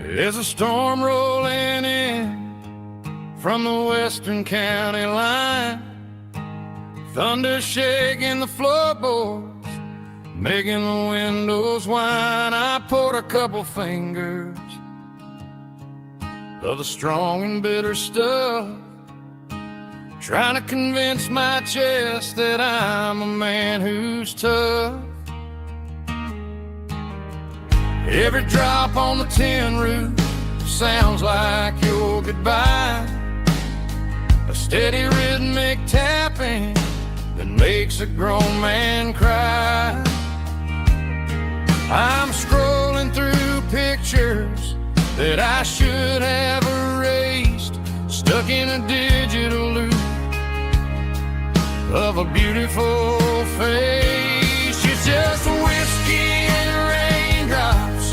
There's a storm rolling in from the western county line, thunder shaking the floorboards, making the windows whine. I poured a couple fingers of the strong and bitter stuff, trying to convince my chest that I'm a man who's tough. Every drop on the tin roof sounds like your goodbye, a steady rhythmic tapping that makes a grown man cry. I'm scrolling through pictures that I should have erased, stuck in a digital loop of a beautiful face. It's just whiskey and raindrops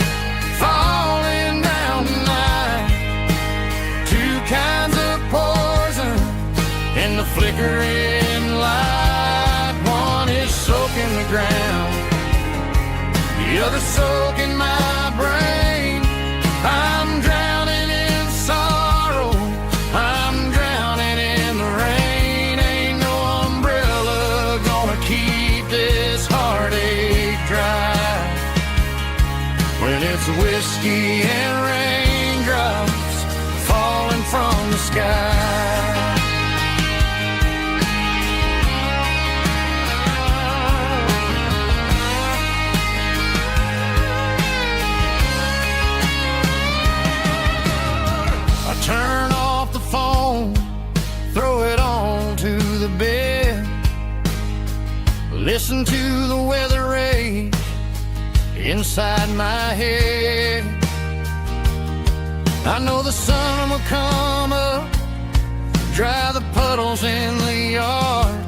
falling down tonight, two kinds of poison in the flickering light. One is soaking the ground, the other soaking my brain. I'm drowning in sorrow, I'm drowning in the rain. Ain't no umbrella gonna keep this heartache dry when it's whiskey and raindrops falling from the sky. Turn off the phone, throw it on to the bed, listen to the weather rage inside my head. I know the sun will come up, dry the puddles in the yard,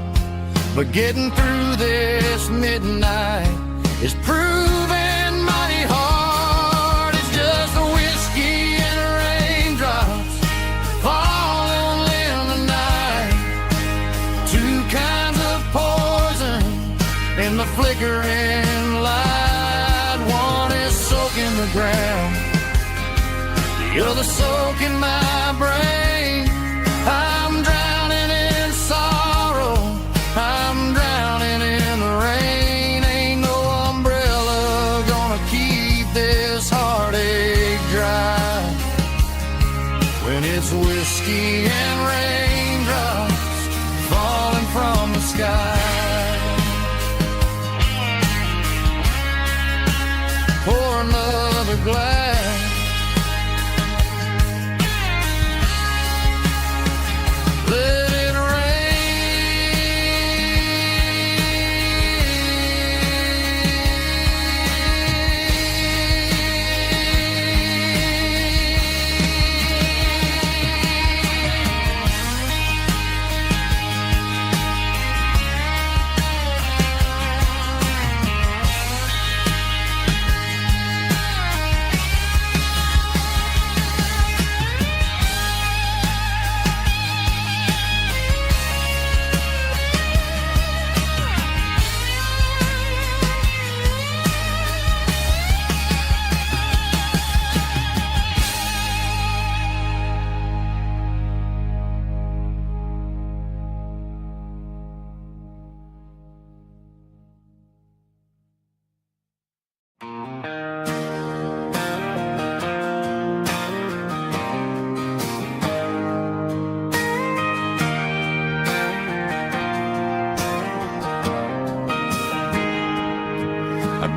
but getting through this midnight is proving mighty hard. It's just a whiskey and raindrops falling in the night, two kinds of poison in the flickering light. One is soaking the ground, the other soaking my brain. I'm drowning in sorrow, I'm drowning in the rain. Ain't no umbrella gonna keep this heartache dry when it's whiskey and raindrops falling from the sky. Pour another glass, let it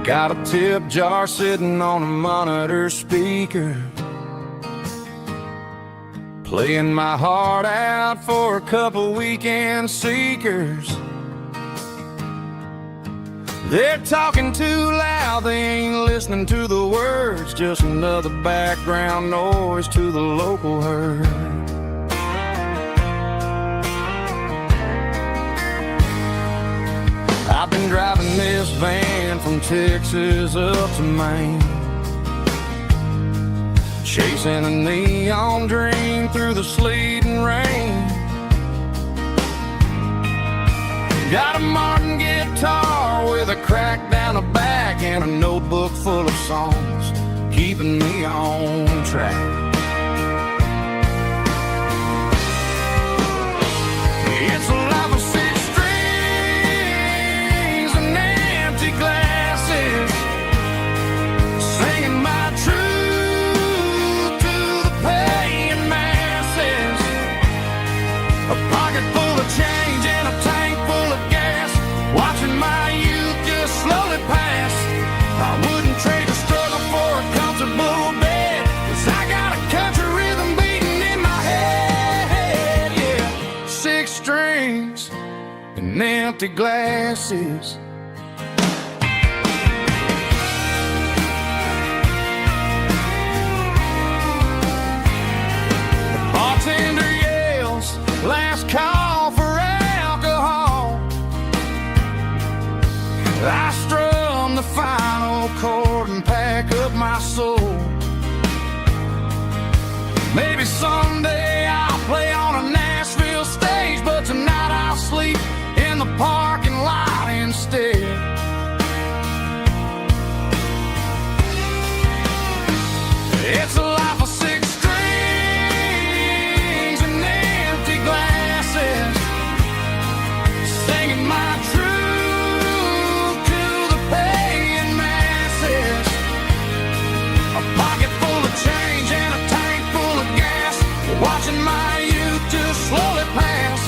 got a tip jar sitting on a monitor speaker, playing my heart out for a couple weekend seekers. They're talking too loud, they ain't listening to the words, just another background noise to the local herd. I've been driving this van from Texas up to Maine, chasing a neon dream through the sleet and rain. Got a Martin guitar with a crack down the back and a notebook full of songs keeping me on track. It's a life of six strings and empty glasses, singing my truth to the paying masses. A pocket full of change and a tank full of gas, watching my youth just slowly pass. I wouldn't trade the struggle for a comfortable bed, 'cause I got a country rhythm beating in my head, yeah. Six strings and empty glasses. The bartender yells, last call for alcohol. I strum the final chord and pack up my soul. Maybe someday I'll play on a Nashville stage, but tonight I'll sleep in the parking lot instead. It's a life of six strings and empty glasses, singing my truth to the paying masses. A pocket full of change and a tank full of gas, watching my youth just slowly pass.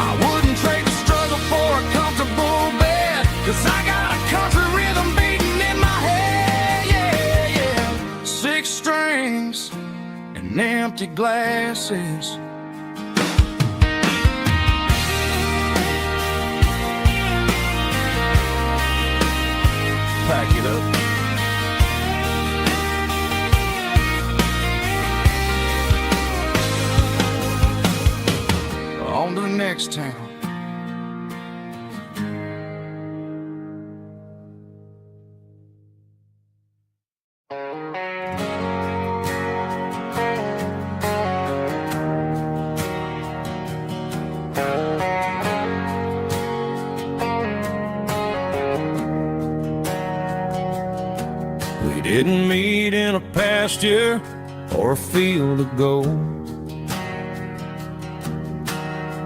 I wouldn't trade the struggle for a comfortable bed, 'cause I got a country rhythm beating in my head, yeah, yeah. Six strings and empty glasses. Pack it up. On to the next town. We didn't meet in a pasture or a field of gold.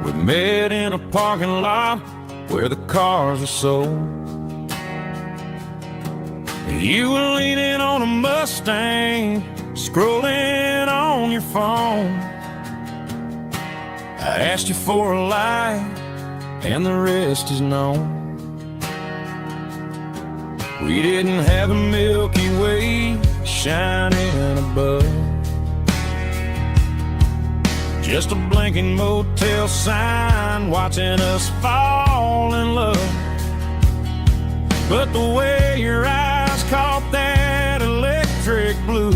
We met in a parking lot where the cars are sold. You were leaning on a Mustang, scrolling on your phone. I asked you for a light, and the rest is known. We didn't have a Milky Way shining above, just a blinking motel sign watching us fall in love. But the way your eyes caught that electric blue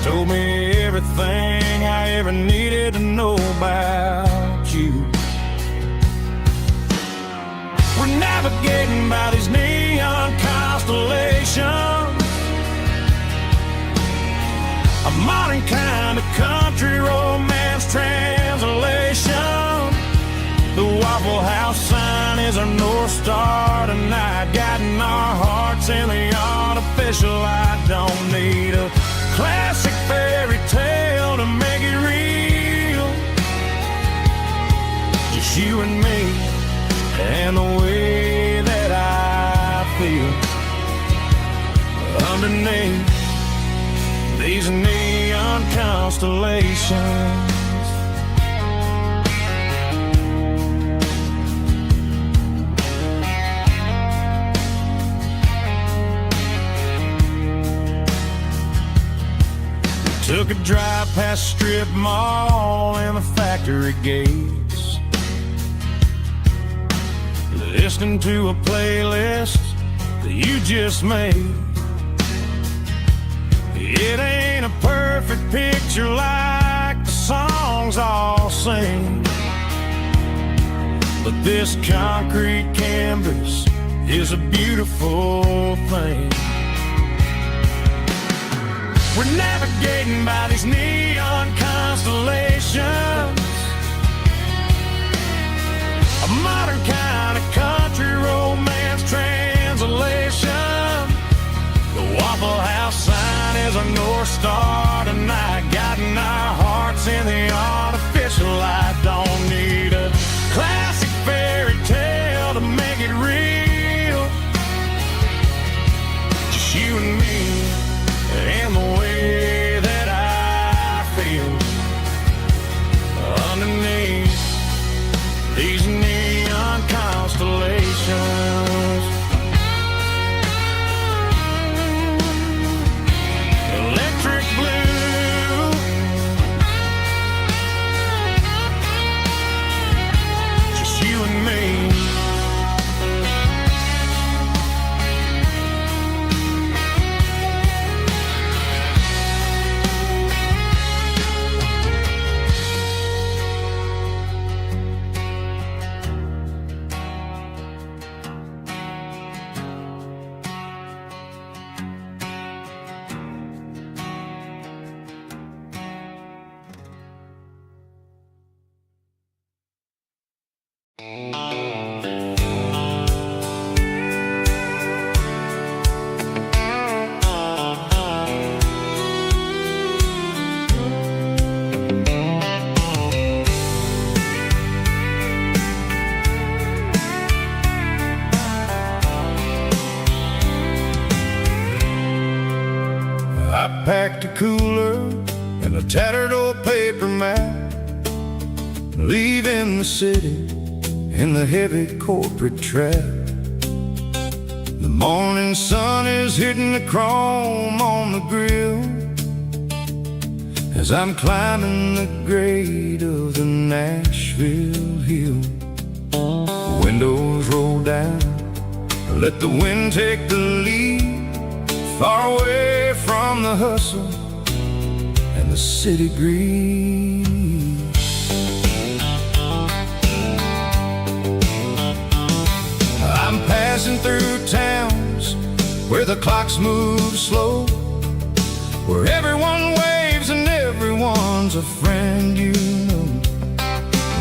told me everything I ever needed to know about you. We're navigating by these neon constellations, a modern kind of country romance translation. The Waffle House sign is our North Star tonight, guiding our hearts in the artificial. I don't need a classic fairy tale to make it real, just you and me and the way that I feel underneath these neon constellations. Took a drive past strip mall and the factory gates, listening to a playlist that you just made. It ain't a perfect picture like the songs all sing, but this concrete canvas is a beautiful thing. We're navigating by these neon constellations, a modern kind of country romance translation. was our North Star tonight, guiding our hearts in the artificial light. Don't need a classic fairy tale to make it real. Just you and me and the way that I feel underneath these neon constellations. Electric blue, just you and me. I packed a cooler and a tattered old paper map, leaving the city in the heavy corporate trap. The morning sun is hitting the chrome on the grill as I'm climbing the grade of the Nashville hill. Windows roll down, let the wind take the lead, far away from the hustle and the city greed. I'm passing through towns where the clocks move slow, where everyone waves and everyone's a friend you know.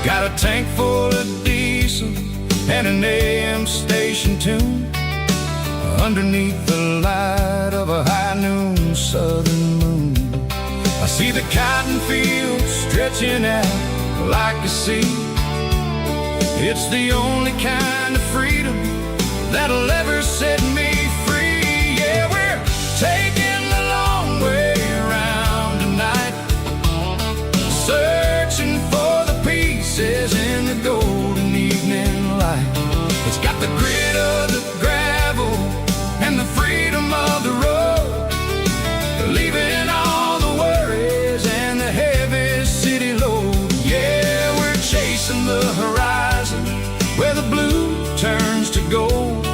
Got a tank full of diesel and an AM station tune underneath the light of a high noon southern moon. I see the cotton fields stretching out like a sea. It's the only kind of freedom that'll ever set me free. Yeah, we're taking the long way around tonight, searching for the pieces in the golden evening light. It's got the grit of the gravel and the freedom of the road, leaving all the worries and the heavy city load. Yeah, we're chasing the horizon where the blue turns to gold,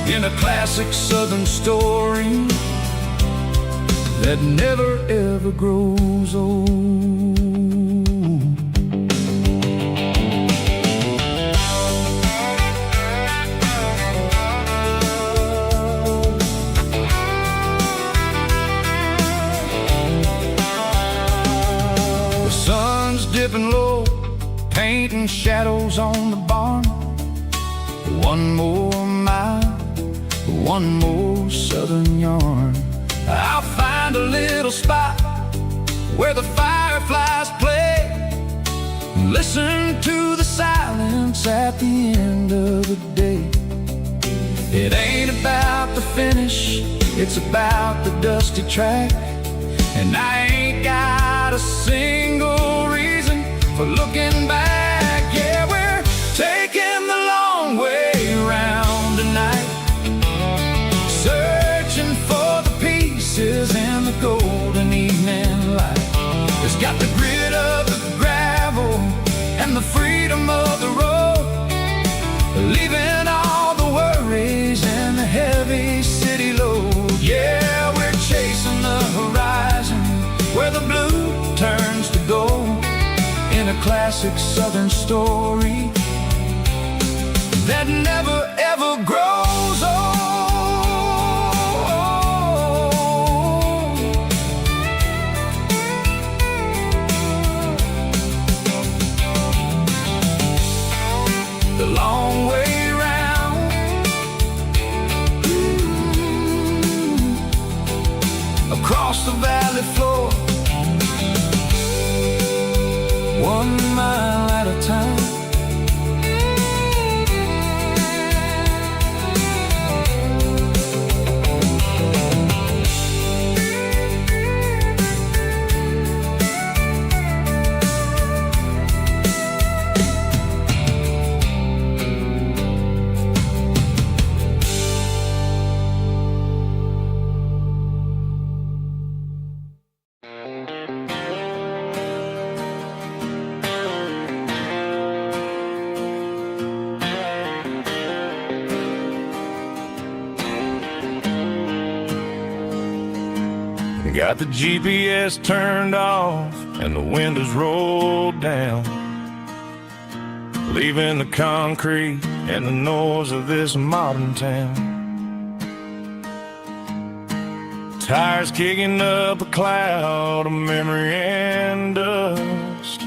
in a classic southern story that never ever grows old. The sun's dipping low, painting shadows on the barn. One more mile, one more southern yarn. I'll find a little spot where the fireflies play, and listen to the silence at the end of the day. It ain't about the finish, it's about the dusty track. And I ain't got a single reason for looking back. Yeah, we're taking the long way around tonight, searching for the pieces in the golden evening light. It's got the grit of the gravel and the freedom of the road, leaving all the worries and the heavy city load. Yeah, we're chasing the horizon where the blue turns to gold, in a classic southern story that never ever grows old. The long way round, across the valley floor, 1 mile at a time. Got the GPS turned off and the windows rolled down, leaving the concrete and the noise of this modern town. Tires kicking up a cloud of memory and dust,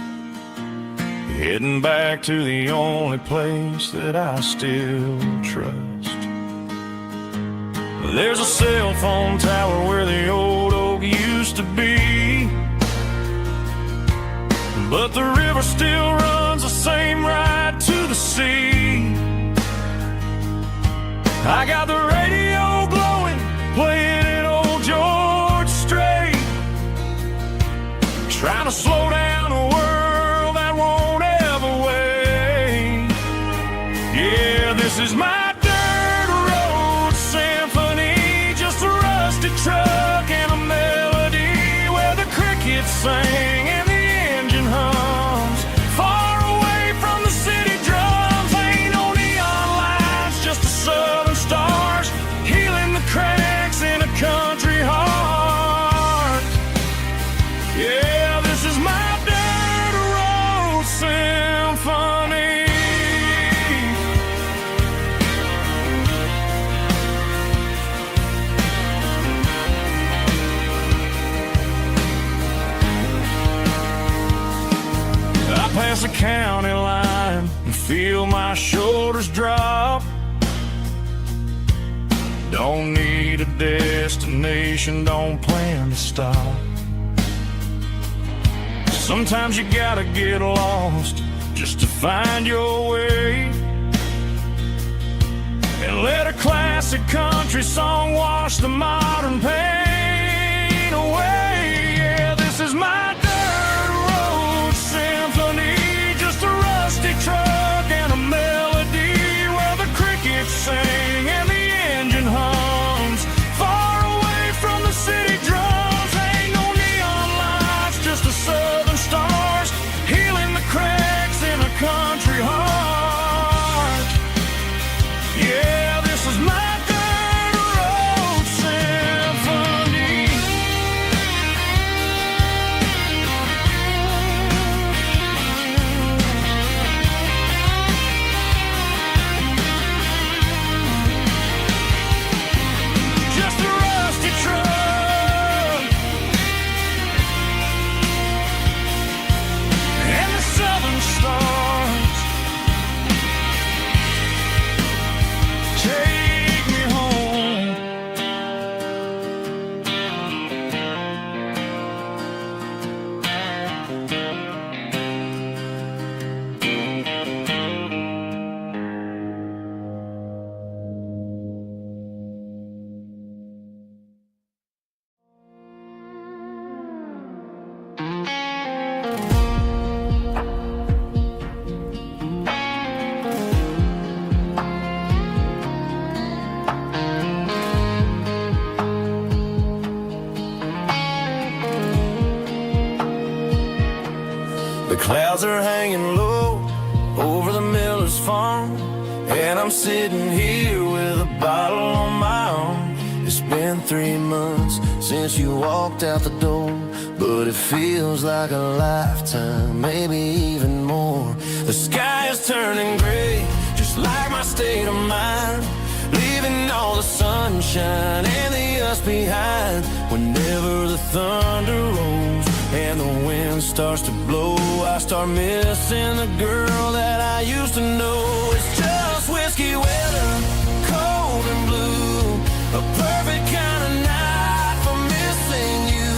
heading back to the only place that I still trust. There's a cell phone tower where the old oak used to be, but the river still runs the same right to the sea. I got the radio blowing, playing an old George Strait, trying to slow down a world that won't ever wait. Yeah, this is my truck and a melody where the crickets sing and the engine hums. Far away from the city drums, ain't no neon lights, just the southern stars healing the cracks in a country heart. Yeah, this is my dirt road symphony. Past the county line and feel my shoulders drop. Don't need a destination, don't plan to stop. Sometimes you gotta get lost just to find your way, and let a classic country song wash the modern pain away. Yeah, this is my truck and a melody where the crickets sing and the engine hums. Far away from the city drums, ain't no neon lights, just the southern stars healing the cracks in a country heart. Yeah, this is my dirt road symphony. Clouds are hanging low over the miller's farm, and I'm sitting here with a bottle on my arm. It's been 3 months since you walked out the door, but it feels like a lifetime, maybe even more. The sky is turning gray, just like my state of mind, leaving all the sunshine and the us behind. Whenever the thunder rolls and the wind starts to blow, I start missing the girl that I used to know. It's just whiskey weather, cold and blue, a perfect kind of night for missing you.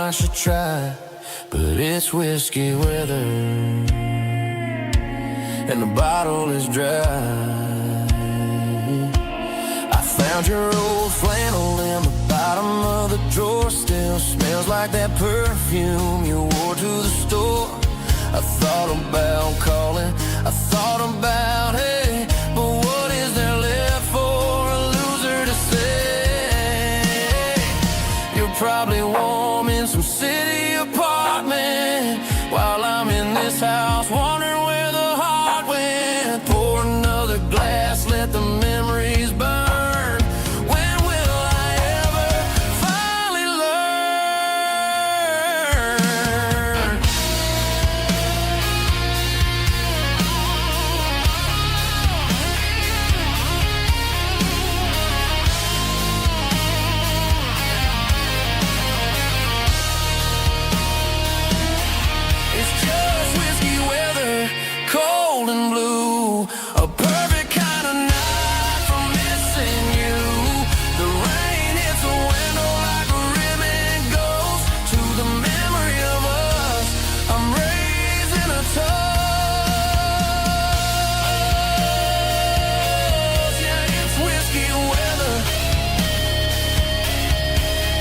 I should try, but it's whiskey weather, and the bottle is dry. I found your old flannel in the bottom of the drawer. Still smells like that perfume you wore to the store. I thought about calling, I thought about, hey, but what is there left for a loser to say? You're probably warm in some city apartment, while I'm in this house wondering where the heart went. Pour another glass, let the memories burn. When will I ever finally learn? It's just whiskey weather, cold and blue, a perfect kind of night for missing you. The rain hits the window like a ribbon goes to the memory of us. I'm raising a toast. Yeah, it's whiskey weather.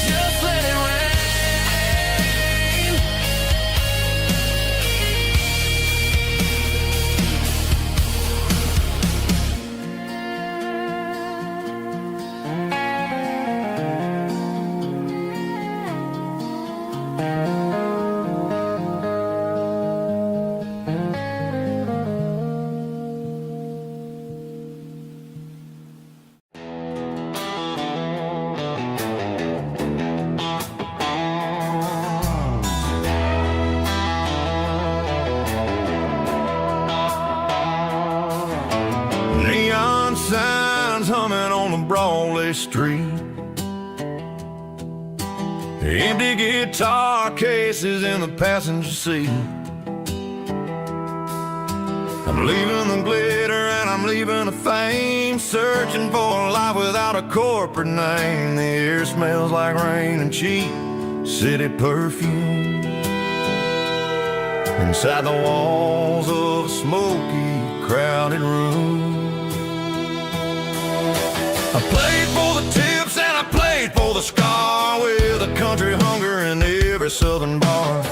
Just let it rain. Neon signs humming on the Broadway street, empty guitar cases in the passenger seat. I'm leaving the glitter and I'm leaving the fame, searching for a life without a corporate name. The air smells like rain and cheap city perfume inside the walls of a smoky, crowded room. I played for the tips and I played for the scar, with a country hunger in every southern bar.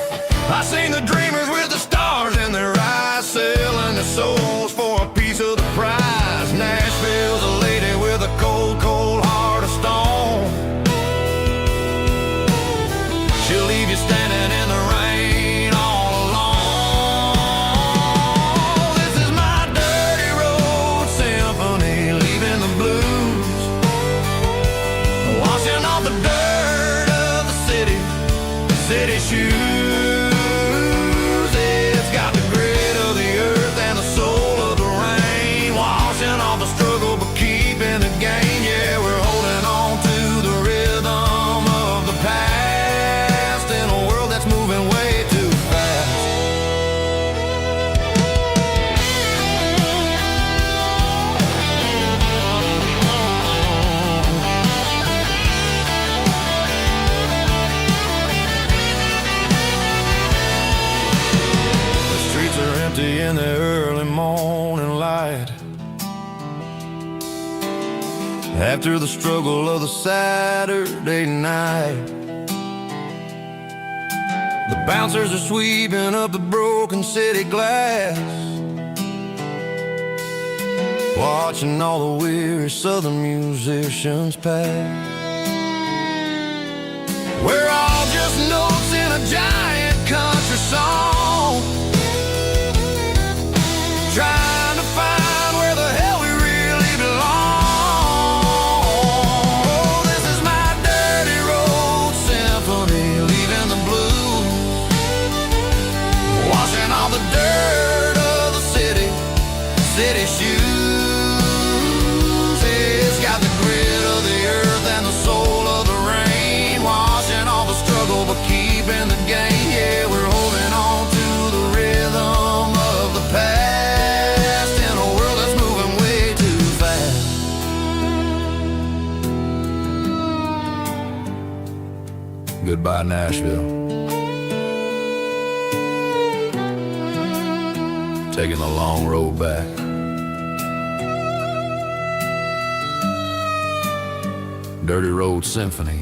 I seen the dreamers with the stars in their eyes, selling their souls for a piece of the prize. Nashville's a lady with a cold, cold heart of stone. She'll leave you standing in the rain all alone. This is my dirty road symphony, leaving the blues, washing off the dirt of the city shoes. It's got the grit of the earth and the soul of the rain, washing off the struggle but keeping the gain. Yeah, we're holding on to the rhythm of the past in a world that's moving way too fast. In the early morning light, after the struggle of the Saturday night, the bouncers are sweeping up the broken city glass, watching all the weary southern musicians pass. We're all just notes in a giant country song, trying to find where the hell we really belong. Oh, this is my dirty road symphony, leaving the blues, washing all the dirt of the city shoes. It's got the grit of the earth and the soul of the rain, washing all the struggle but keeping the gain. Yeah, we're holding on to the rhythm of the past. Goodbye, Nashville. taking the long road back. Dirty Road Symphony.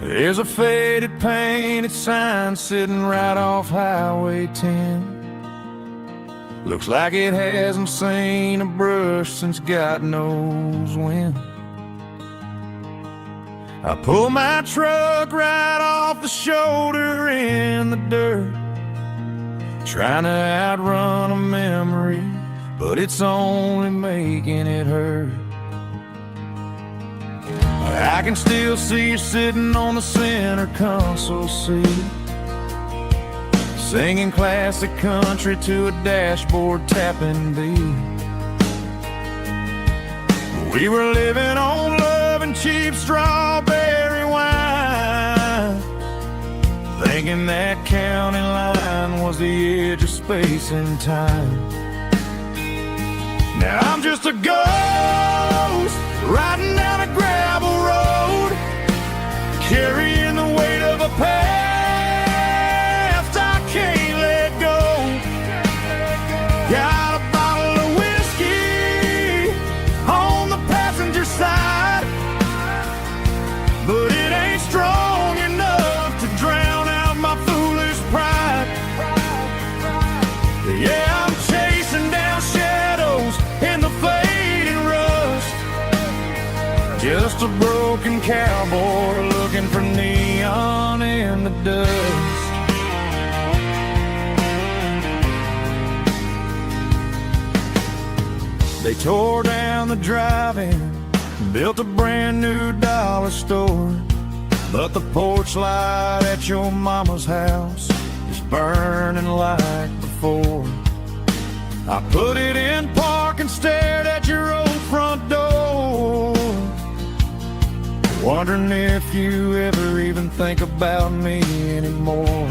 There's a faded painted sign sitting right off Highway 10. Looks like it hasn't seen a brush since God knows when. I pull my truck right off the shoulder in the dirt, trying to outrun a memory, but it's only making it hurt. I can still see you sitting on the center console seat, singing classic country to a dashboard tapping beat. We were living on love and cheap strawberry wine, thinking that county line was the edge of space and time. Now I'm just a ghost riding down a gravel road, carrying the weight of a past I can't let go. Got a bottle of whiskey on the passenger side, but it ain't strong enough to drown out my foolish pride. Yeah, I'm chasing down shadows in the fading rust, just a broken cowboy looking for neon in the dust. They tore down the drive-in, built a brand new dollar store, but the porch light at your mama's house is burning like before. I put it in park and stared at your old front door, wondering if you ever even think about me anymore.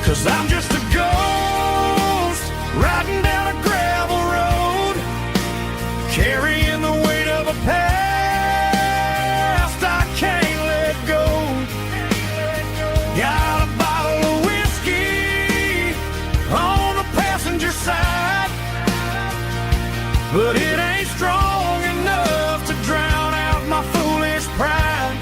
'Cause I'm just a ghost riding down a gravel road, carrying the weight of a past I can't let go. Got a bottle of whiskey on the passenger side, but it ain't strong enough to drown out my foolish pride.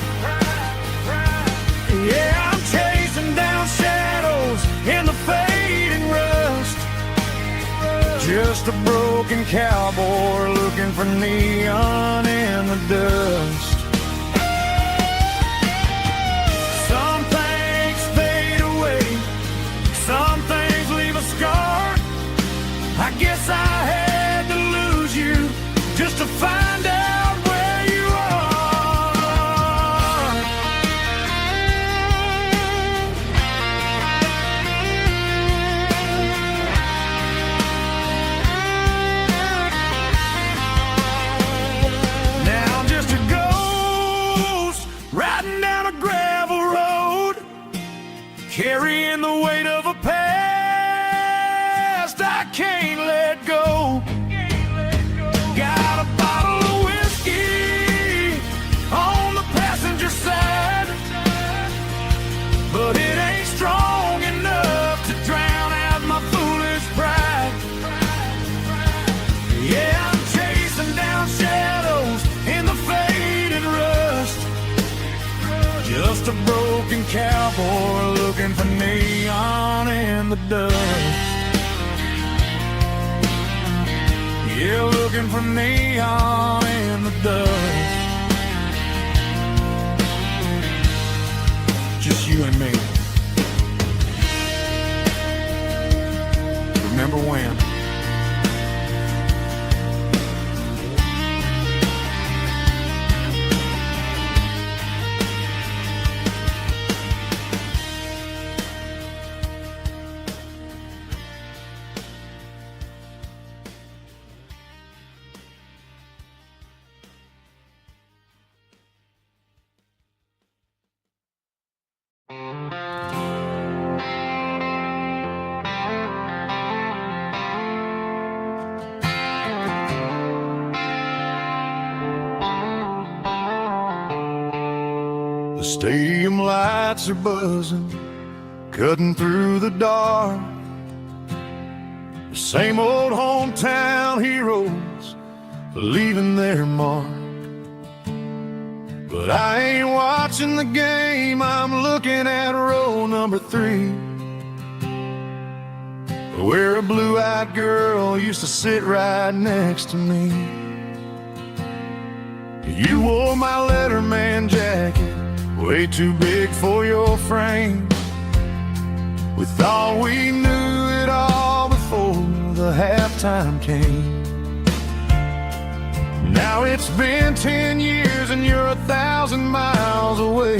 Yeah, I'm chasing down shadows in the fading rust, just a broken cowboy looking for neon in the dust. Some things fade away, some things leave a scar. I guess I had to lose you just to find out where you are. Now I'm just a ghost riding down a gravel road, carrying the weight of a past I can't let go. Got a bottle of whiskey on the passenger side, but it ain't strong enough to drown out my foolish pride. Yeah, I'm chasing down shadows in the fading rust, Just a broken cowboy looking for neon in the dust. Yeah, looking for neon in the dust. Just you and me. Remember when? The stadium lights are buzzing, cutting through the dark. The same old hometown heroes leaving their mark. But I ain't watching the game, I'm looking at row number 3, where a blue-eyed girl used to sit right next to me. You wore my Letterman jacket, way too big for your frame. We thought we knew it all before the halftime came. Now it's been 10 years and you're 1,000 miles away.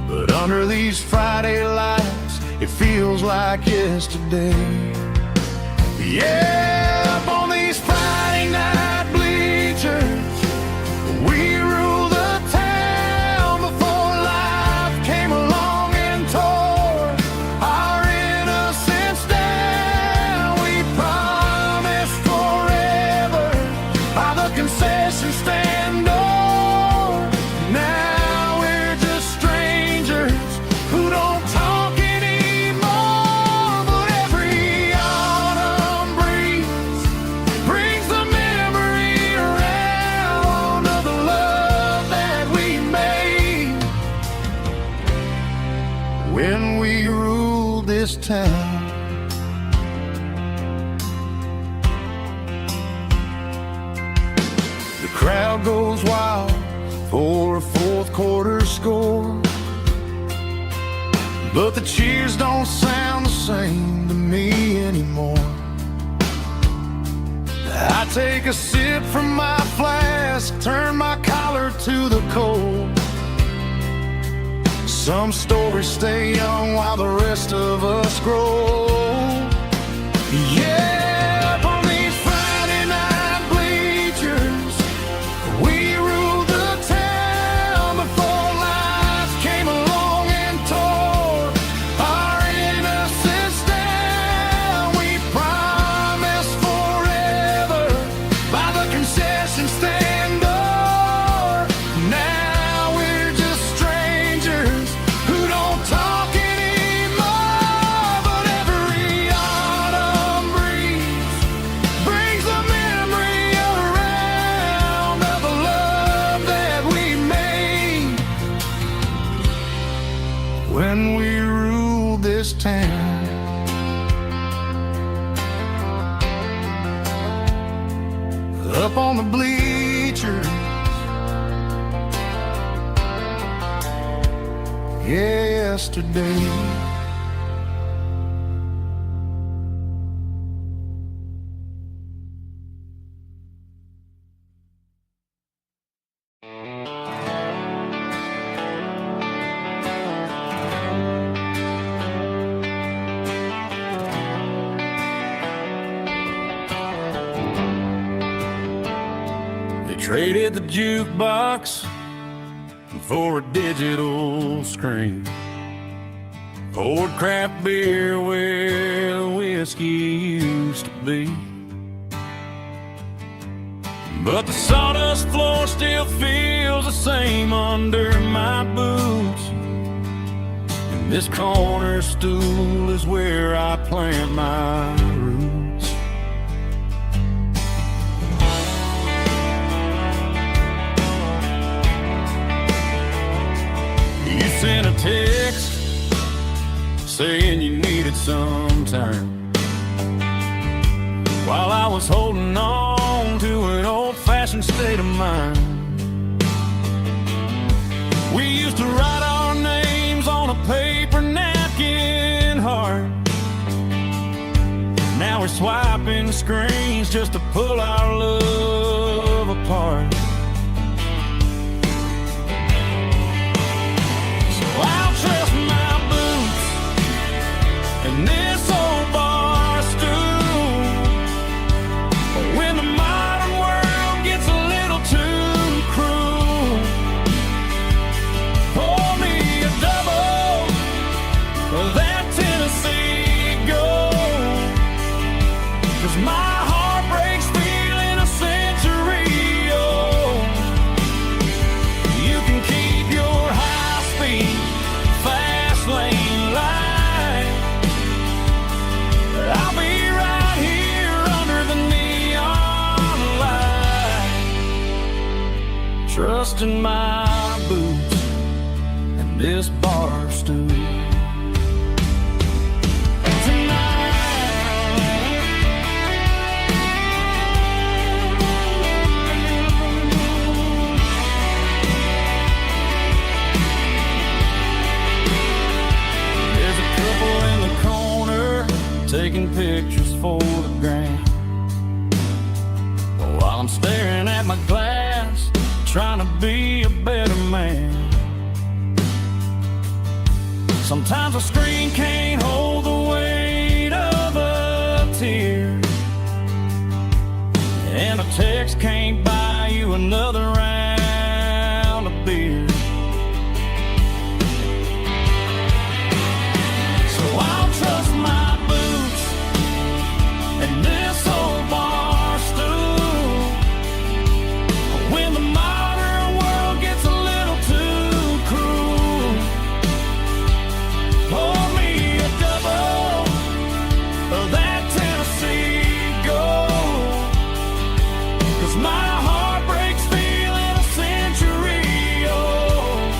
But under these Friday lights, it feels like yesterday. Yeah, up on these Friday night bleachers, we rule the town before life came along and tore our innocence down. We promised forever by the concession stand door. Now we're just strangers who don't talk anymore. But every autumn breeze brings the memory around of the love that we made when we ruled this town. The crowd goes wild for a fourth quarter score, but the cheers don't sound the same to me anymore. I take a sip from my flask, turn my collar to the cold. Some stories stay young while the rest of us grow. Yeah, up on these Friday night bleachers, we ruled the town before life came along and tore our innocence down. We promised forever by the concession stand door. Now we're just strangers who don't talk anymore. But every autumn breeze brings the memory around of the love that we made when we ruled this town. Up on the bleachers, yesterday. They traded the jukebox for a digital screen, poured craft beer where the whiskey used to be. But the sawdust floor still feels the same under my boots, and this corner stool is where I plant my roots. text saying you needed some time, while I was holding on to an old-fashioned state of mind. We used to write our names on a paper napkin heart. Now we're swiping screens just to pull our love apart. So I'll trust my boots and this old bar stool. But when the modern world gets a little too cruel, pour me a double of that Tennessee Gold. 'Cause my heart breaks feeling a century old. You can keep your high-speed, fast lane light. I'll be right here under the neon light, trusting my boots and this bar stool. Taking pictures for the gram, while I'm staring at my glass, trying to be a better man. Sometimes a screen can't hold the weight of a tear, and a text can't buy you another round of beer. So I'll trust my and this old bar stool. When the modern world gets a little too cruel, pour me a double of that Tennessee Gold. 'Cause my heart breaks feeling a century old.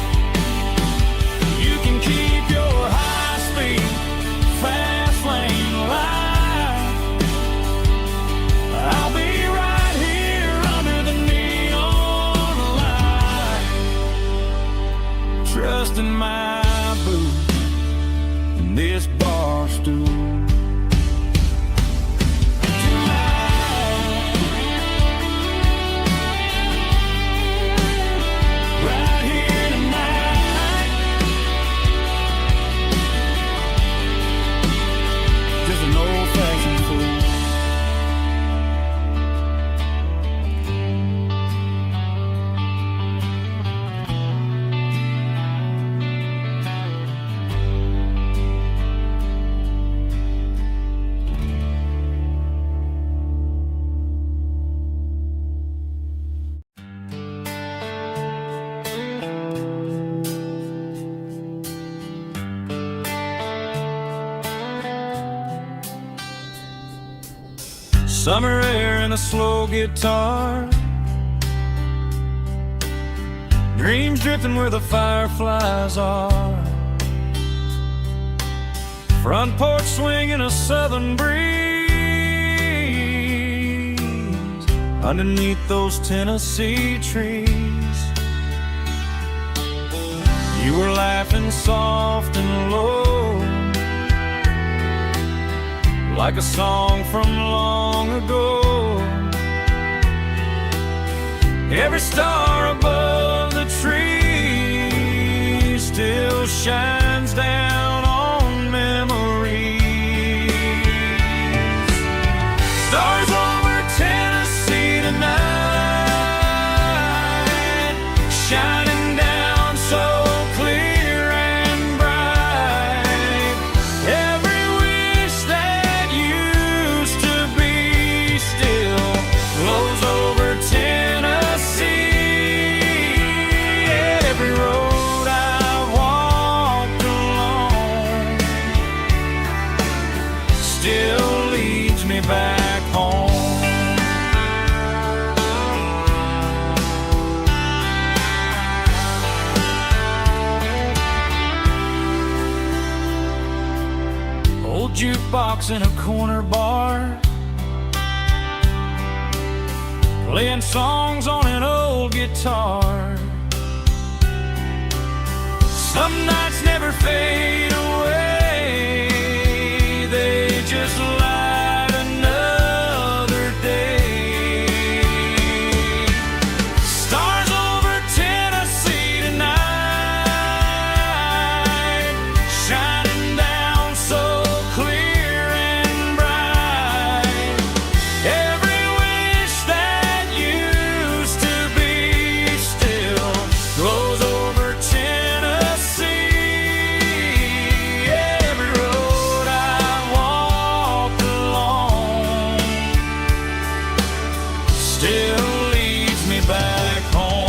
You can keep your high-speed, fast lane light. I'll be right here under the neon light, trusting my boots and this bar stool. Right here tonight, just an old-fashioned fool. Summer air and a slow guitar, dreams drifting where the fireflies are. Front porch swinging a southern breeze underneath those Tennessee trees. You were laughing soft and low, like a song from long ago. Every star above the tree still shines down on memories. Stars over Tennessee tonight, shining down so clear and bright. Every wish that used to be still flows over Tennessee. Every road I've walked jukebox in a corner bar, playing songs on an old guitar. Some nights never fade away, they just light another day. Stars over Tennessee tonight, shining down so clear and bright. Every wish that used to be still glows over Tennessee. Every road I walked along still leads me back home.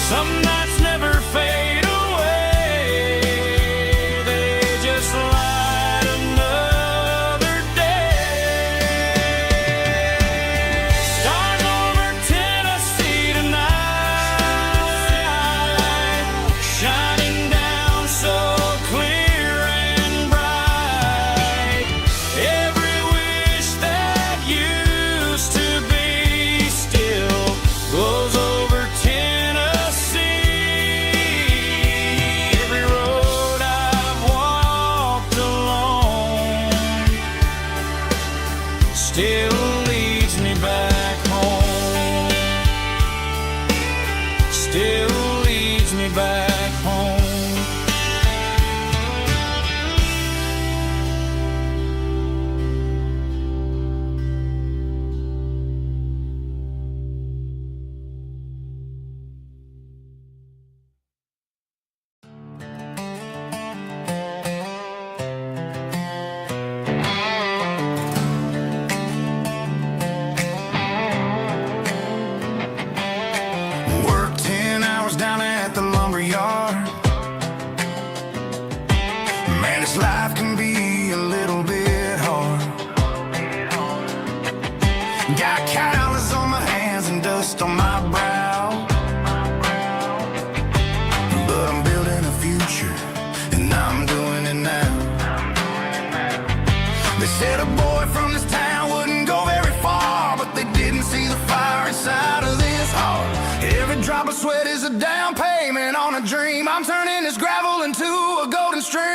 Some nights never fade away, they just light another day. Stars over Tennessee tonight, shining down so clear and bright. Every wish that used to be still glows over Tennessee. Every road I've walked along still leads me back home. Still leads me back home. Work 10 hours down at the lumber yard. Man, this life can be a little bit hard. Got calluses on my hands and dust on my brow, but I'm building a future and I'm doing it now. They said a boy from this town wouldn't go very far, but they didn't see the fire inside of this heart. Every drop of sweat is a down payment on a dream. I'm turning this gravel into a golden stream.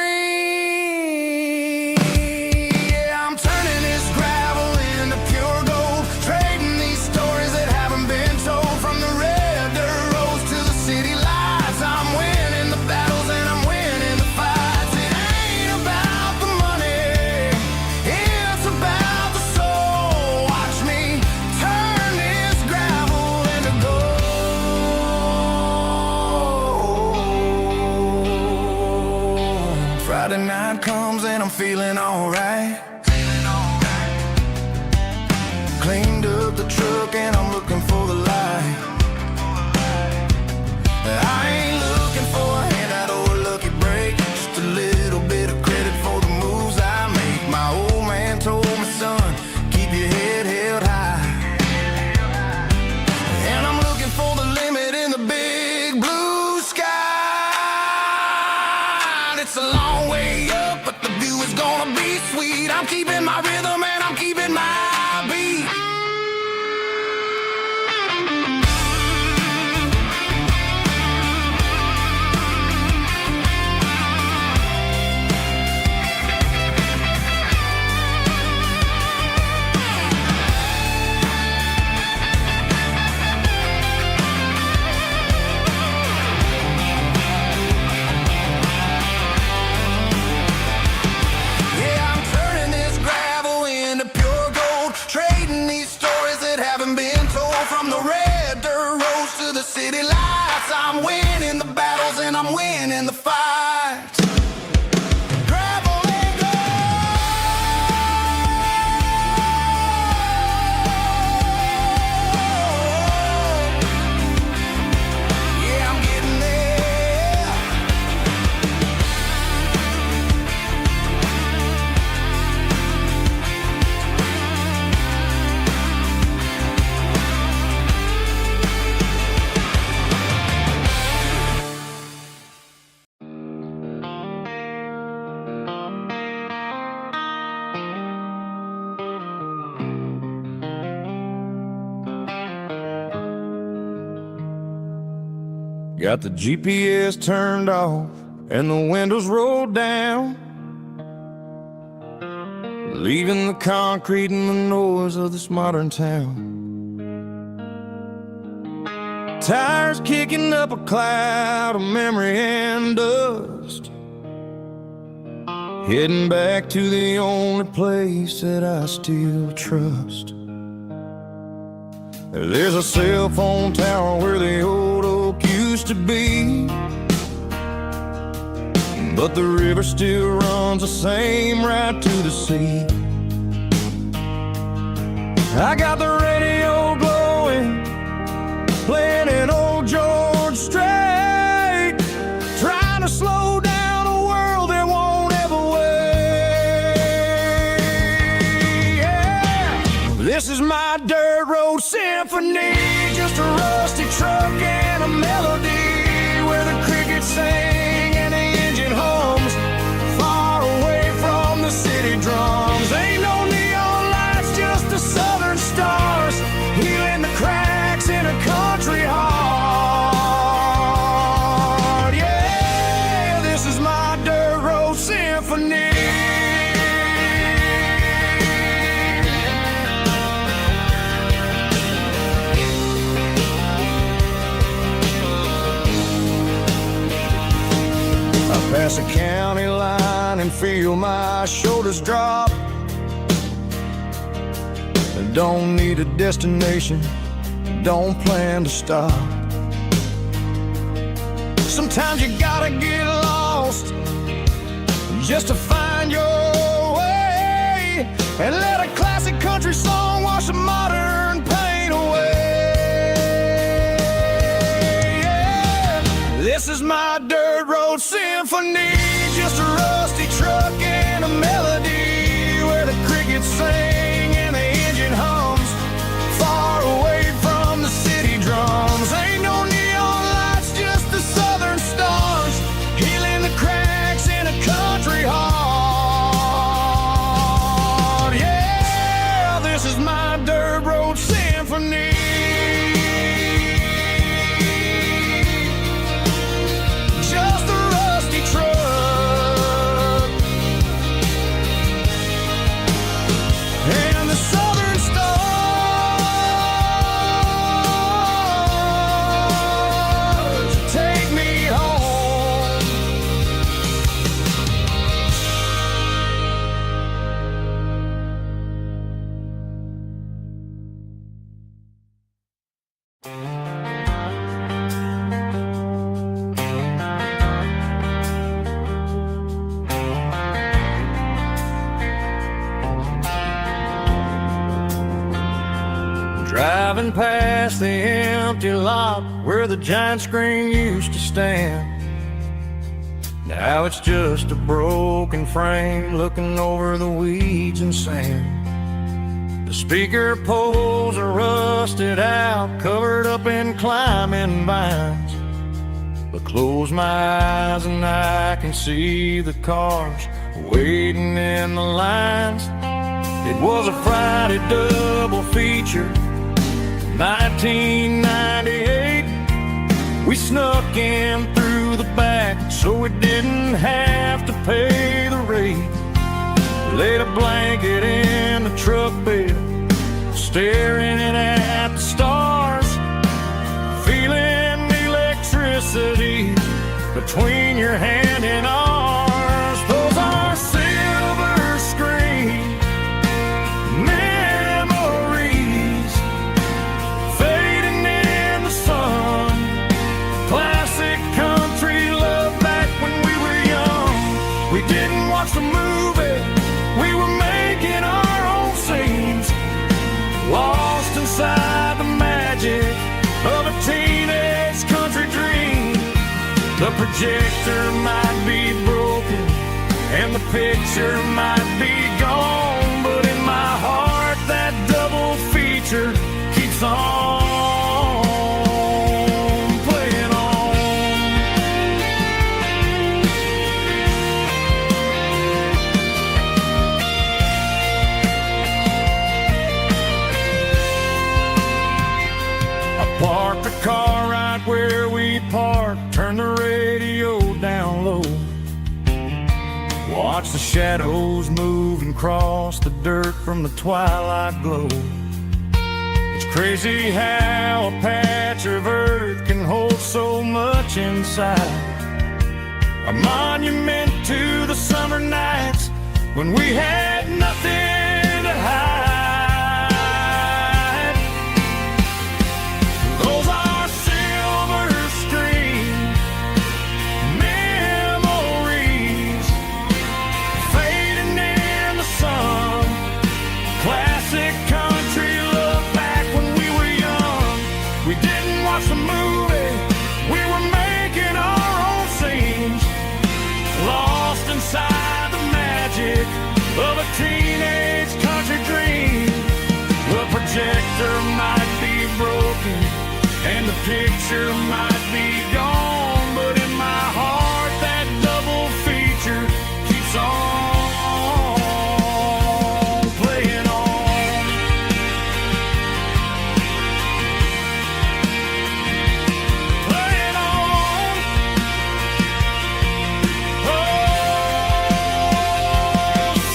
Yeah, I'm turning this gravel into pure gold, trading these stories that haven't been told. From the red dirt roads to the city lights, I'm winning the battles and I'm winning the fights. It ain't about the money, it's about the soul. Watch me turn this gravel into gold. Friday night comes and I'm feeling alright. Cleaned up the truck and I'm looking for the light. I ain't looking for a handout or a lucky break, just a little bit of credit for the moves I make. My old man told me, son, keep your head held high. And I'm looking for the limit in the big blue sky. It's a long way up, but the view is gonna be sweet. I'm keeping my rhythm and I'm keeping my beat. Yeah, I'm turning this gravel into pure gold, trading these stories that haven't been told. From the red dirt roads to the city lights, I'm winning the battles and I'm winning the fights. Gravel and gold. Yeah, I'm getting there. Got the GPS turned off and the windows rolled down, leaving the concrete and the noise of this modern town. Tires kicking up a cloud of memory and dust, heading back to the only place that I still trust. There's a cell phone tower where the old oak used to be, but the river still runs the same right to the sea. I got the radio glowing, playing an old George Strait, trying to slow down a world that won't ever wait. Yeah. This is my dirt road symphony, just a rusty truck and a melody where the crickets sing and the engine hums, far away from the city drums. Ain't no neon lights, just the southern stars, healing the cracks in a country heart. Yeah, this is my dirt road symphony. I pass a county line and feel my shoulders drop. I don't need a destination, don't plan to stop. Sometimes you gotta get lost just to find your way, and let a classic country song wash the modern pain away. Yeah. This is my dirt road symphony, just a rusty truck and a melody where the crickets sing and the engine hums, far away from the city drums. Ain't no neon lights, just the southern stars, healing the cracks in a country heart. Yeah, this is my dirt road symphony. Just a rusty truck and the southern stars take me home. Driving past the empty lot where the giant screen used to stand, now it's just a broken frame looking over the weeds and sand. The speaker poles are rusted out, covered up in climbing vines, but close my eyes and I can see the cars waiting in the lines. It was a Friday double feature, 1998. We snuck in through the back so we didn't have to pay the rate. Laid a blanket in the truck bed, staring at the stars, feeling the electricity between your hand and ours. Those are silver screen memories fading in the sun. Classic country love back when we were young. We didn't watch the movie, we were making our own scenes, lost inside the magic of a teenage country dream. The projector might be broken and the picture might be gone, but in my heart that double feature keeps on playing on. I parked the car right where we parked watch the shadows move and cross the dirt from the twilight glow. It's crazy how a patch of earth can hold so much inside. A monument to the summer nights when we had nothing to hide. Those are silver screen memories fading in the sun. Classic country look back when we were young. We didn't watch the movie, we were making our own scenes, lost inside the magic of a teenage country dream. The projector might be broken and the picture might be gone, but in my heart that double feature keeps on playing on. Playing on. Oh,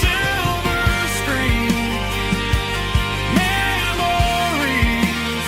silver screen memories.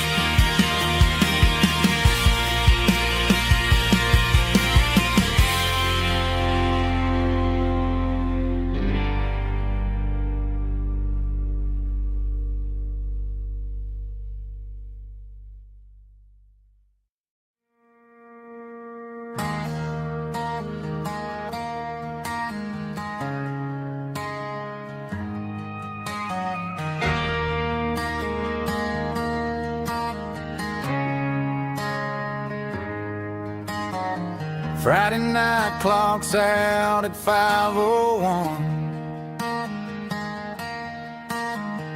Friday night clocks out at 5:01.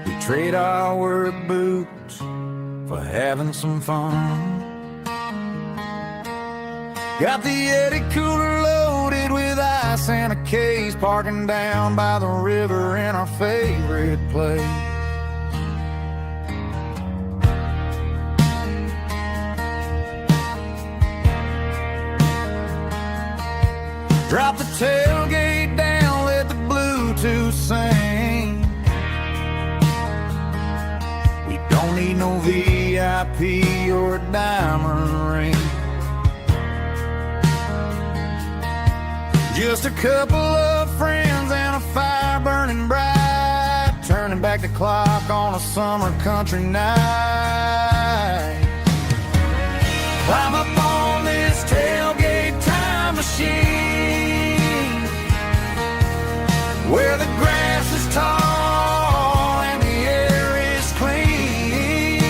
We trade our work boots for having some fun. Got the Yeti cooler loaded with ice and a case, parking down by the river in our favorite place. Drop the tailgate down, let the Bluetooth sing. We don't need no VIP or a diamond ring. Just a couple of friends and a fire burning bright, turning back the clock on a summer country night. Climb up on this tailgate time machine, where the grass is tall and the air is clean.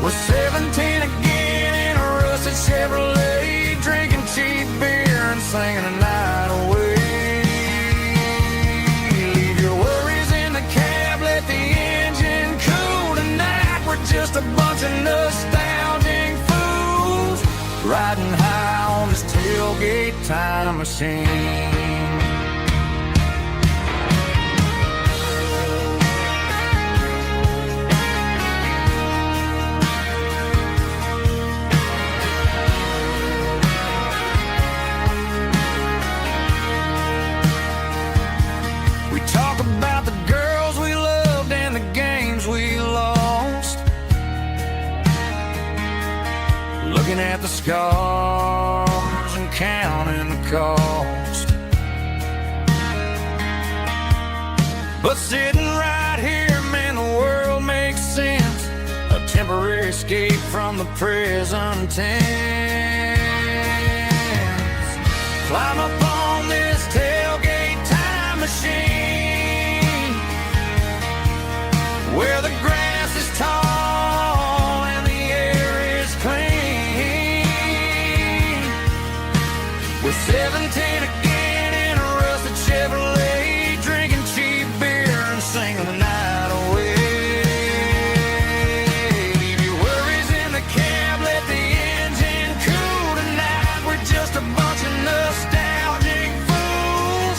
We're 17 again in a rusted Chevrolet, drinking cheap beer and singing the night away. Leave your worries in the cab, let the engine cool tonight. We're just a bunch of nostalgic fools riding high on this tailgate time machine. We talk about the girls we loved and the games we lost, looking at the scars and counting the cost. But sitting right here, man, the world makes sense. A temporary escape from the present tense. Climb up on this tailgate time machine, where the grass is tall and the air is clean. We're 17 again in a rusted Chevrolet, drinking cheap beer and singing the night away. Leave your worries in the cab, let the engine cool tonight. We're just a bunch of nostalgic fools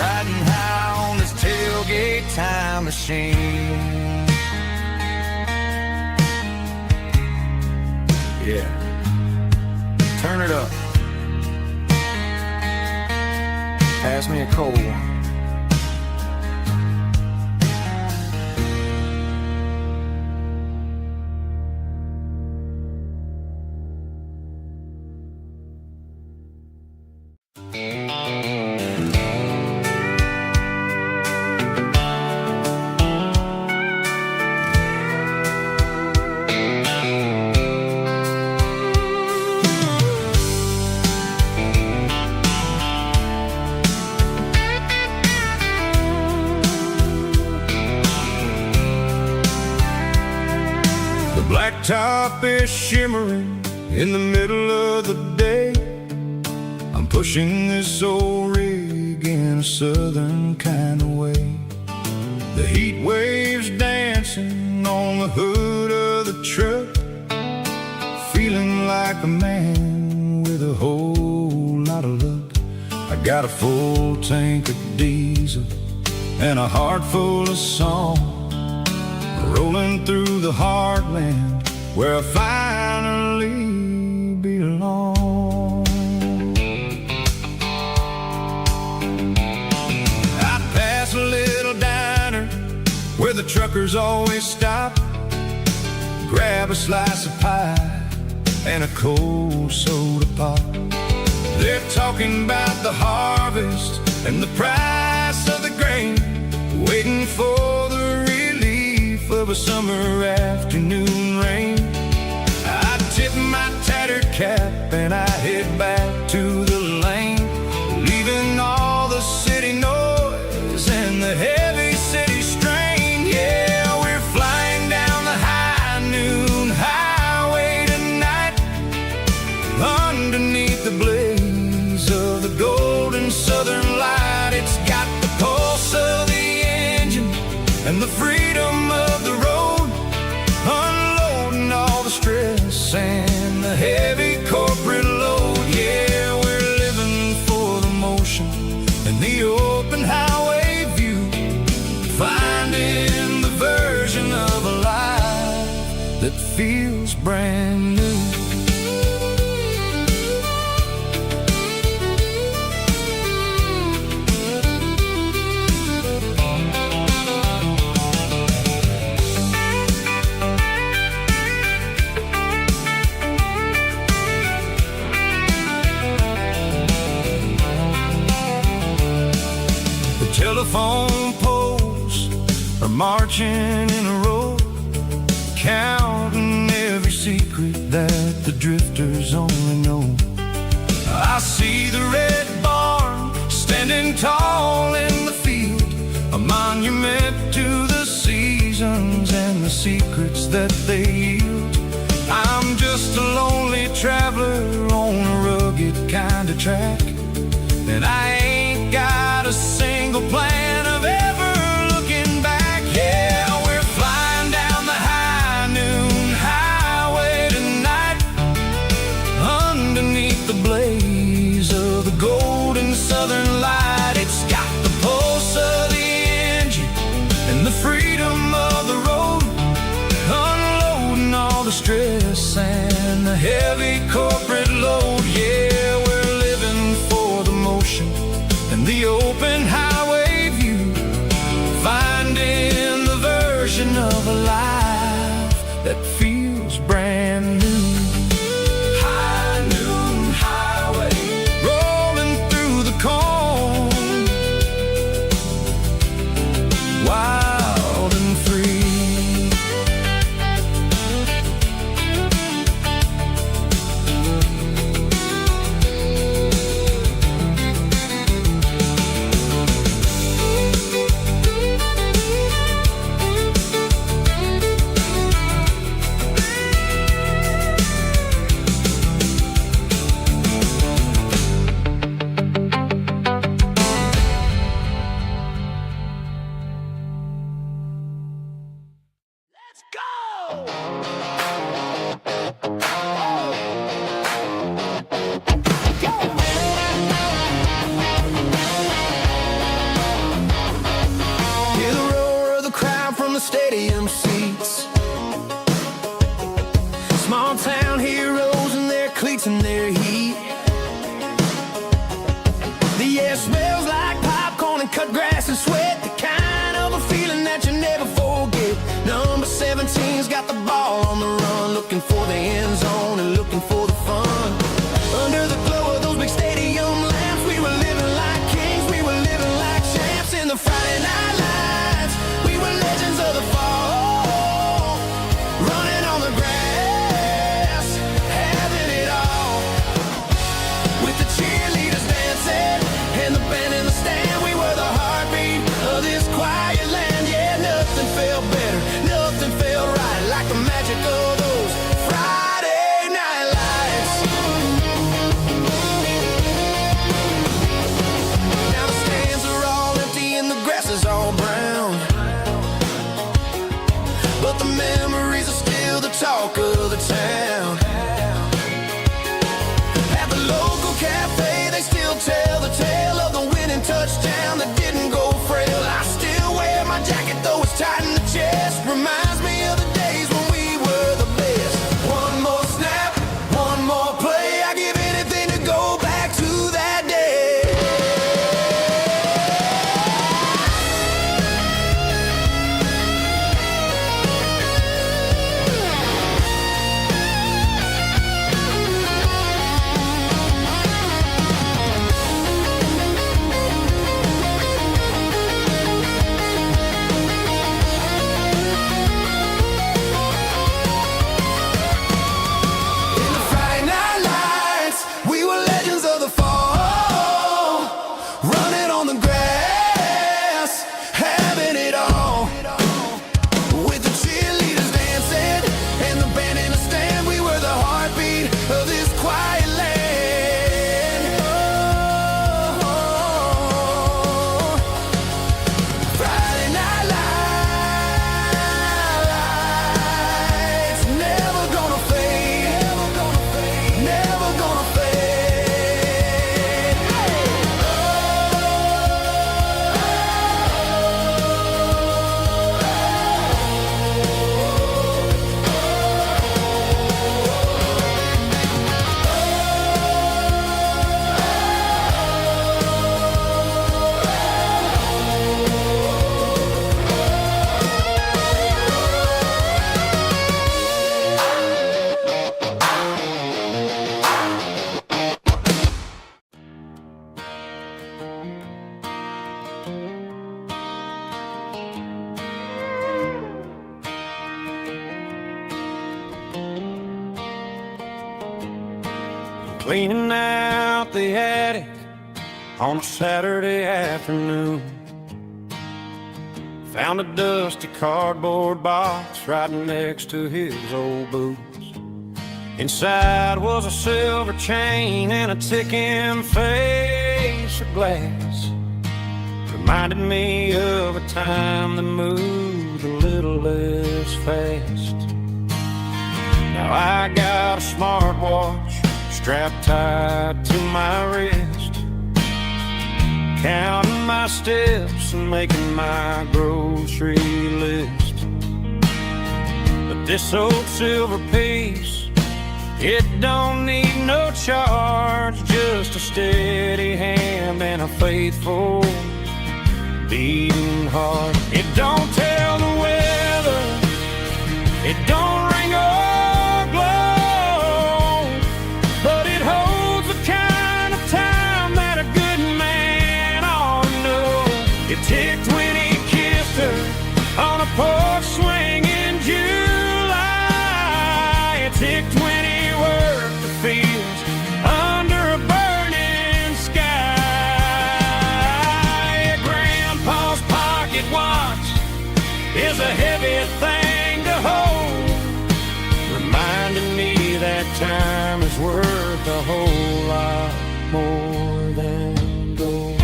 riding high on this tailgate time machine. Yeah, turn it up. pass me a cold one. Blacktop is shimmering in the middle of the day. I'm pushing this old rig in a southern kind of way. The heat waves dancing on the hood of the truck, feeling like a man with a whole lot of luck. I got a full tank of diesel and a heart full of song, rolling through the heartland where I finally belong. I pass a little diner where the truckers always stop, grab a slice of pie and a cold soda pop. They're talking about the harvest and the price of the grain, waiting for the relief of a summer afternoon rain. I tip my tattered cap and I head back to the lane, leaving all the city noise and the heavy city strain. Yeah, we're flying down the high noon highway tonight, underneath the blaze of the golden southern light. It's got the pulse of the engine and the freedom of the road, unloading all the stress and the heavy corporate load. Yeah, we're living for the motion and the open highway view, finding the version of a life that feels brand new. Telephone poles are marching in a row, counting every secret that the drifters only know. I see the red barn standing tall in the field, a monument to the seasons and the secrets that they yield. I'm just a lonely traveler on a rugged kind of track, and I ain't got a single plan of ever looking back. Yeah, we're flying down the high noon highway tonight, underneath the blaze of the golden southern light. It's got the pulse of the engine and the freedom of the road, unloading all the stress and the heavy corporate load. Yeah, we're living for the motion and the open highway view, looking for the end zone and looking for the fun. Under the glow of those big stadium lamps, we were living like kings, we were living like champs in the Friday night lights. We were legends of the fall, running on the grass, having it all. With the cheerleaders dancing and the band in the stand, we were the heartbeat of this quiet land. Yeah, nothing felt better, nothing felt right like the magic of those Friday night lights. Now the stands are all empty and the grass is all brown, but the memories are still the talk of the town. At the local cafe, they still tell the tale of the winning touchdown that didn't go frail. I still wear my jacket though it's tight in the chest. Reminds me of the days when we were the best. One more snap, one more play. I give anything to go back to that day. In the Friday night lights, we were legends of the fall, running on the grass, having it all. With the cheerleaders dancing and the band in the stand, we were the heartbeat of this quiet land. Oh, Friday night lights, never gonna fade, never gonna fade. Cleaning out the attic on a Saturday afternoon, found a dusty cardboard box right next to his old boots. Inside was a silver chain and a ticking face of glass. Reminded me of a time that moved a little less fast. Now I got a smartwatch strapped tight to my wrist, counting my steps and making my grocery list. But this old silver piece, it don't need no charge, just a steady hand and a faithful beating heart. It don't tell the weather, it don't ring or glow, but it holds the kind of time that a good man ought to know. It ticked when he kissed her on a porch swing in July. It ticked when he worked the fields under a burning sky. Grandpa's pocket watch is a heavy thing to hold, reminding me that time is worth a whole lot more than gold.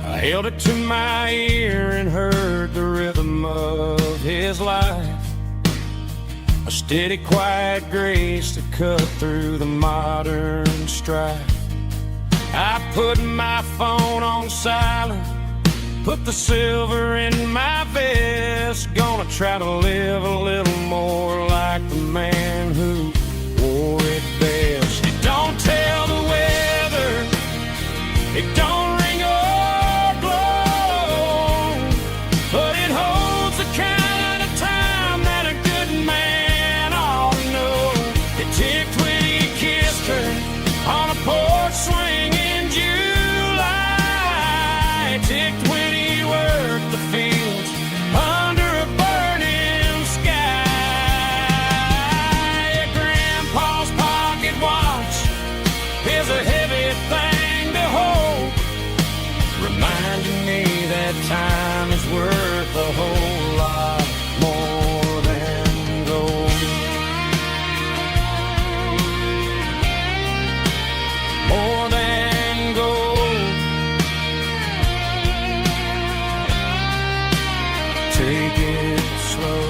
I held it to my ear and heard the rhythm of his life, a steady, quiet grace that cut through the modern strife. I put my phone on silent, put the silver in my vest. Gonna try to live a little more like the man who wore it best. It take it slow.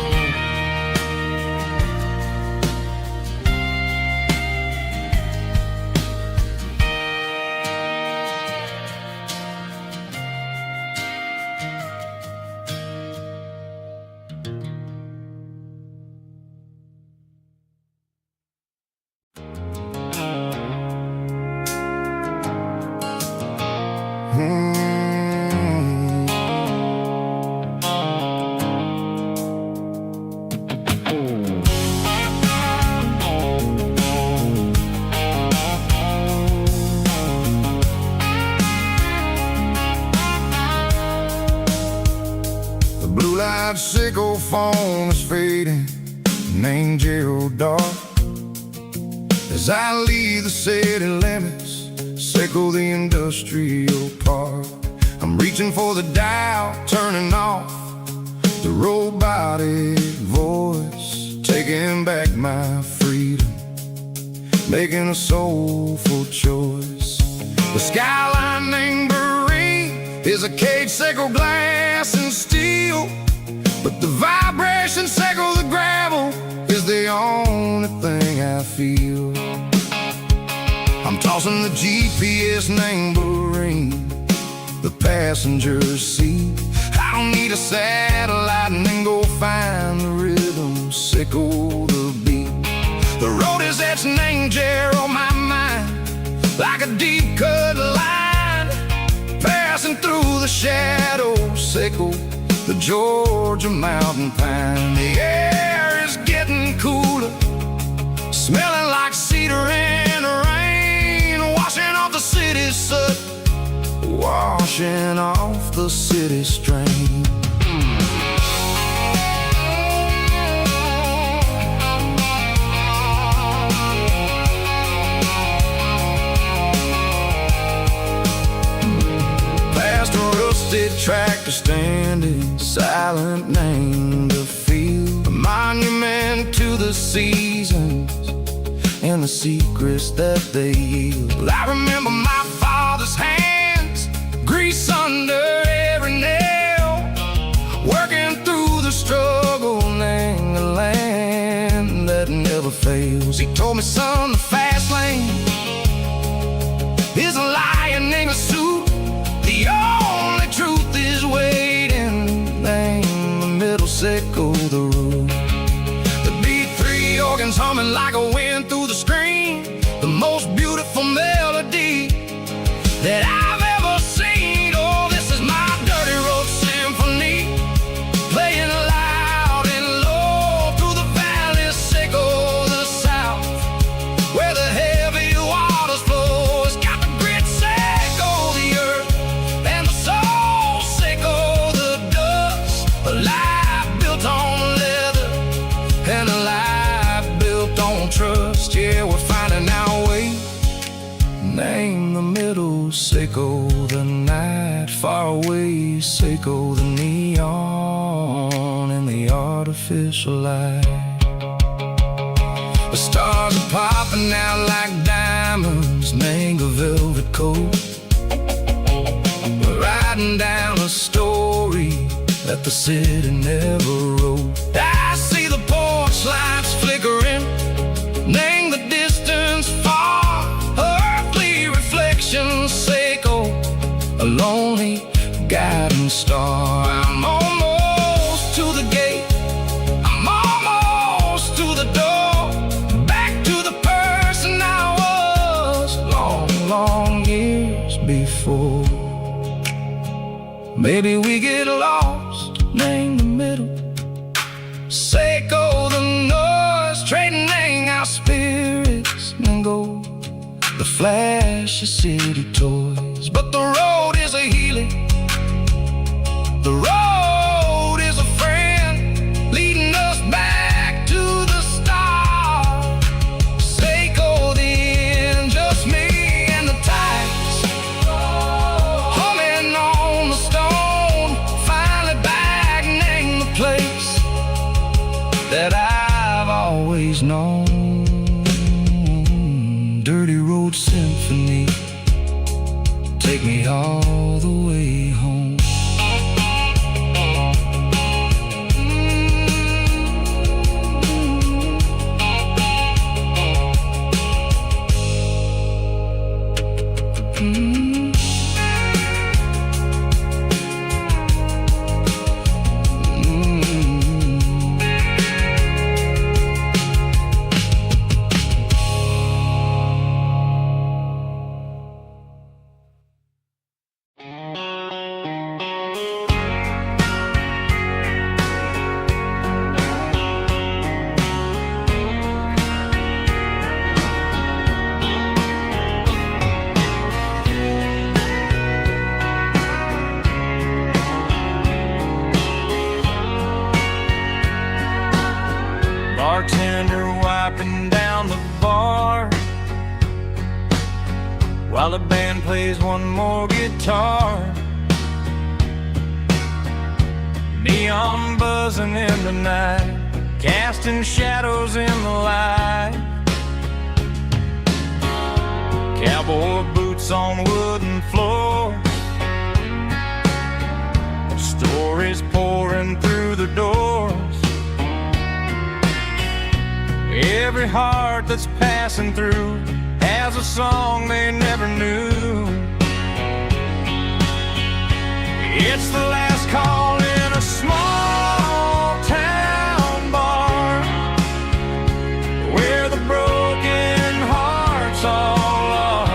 Blue-light sickle phone is fading, an angel dark. As I leave the city limits, sickle the industrial park. I'm reaching for the dial, turning off the robotic voice, taking back my freedom, making a soulful choice. The skyline named Marine is a cage sickle, glass and steel, but the vibration sickle, the gravel, is the only thing I feel. I'm tossing the GPS named Marine, the passenger seat. I don't need a satellite and then go find the rhythm, sickle the beat. The road is etched named Jer on my mind, like a deep cut line, passing through the shadows, sickle the Georgia mountain pine. The air is getting cooler, smelling like cedar in the rain, washing off the city soot, washing off the city strain. Past a rusted tractor standing silent, named the field, a monument to the seasons and the secrets that they yield. I remember my father's hands, grease under every nail, working through the struggle, named the land that never fails. He told me, son, the fast lane is a lion in a suit, the only truth is waiting, name the middle, sickle the root. The B3 organs humming like a wind through the screen, the most beautiful melody that I've ever seen. Oh, this is my dirty road symphony, playing loud and low through the valley, sickle the south, where the heavy waters flow. It's got the grit, sickle the earth, and the soul, sickle the dust. A life built on leather and a life built on trust. Yeah, we're finding our way, name the middle, sickle the night, far away, sickle the neon and the artificial light. The stars are popping out like diamonds, name a velvet coat. We're riding down a story that the city never wrote. I see the porch lights flickering, name the distance far, earthly reflections, sickle a lonely guiding star. I'm almost to the gate, I'm almost to the door, back to the person I was long, long years before. Maybe we get lost, name the middle, sickle the noise, trading our spirits and go the flash of city toys. But the road is a healing, the road is a friend, leading us back to the start. Sickle the end, just me and the tides, humming on the stone, finally back, name the place that I've always known. Dirty road symphony, take me all the way home. plays one more guitar. Neon buzzing in the night, casting shadows in the light. Cowboy boots on wooden floors, stories pouring through the doors. Every heart that's passing through has a song they never knew. It's the last call in a small town bar, where the broken hearts all are.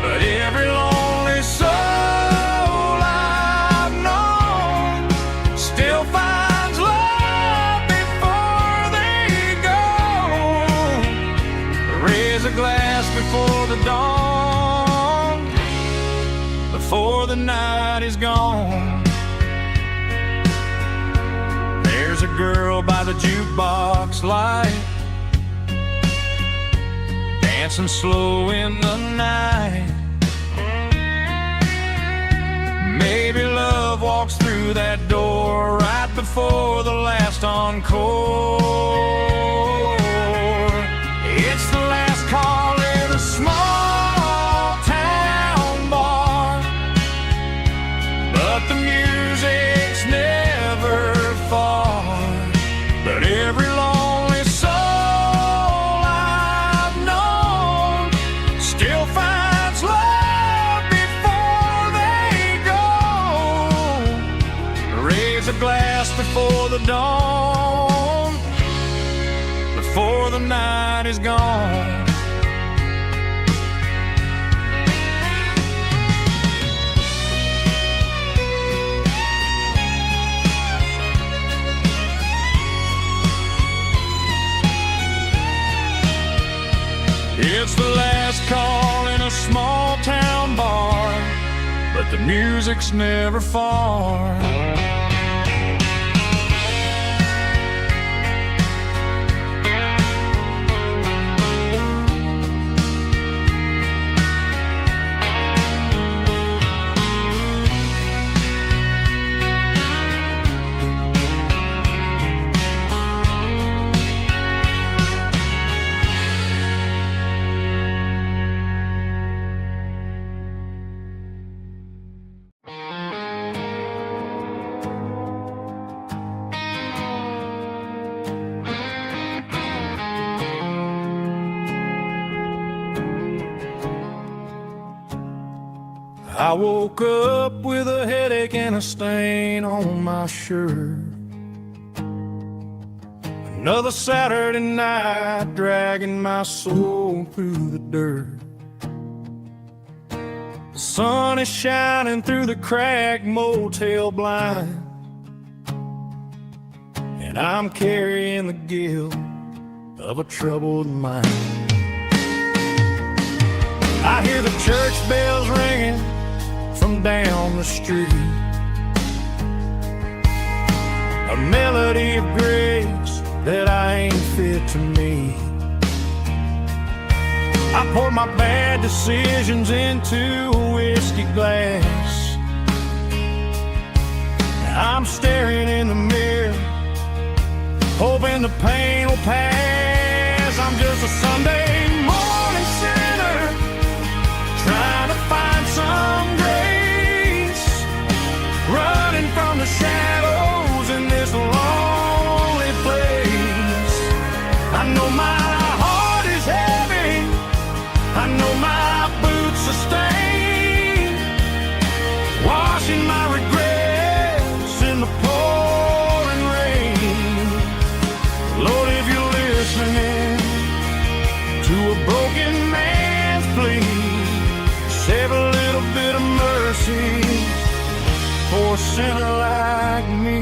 But every lonely soul I've known still finds love before they go. Raise a glass before the dawn, before the night is gone. There's a girl by the jukebox light, dancing slow in the night. Maybe love walks through that door right before the last encore. It's the last call in a small town bar, but the music's never far. But every lonely soul I've known still finds love before they go. Raise a glass before the dawn, before the night is gone. It's the last call in a small town bar, but the music's never far. I woke up with a headache and a stain on my shirt. Another Saturday night dragging my soul through the dirt. The sun is shining through the cracked motel blind, and I'm carrying the guilt of a troubled mind. I hear the church bells ringing from down the street, a melody of grace that I ain't fit to meet. I pour my bad decisions into a whiskey glass. I'm staring in the mirror, hoping the pain will pass. I'm just a Sunday morning sinner, trying to find some grace, running from the shadows in this lonely place. I know my heart is heavy, I know my boots are stained, washing my regrets in the pouring rain. Lord, if you're listening to a broken man's plea, save a little bit of mercy for a sinner like me.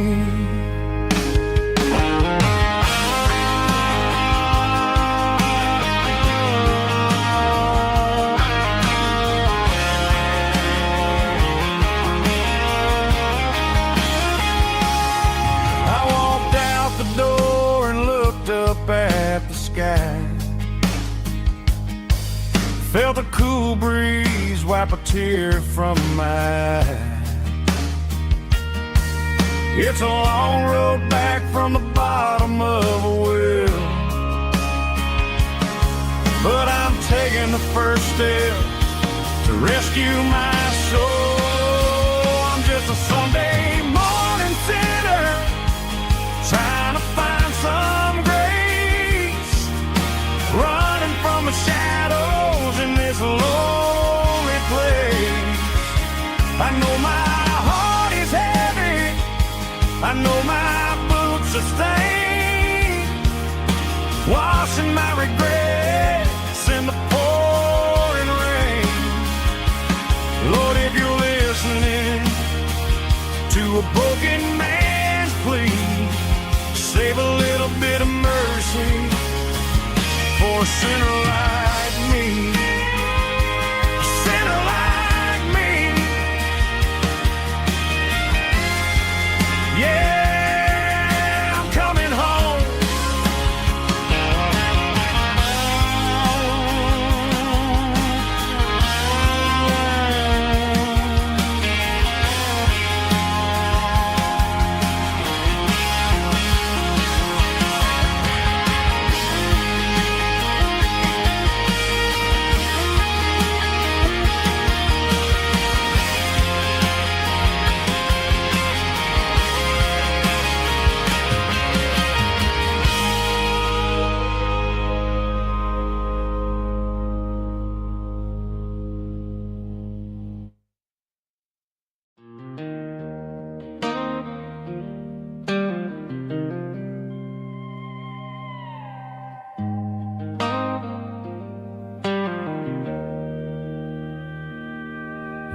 I walked out the door and looked up at the sky, felt a cool breeze wipe a tear from my eye. It's a long road back from the bottom of a well, but I'm taking the first step to rescue my soul. I'm just a Sunday morning sinner trying to find some grace, running from the shadows in this lonely place. I know my heart is heavy, I know my boots are stained, washing my regrets in the pouring rain. Lord, if you're listening to a broken man's plea, save a little bit of mercy for a sinner like me. A sinner like me. Yeah, I'm coming home.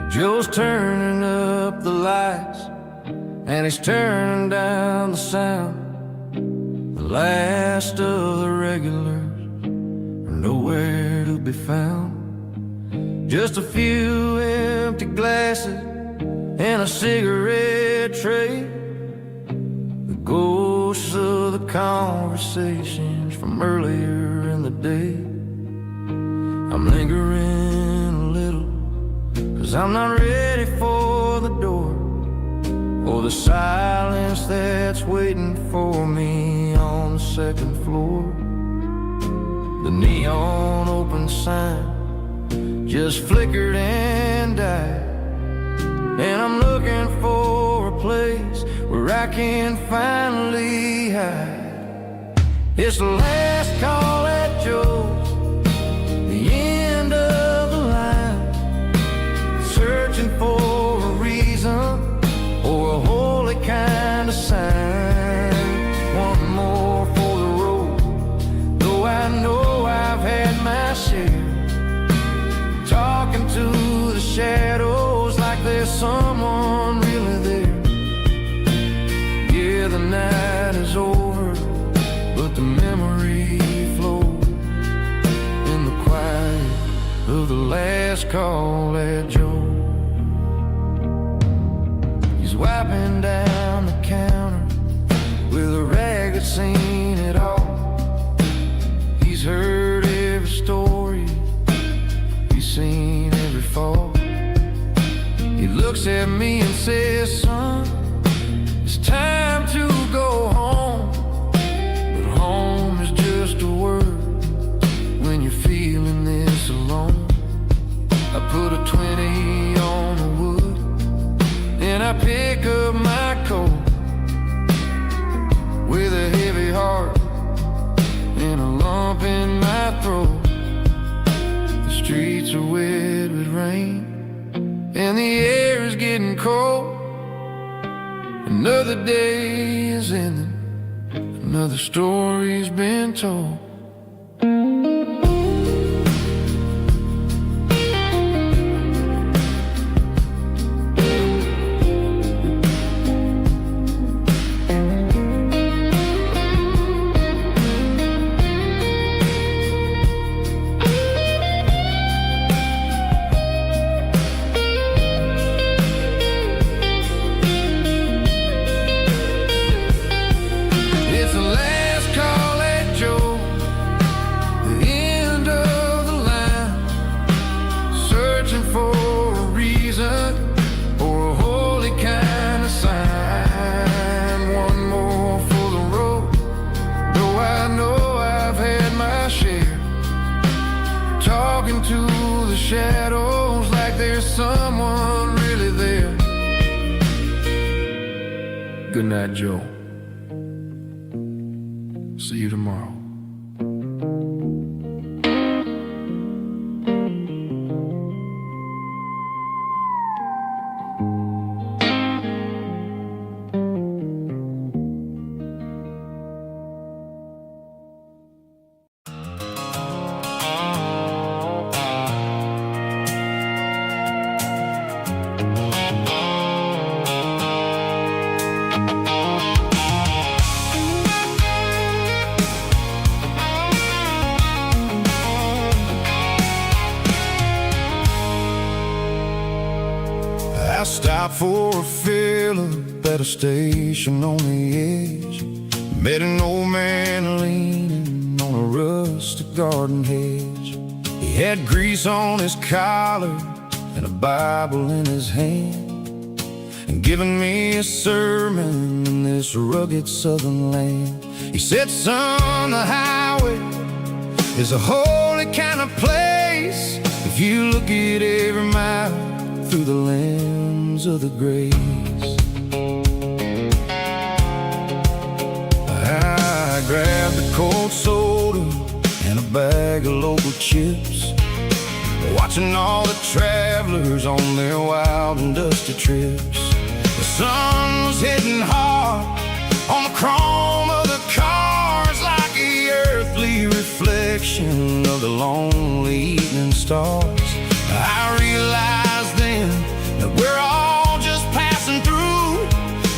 Joe's turning up the lights and he's turning down the sound. The last of the regulars are nowhere to be found. Just a few empty glasses and a cigarette tray, the ghosts of the conversations from earlier in the day. I'm lingering a little, 'cause I'm not ready for the door or the silence that's waiting for me on the second floor. The neon open sign just flickered and died, and I'm looking for a place where I can finally hide. It's the last call at Joe's, the end of the line, searching for a reason or a holy kind of sign. One more for the road, though I know I've had my share, talking to the shadows like there's someone really there. Yeah, the night is over, but the memory flows in the quiet of the last call at Joe. He's wiping down the counter with a rag that's seen it all. He's heard every story, he's seen every fall. He looks at me and says, son, it's time to go home. But home is just a word when you're feeling this alone. I put a 20 on the wood and I pick up my coat with a heavy heart and a lump in my throat. The streets are wet with rain and the air is getting cold. Another day is ending, another story's been told. For a shadows like there's someone really there. Good night, Joe. See you tomorrow. I stopped for a fill-up at a station on the edge. Met an old man leaning on a rustic garden hedge. He had grease on his collar and a Bible in his hand, and giving me a sermon in this rugged southern land. He said, son, the highway is a holy kind of place if you look at every mile through the lens of the grace. I grabbed a cold soda and a bag of local chips, watching all the travelers on their wild and dusty trips. The sun was hitting hard on the chrome of the cars, like the earthly reflection of the lonely evening stars. I realized then that we're all just passing through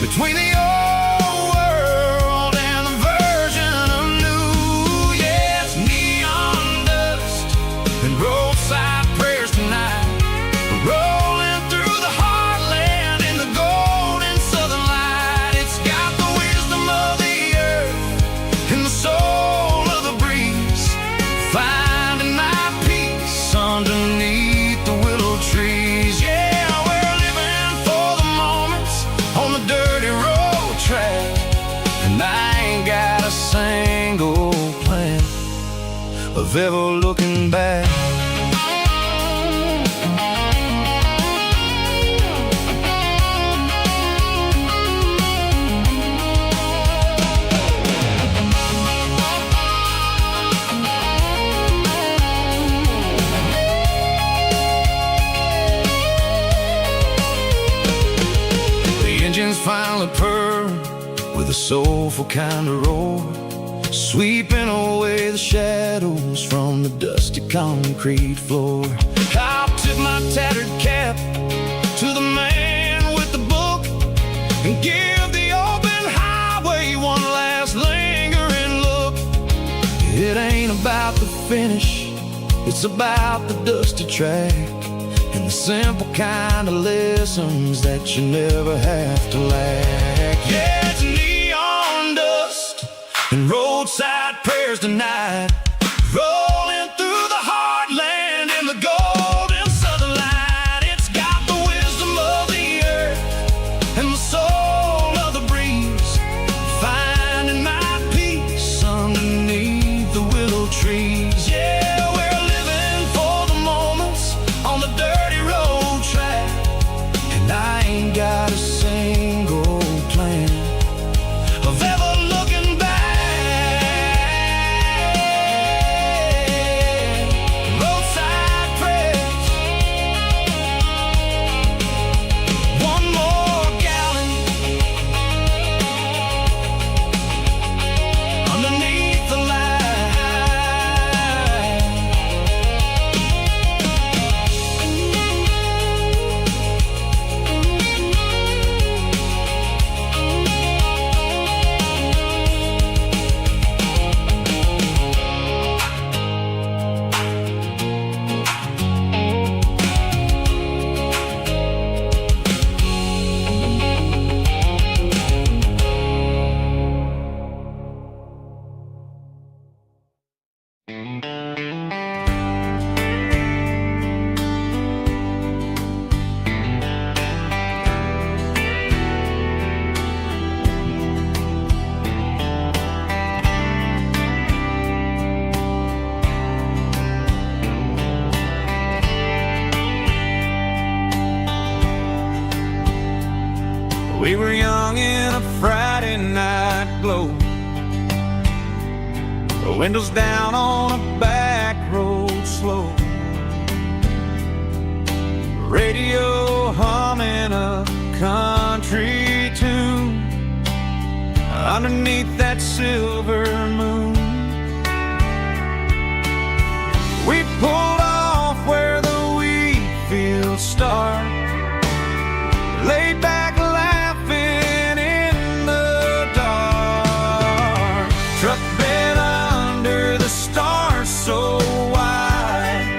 between the old world and the version of new. Yeah, it's neon dust and roadside prayers tonight. We're rolling through the heartland in the golden southern light. It's got the wisdom of the earth and the soul of the breeze, finding my peace underneath the willow trees. Yeah, we're living for the moments on the dirty road track, and I ain't got a single plan of ever looking back. Engines finally purr with a soulful kind of roar, sweeping away the shadows from the dusty concrete floor. I'll tip my tattered cap to the man with the book and give the open highway one last lingering look. It ain't about the finish, it's about the dusty track and the simple kind of lessons that you never have to lack. Yeah, it's neon dust and roadside prayers tonight, rolling through the heartland in the golden southern light. It's got the wisdom of the earth and the soul of the breeze, finding my peace underneath the willow trees. Yeah, we're living for the moments on the dirty road track, and I ain't got a single plan of ever looking back. Windows down on a back road slow, radio humming a country tune underneath that silver moon. We pulled off where the wheat fields start, laid back laughing in the dark. Truck bed under the stars so wide,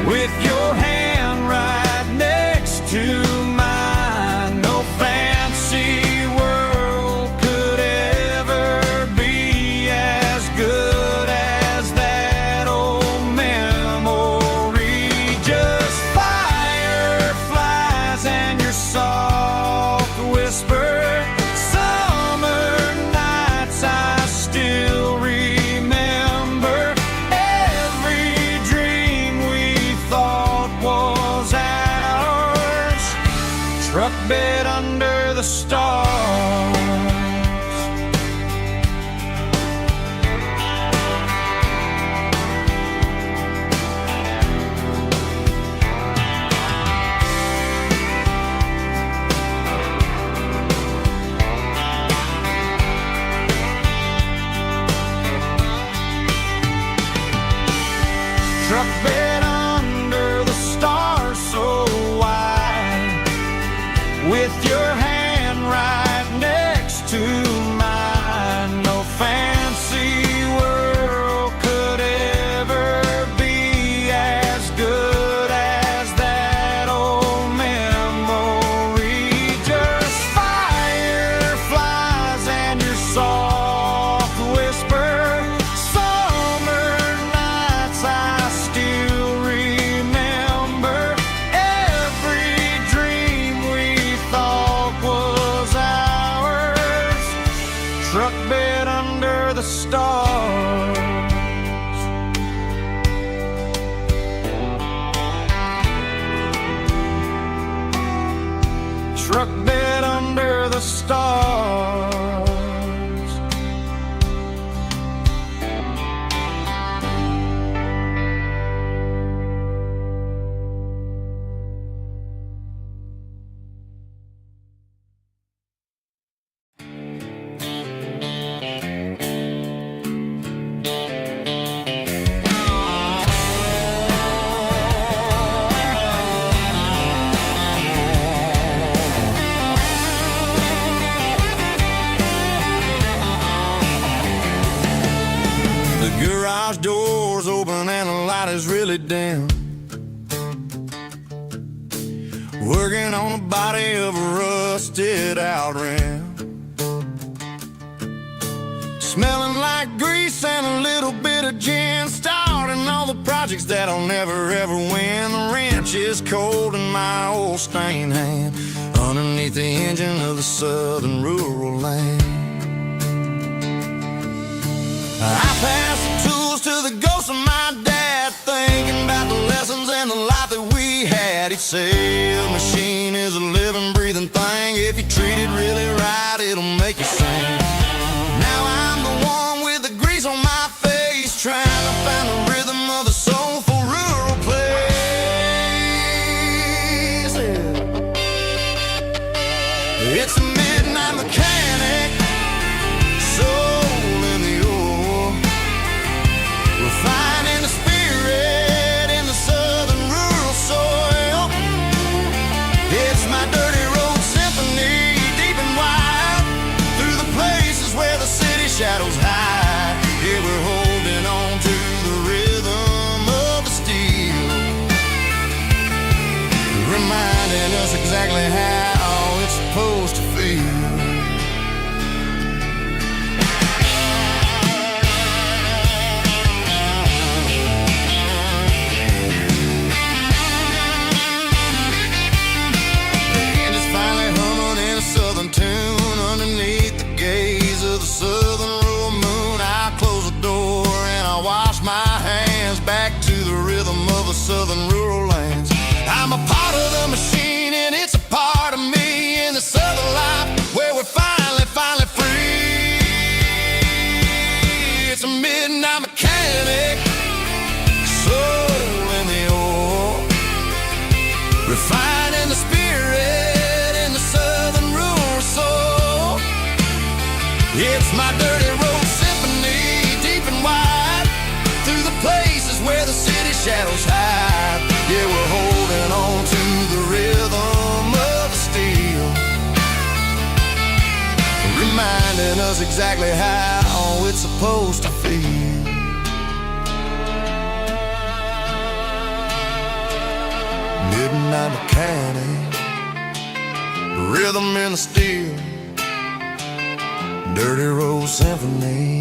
with your hand right next to mine. No fancy world could ever be as good as that old memory. Just fireflies and your soft whisper. Summer nights I still remember. Every dream we thought was ours. Truck bed under the stars. Truck bed under the stars so wide, with your hand right next to mine. No fancy world could ever be as good as that old memory. Just fireflies and your soft whisper. Summer nights I still remember. Every dream we thought was ours. Truck bed under the stars. Truck bed under the stars. The garage door's open and the light is really dim. Working on the body of a rusted out rim. Smelling like grease and a little bit of gin. Starting all the projects that I'll never ever win. The wrench is cold in my old stained hand, underneath the engine of the southern rural land. I pass the tools to the ghost of my dad, thinking about the lessons and the life that we had. He'd say a machine is a living, breathing thing. If you treat it really right, it'll make you sing. Now I'm the one with the grease on my face, trying to find the rhythm of the soulful rural place. It's a midnight mechanic, soul in the ore, refining the spirit in the southern rural soil. It's my dirty road symphony, deep and wide, through the places where the city shadows hide. Yeah, we're holding on to the rhythm of the steel, reminding us exactly how it's supposed to feel. Midnight mechanic, rhythm in the steel, dirty road symphony.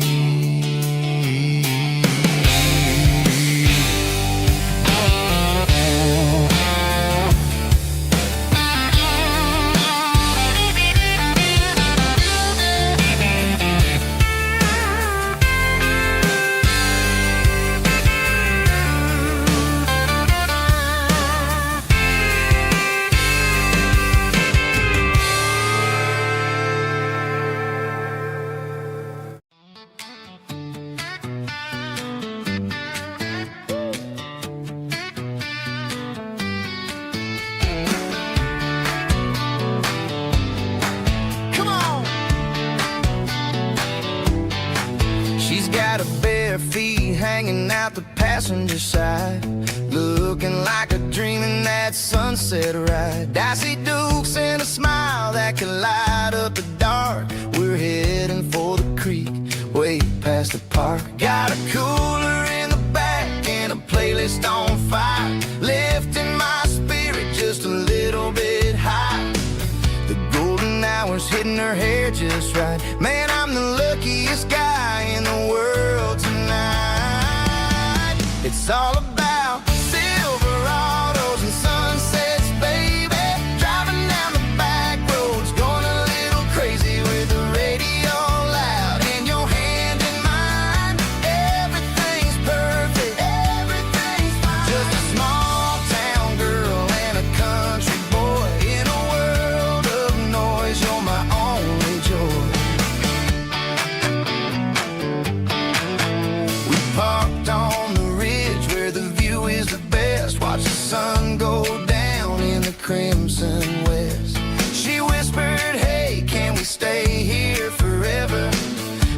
Hanging out the passenger side, looking like a dream in that sunset ride. I see Dukes and a smile that can light up the dark. We're heading for the creek, way past the park. Got a cooler in the back and a playlist on fire, lifting my spirit just a little bit high. The golden hour's hitting her hair just right. Man, I'm the luckiest guy in the world tonight. It's all about Silverados and sunsets, baby. Driving down the back roads, going a little crazy with the radio loud. And your hand in mine, everything's perfect, everything's fine. Just a small town girl and a country boy in a world of noise. You're my only joy. We parked on the watch the sun go down in the crimson west. She whispered, hey, can we stay here forever?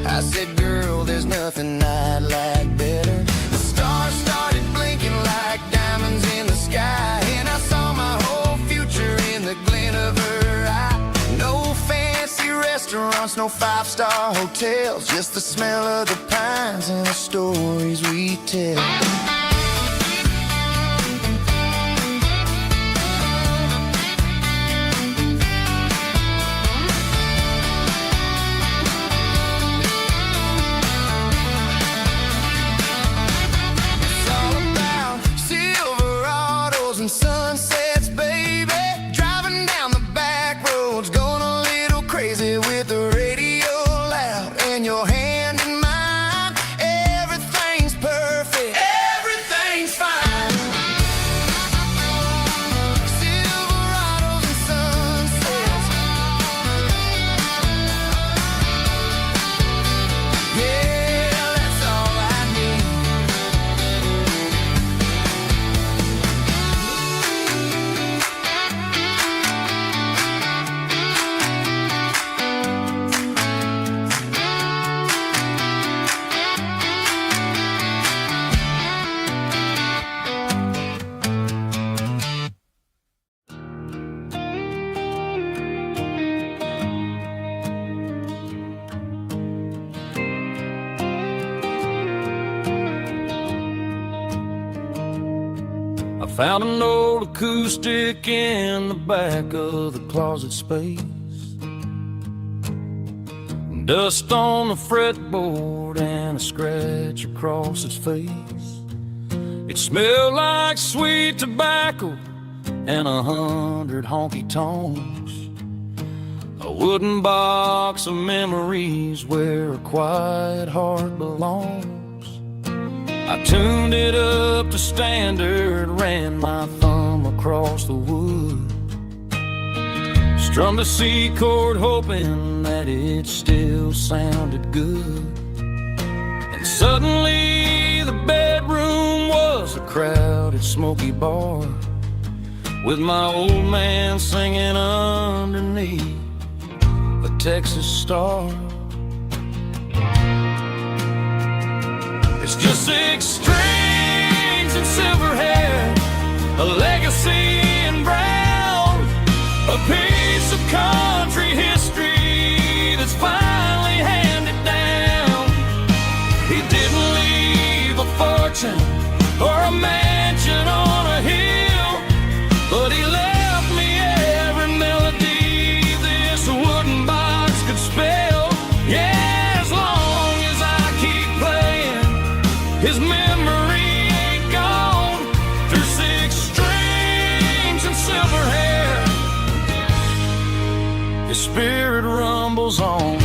I said, girl, there's nothing I'd like better. The stars started blinking like diamonds in the sky, and I saw my whole future in the glint of her eye. No fancy restaurants, no five-star hotels, just the smell of the pines and the stories we tell. Sunsets, baby, driving down the back roads, going a little crazy with the radio loud, and your hand in mine, everything's perfect, everything's fine. Silverados and sunsets, yeah, that's all I need. Found an old acoustic in the back of the closet space. Dust on the fretboard and a scratch across its face. It smelled like sweet tobacco and 100 honky-tonks. A wooden box of memories where a quiet heart belongs. I tuned it up to standard, ran my thumb across the wood, strummed a C chord hoping that it still sounded good. And suddenly the bedroom was a crowded smoky bar, with my old man singing underneath a Texas star. 6 strings and silver hair, a legacy in brown, a piece of country history that's finally handed down. He didn't leave a fortune or a mansion on a hill, but he left me every melody this wooden box could spell. Yeah, as long as I keep playing, his memory ain't gone. Through 6 strings and silver hair, his spirit rumbles on.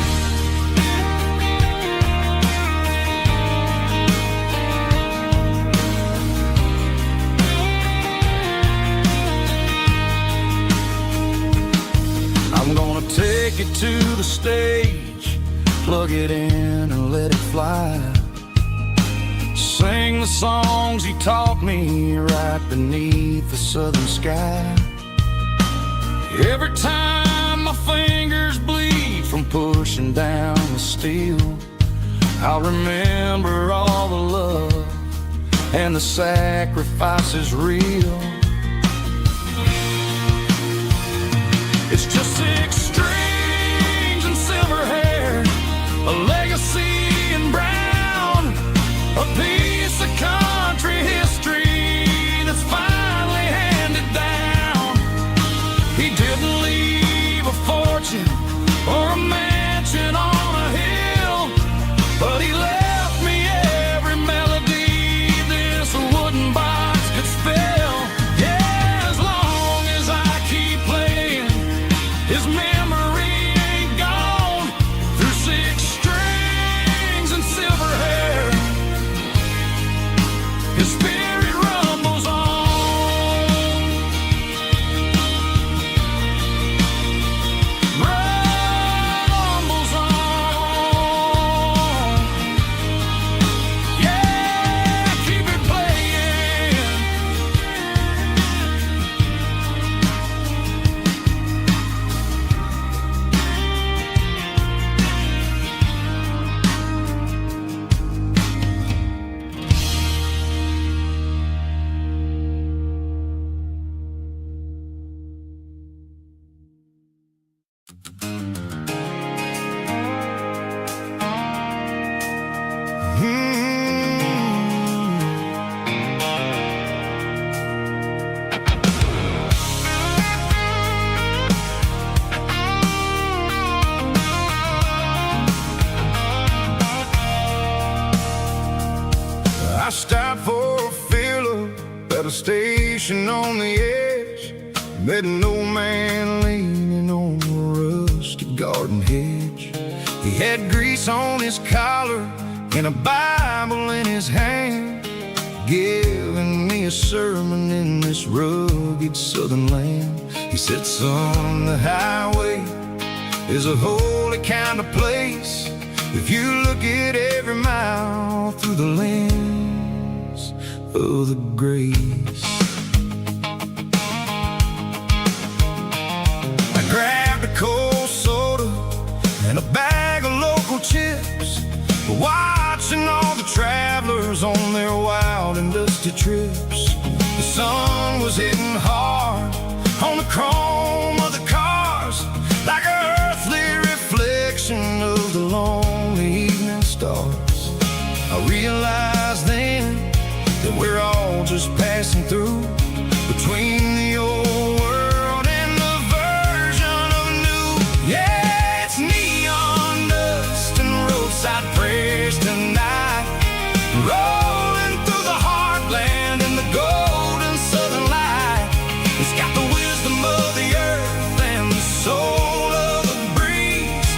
I'm gonna take it to the stage, plug it in and let it fly. Sing the songs he taught me right beneath the southern sky. Every time my fingers bleed from pushing down the steel, I'll remember all the love and the sacrifices real. It's just 6 strings and silver hair, a legacy in brown, a piece of country history that's finally handed down. He didn't leave a fortune or a mansion on a hill, but he left me every melody this wooden box could spell. Yeah, as long as I keep playing, his memory ain't gone. Through 6 strings and silver hair, his spirit rumbles on. Rumbles on. Yeah, keep it playing. I stopped for a fill-up at a station on the edge. Met an old man leaning on a rusty garden hedge. He had grease on his collar and a Bible in his hand, giving me a sermon in this rugged southern land. He said, son, the highway is a holy kind of place if you look at every mile through the lens of the grace. I grabbed a cold soda and a bag of local chips, watching all the travelers on their wild and dusty trips. The sun was hitting hard on the chrome of the cars, like an earthly reflection of the lonely evening stars. I realized then that we're all just passing through between the old world and the version of new. Yeah, it's neon dust and roadside prayers tonight, rolling through the heartland in the golden southern light. It's got the wisdom of the earth and the soul of the breeze,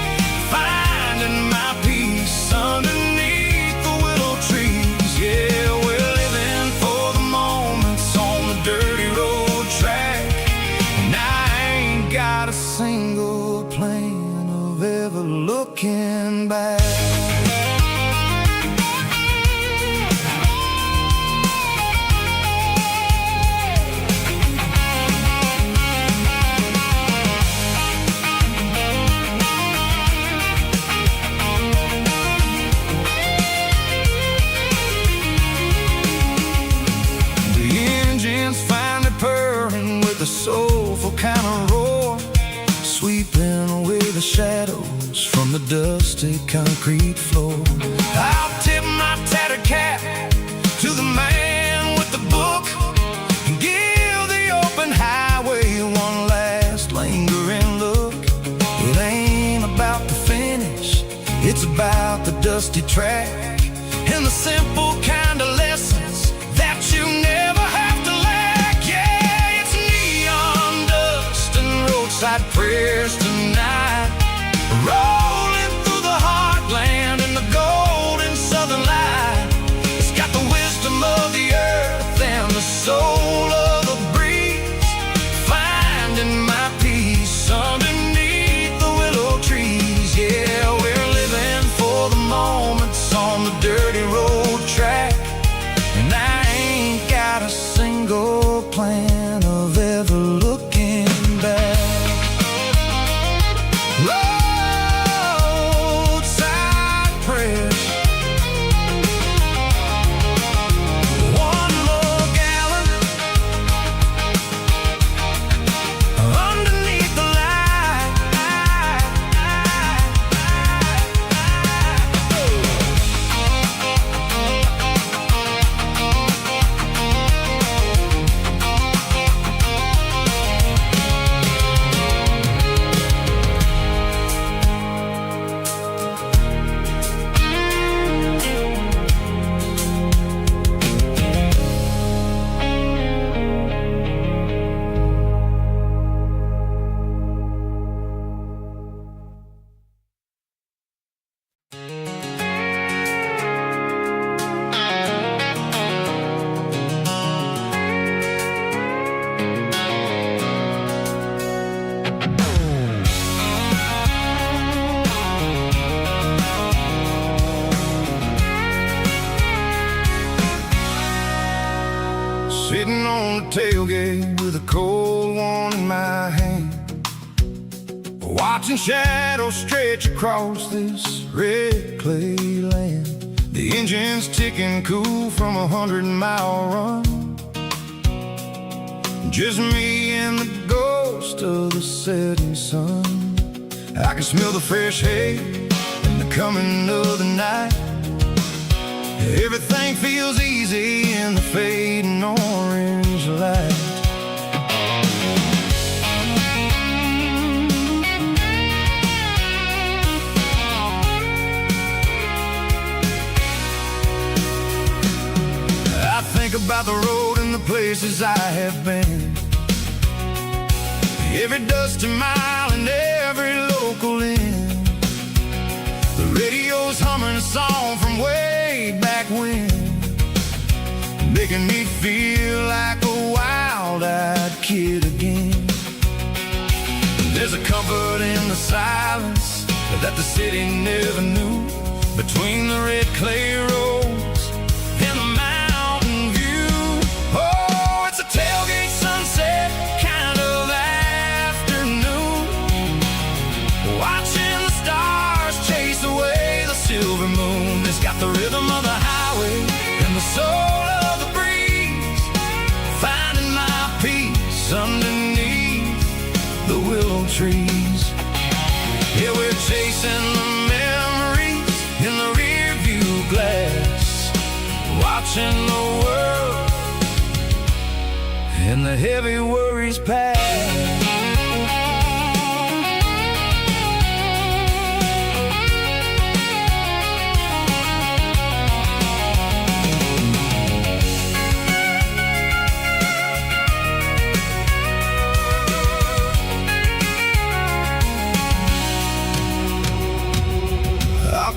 finding my peace underneath the willow trees. Yeah, we're living for the moments on the dirty road track, and I ain't got a single plan of ever looking back. dusty concrete floor. I'll tip my tattered cap to the man with the book and give the open highway one last lingering look. It ain't about the finish, it's about the dusty track and the simple kind of lessons that you never have to lack. Yeah, it's neon dust and roadside prayers tonight, rolling through the heartland in the golden southern light. It's got the wisdom of the earth and the soul of the breeze, finding my peace underneath the willow trees. Yeah, we're living for the moments on the dirty road track, and I ain't got a single plan of ever looking back. Roadside prayers, one more gallon underneath the light. Sitting on the tailgate with a cold one in my hand, watching shadows stretch across this red clay land. The engine's ticking cool from 100-mile run, just me and the ghost of the setting sun. I can smell the fresh hay and the coming of the night. Everything feels easy in the fading orange light. I think about the road and the places I have been, every dusty mile and every local inn. The radio's humming a song from way back when, making me feel like a wild-eyed kid again. There's a comfort in the silence that the city never knew, between the red clay roads and the mountain view. Oh, it's a tailgate sunset kind of afternoon, watching the stars chase away the silver moon. It's got the rhythm of the highway and the soul of the breeze, finding my peace underneath the willow trees. Yeah, we're chasing the memories in the rear view glass, watching the world and the heavy worries pass.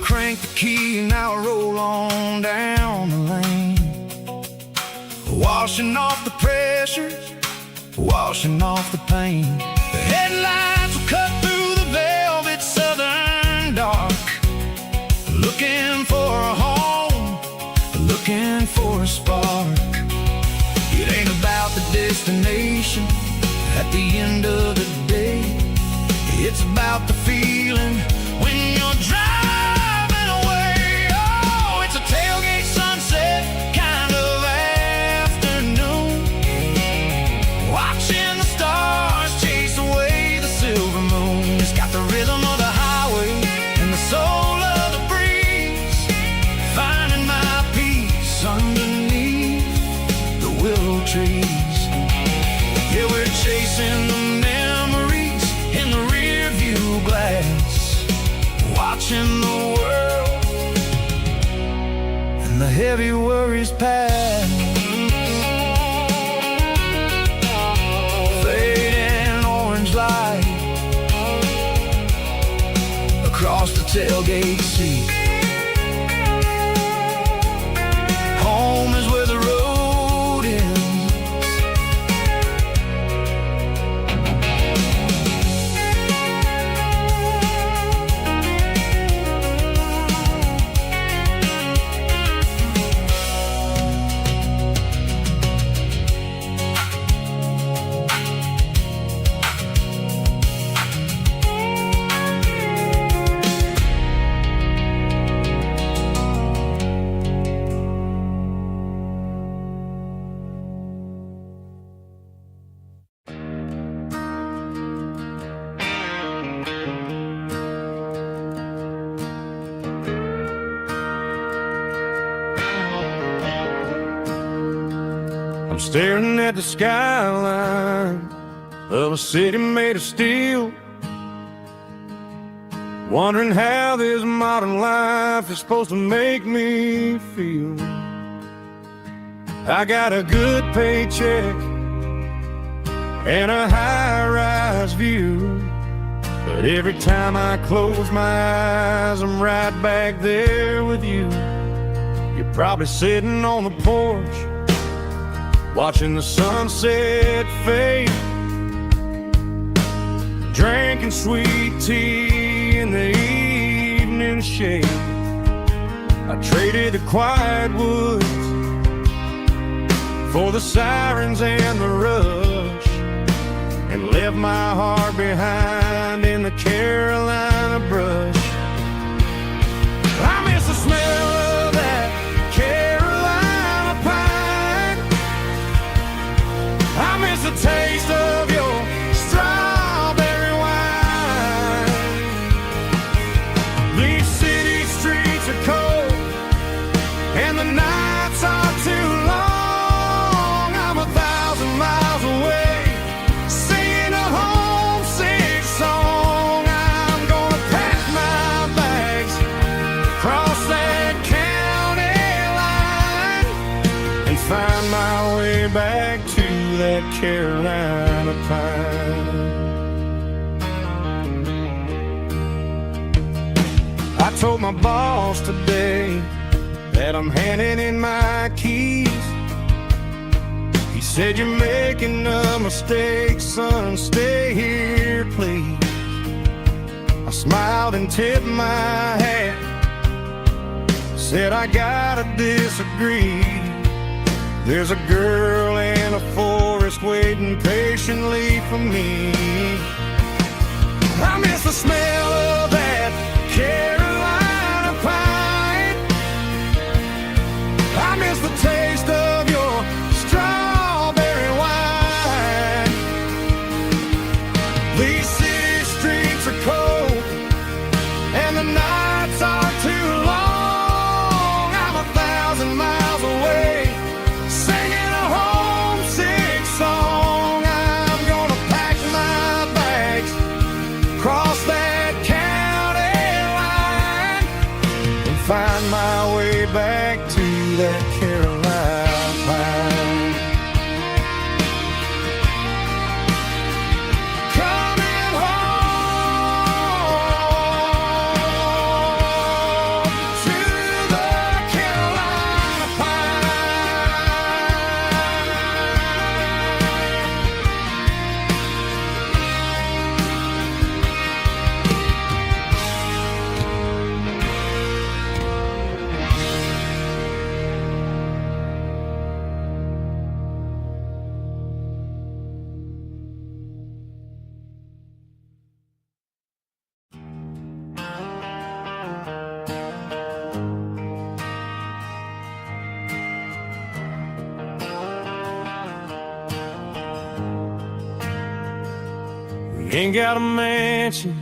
Crank the key and I'll roll on down the lane, washing off the pressure, washing off the pain. The headlights will cut through the velvet southern dark, looking for a home, looking for a spark. It ain't about the destination at the end of the day, it's about the feeling when you're driving. Tailgate sunset kind of afternoon, watching the stars chase away the silver moon. It's got the rhythm of the highway and the soul the heavy worries pass. Fading orange light across the tailgate seat. Home is where the road ends. I'm staring at the skyline of a city made of steel, wondering how this modern life is supposed to make me feel. I got a good paycheck and a high-rise view, but every time I close my eyes, I'm right back there with you. You're probably sitting on the porch, watching the sunset fade, drinking sweet tea in the evening shade. I traded the quiet woods for the sirens and the rush, and left my heart behind in the Carolina brush. I miss the smell of that Carolina pine. I miss the taste of your strawberry wine. These city streets are cold and the nights are too long. I'm 1,000 miles away, singing a homesick song. I'm gonna pack my bags, cross that county line, and find my way back to that Carolina pine. I told my boss today that I'm handing in my keys. He said, "You're making a mistake, son, stay here, please." I smiled and tipped my hat, said, "I gotta disagree. There's a girl in a forest waiting patiently for me." I miss the smell of that Carolina pine. I miss the taste of your strawberry wine. These city streets are cold and the nights are too long. I'm 1,000 miles away, singing a homesick song. I'm gonna pack my bags, cross that county line, and find my way back to that Carolina pine. Coming home to the Carolina pine. We ain't got a mansion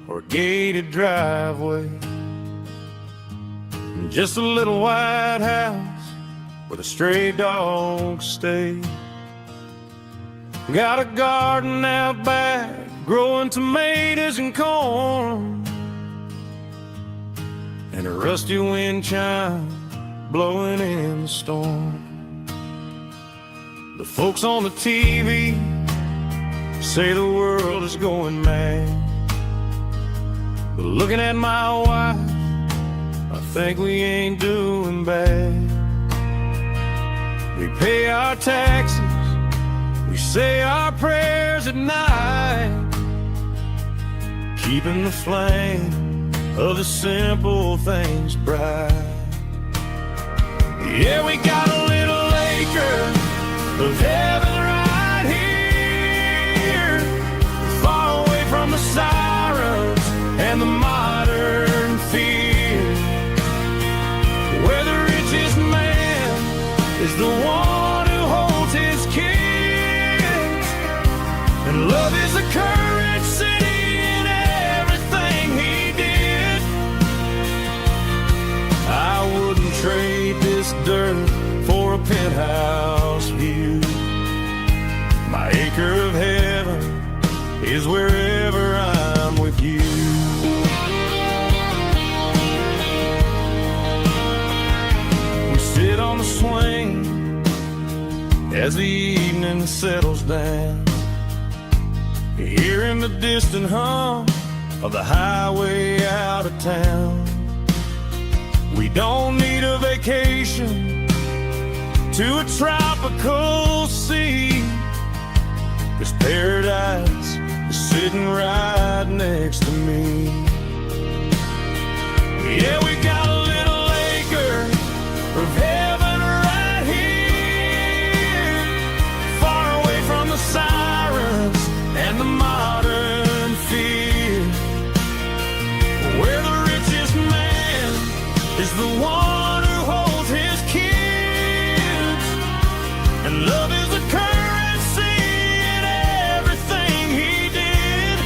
or a gated driveway, just a little white house where the stray dogs stay. Got a garden out back, growing tomatoes and corn, and a rusty wind chime blowing in the storm. The folks on the TV say the world is going mad, but looking at my wife, I think we ain't doing bad. We pay our taxes, we say our prayers at night, keeping the flame of the simple things bright. Yeah, we got a little acre of heaven right here, far away from the sirens and the modern fear, where the richest man is the one who holds his kids, and love is the currency in everything he did. I wouldn't trade this dirt for a penthouse view. My acre of heaven is wherever I'm with you. We sit on the swing as the evening settles down, hearing the distant hum of the highway out of town. We don't need a vacation to a tropical sea, 'cause paradise is sitting right next to me. Yeah, we got a little acre of heaven right here, far away from the sirens and the modern fear, where the richest man is the one who holds his kids, and love is the currency in everything he did.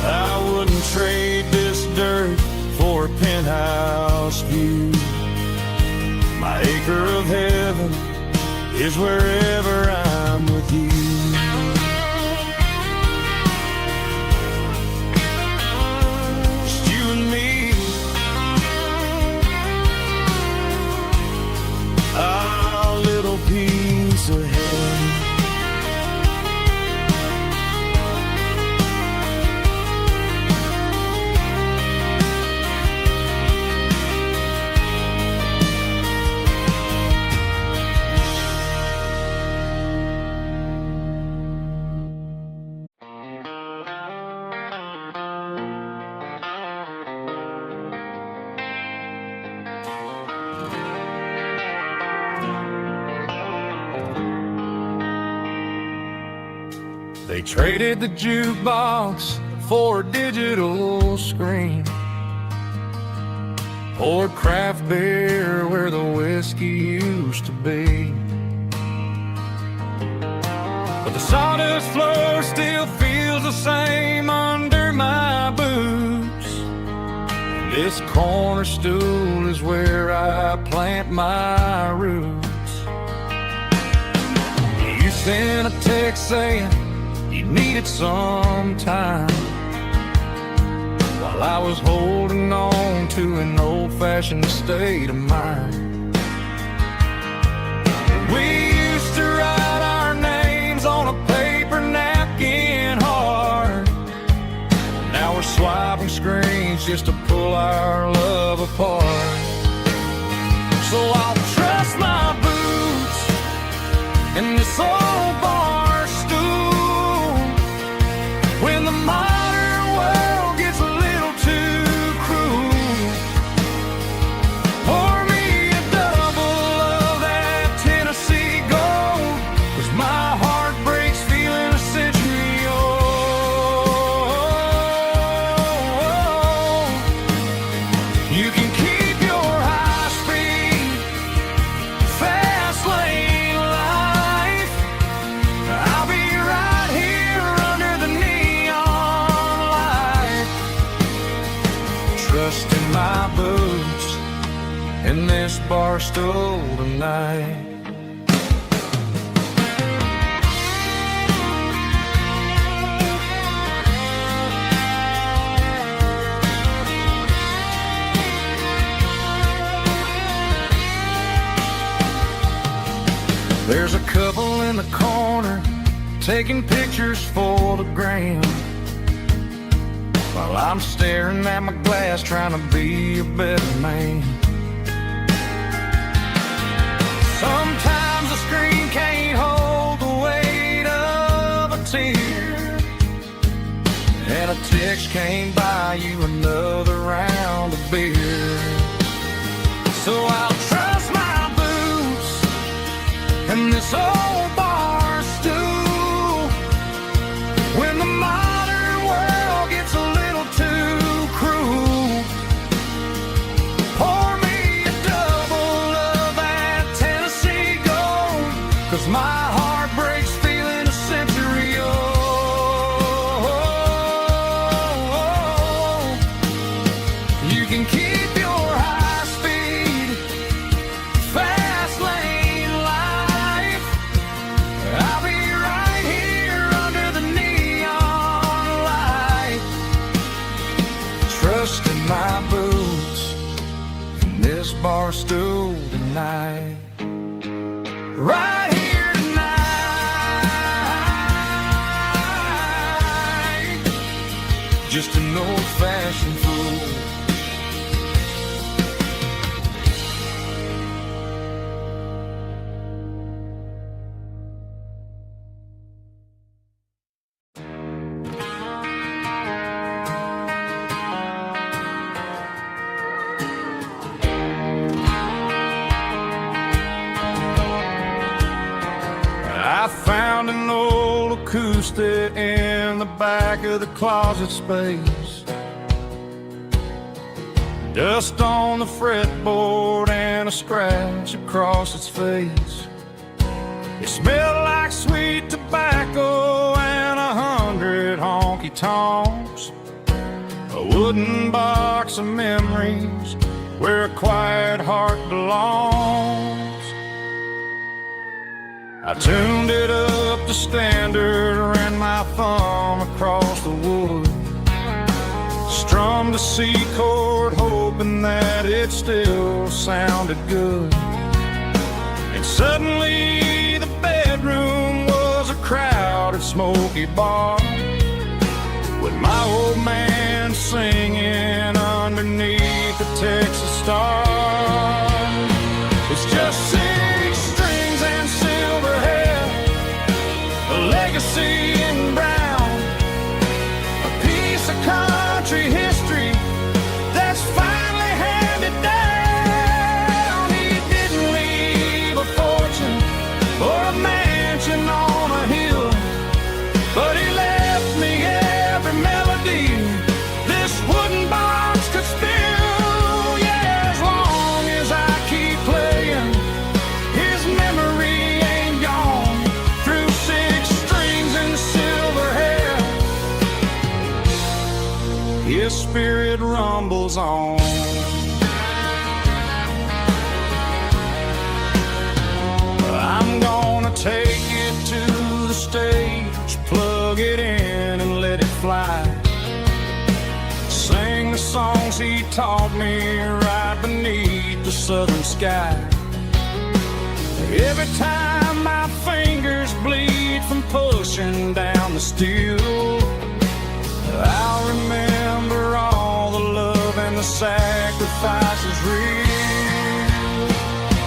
I wouldn't trade this dirt for a penthouse view. My acre of heaven is wherever I'm with you. Just you and me, our little piece of heaven. They traded the jukebox for a digital screen, poured craft beer where the whiskey used to be, but the sawdust floor still feels the same under my boots. This corner stool is where I plant my roots. You sent a text saying you needed some time, while I was holding on to an old-fashioned state of mind. We used to write our names on a paper napkin hard. Now we're swiping screens just to pull our love apart. So I'll trust my boots and this old bar stool when the modern world gets a little too cruel. Pour me a double of that Tennessee Gold, 'cause my heart breaks feeling a century old. You can keep your high-speed fast lane life. I'll be right here under the neon light, trusting my boots in this bar stool tonight. in the corner, taking pictures for the gram, while I'm staring at my glass trying to be a better man. Sometimes the screen can't hold the weight of a tear, and a text can't buy you another round of beer. So I'll trust my boots and this old bar stool when the modern world gets a little too cruel. Pour me a double of that Tennessee Gold, 'cause my heart breaks feeling a century old. You can keep your high speed, fast lane life. I'll be right here under the neon light, trusting my boots in this bar stool tonight. Right here tonight, just an old-fashioned fool. I found an old acoustic in the back of the closet space. Dust on the fretboard and a scratch across its face. It smelled like sweet tobacco and 100 honky-tonks. A wooden box of memories where a quiet heart belongs. I tuned it up to standard, ran my thumb across the wood, strummed a C chord hoping that it still sounded good. And suddenly the bedroom was a crowded smoky bar, with my old man singing underneath the Texas star. It's just six strings and silver hair, a legacy in brown, a piece of country history that's finally handed down. He didn't leave a fortune or a mansion on a hill, but he left me every melody this wooden box could spill. Yeah, as long as I keep playing, his memory ain't gone. Through six strings and silver hair, his spirit rumbles on. I'm gonna take it to the stage, plug it in and let it fly. Sing the songs he taught me right beneath the southern sky. Every time my fingers bleed from pushing down the steel, I'll remember all the love and the sacrifices real.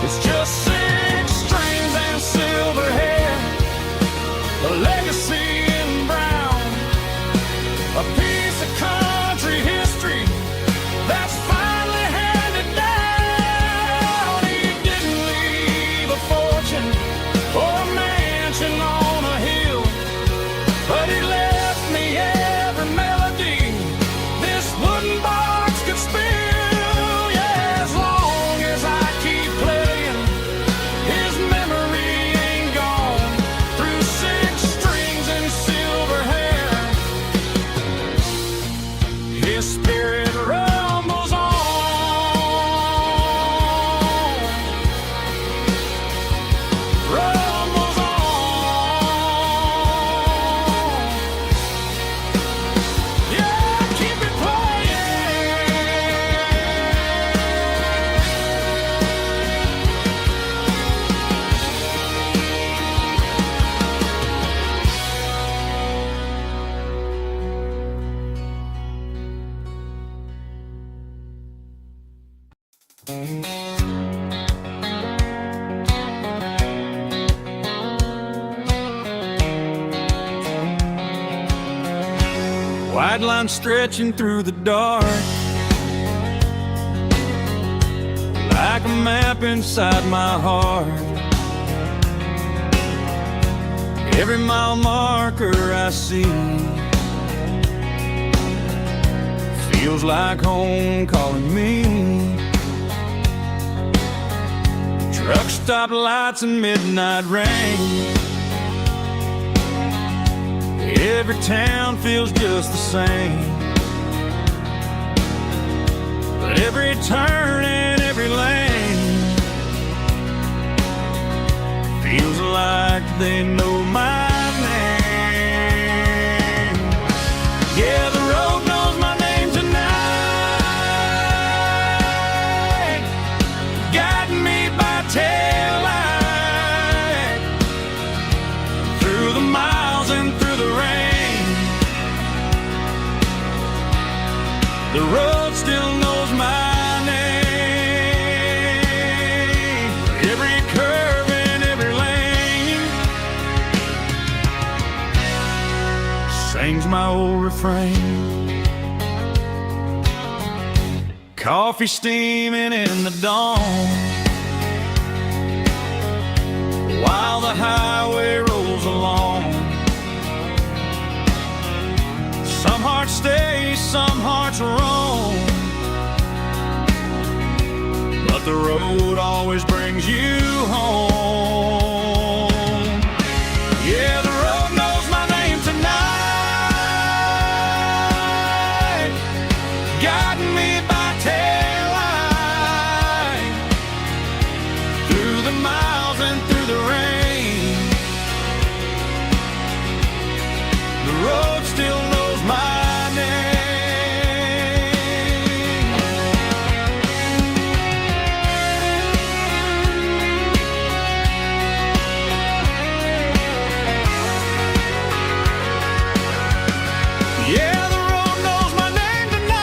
It's just six strings and silver hair, a legacy in brown, a piece of country history that's finally handed down. He didn't leave a fortune or a mansion on a hill, but he left me every melody this wooden box could spill. Yeah, as long as I keep playing, White line stretching through the dark, like a map inside my heart. Every mile marker I see feels like home calling me. Truck stop lights and midnight rain. Every town feels just the same, but every turn and every lane feels like they know my name. Yeah, the road knows my name tonight, guiding me by taillight through the miles and through the rain. The road still knows my name. Every curve and every lane sings my old refrain. Coffee steaming in the dawn, while the highway rolls along. Some hearts stay, some hearts roam, but the road always brings you home. Yeah, the road knows my name tonight, guiding me by taillight through the miles and through the rain. The road still knows my name. Yeah, the road knows my name tonight,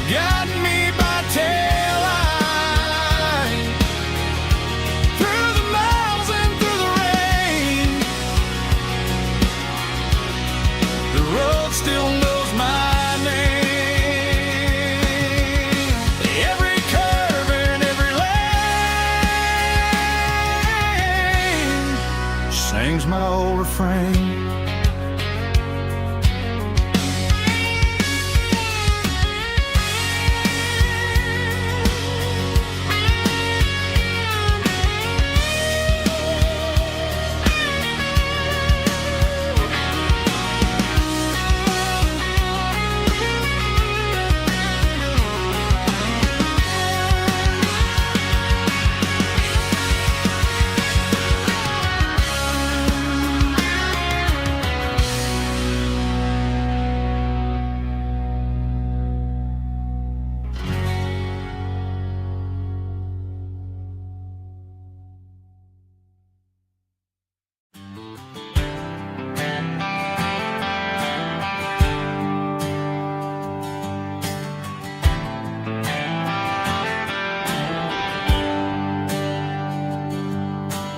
guiding me by taillight through the miles and through the rain. The road still knows my name. Every curve and every lane sings my old refrain.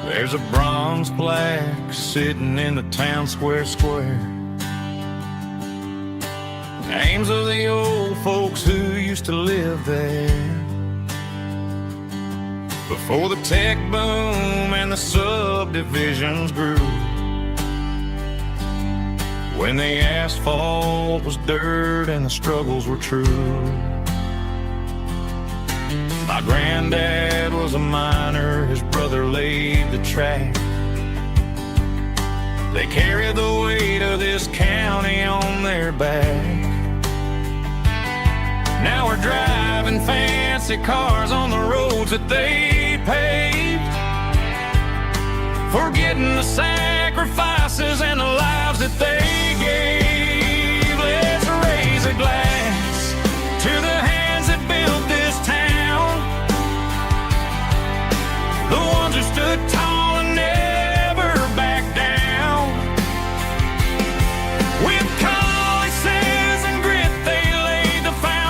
There's a bronze plaque sitting in the town square. Names of the old folks who used to live there before the tech boom and the subdivisions grew, when the asphalt was dirt and the struggles were true. My granddad was a miner, his brother laid the track. They carried the weight of this county on their back. Now we're driving fancy cars on the roads that they paved, forgetting the sacrifices and the lives that they gave. Let's raise a glass to the hands that built this town, the ones who stood tall and never backed down. With calluses and grit they laid the foundation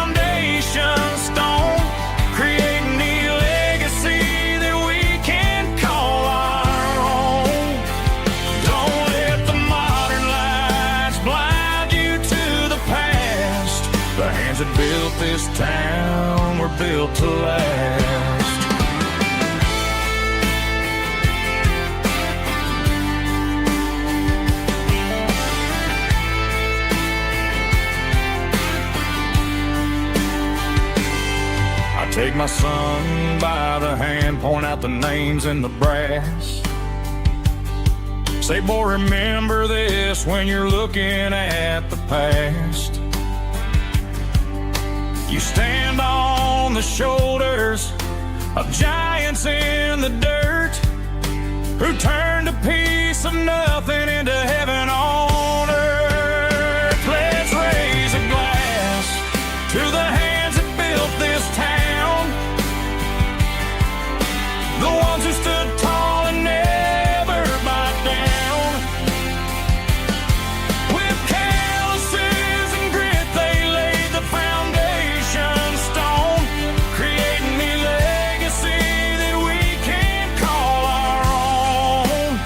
built this town, we're built to last. I take my son by the hand, point out the names in the brass. Say, boy, remember this when you're looking at the past. You stand on the shoulders of giants in the dirt who turned a piece of nothing into heaven on earth. Let's raise a glass to the hands that built this town, the ones who stood tall and never bowed down. With calluses and grit they laid the foundation stone, creating a legacy that we can call our own.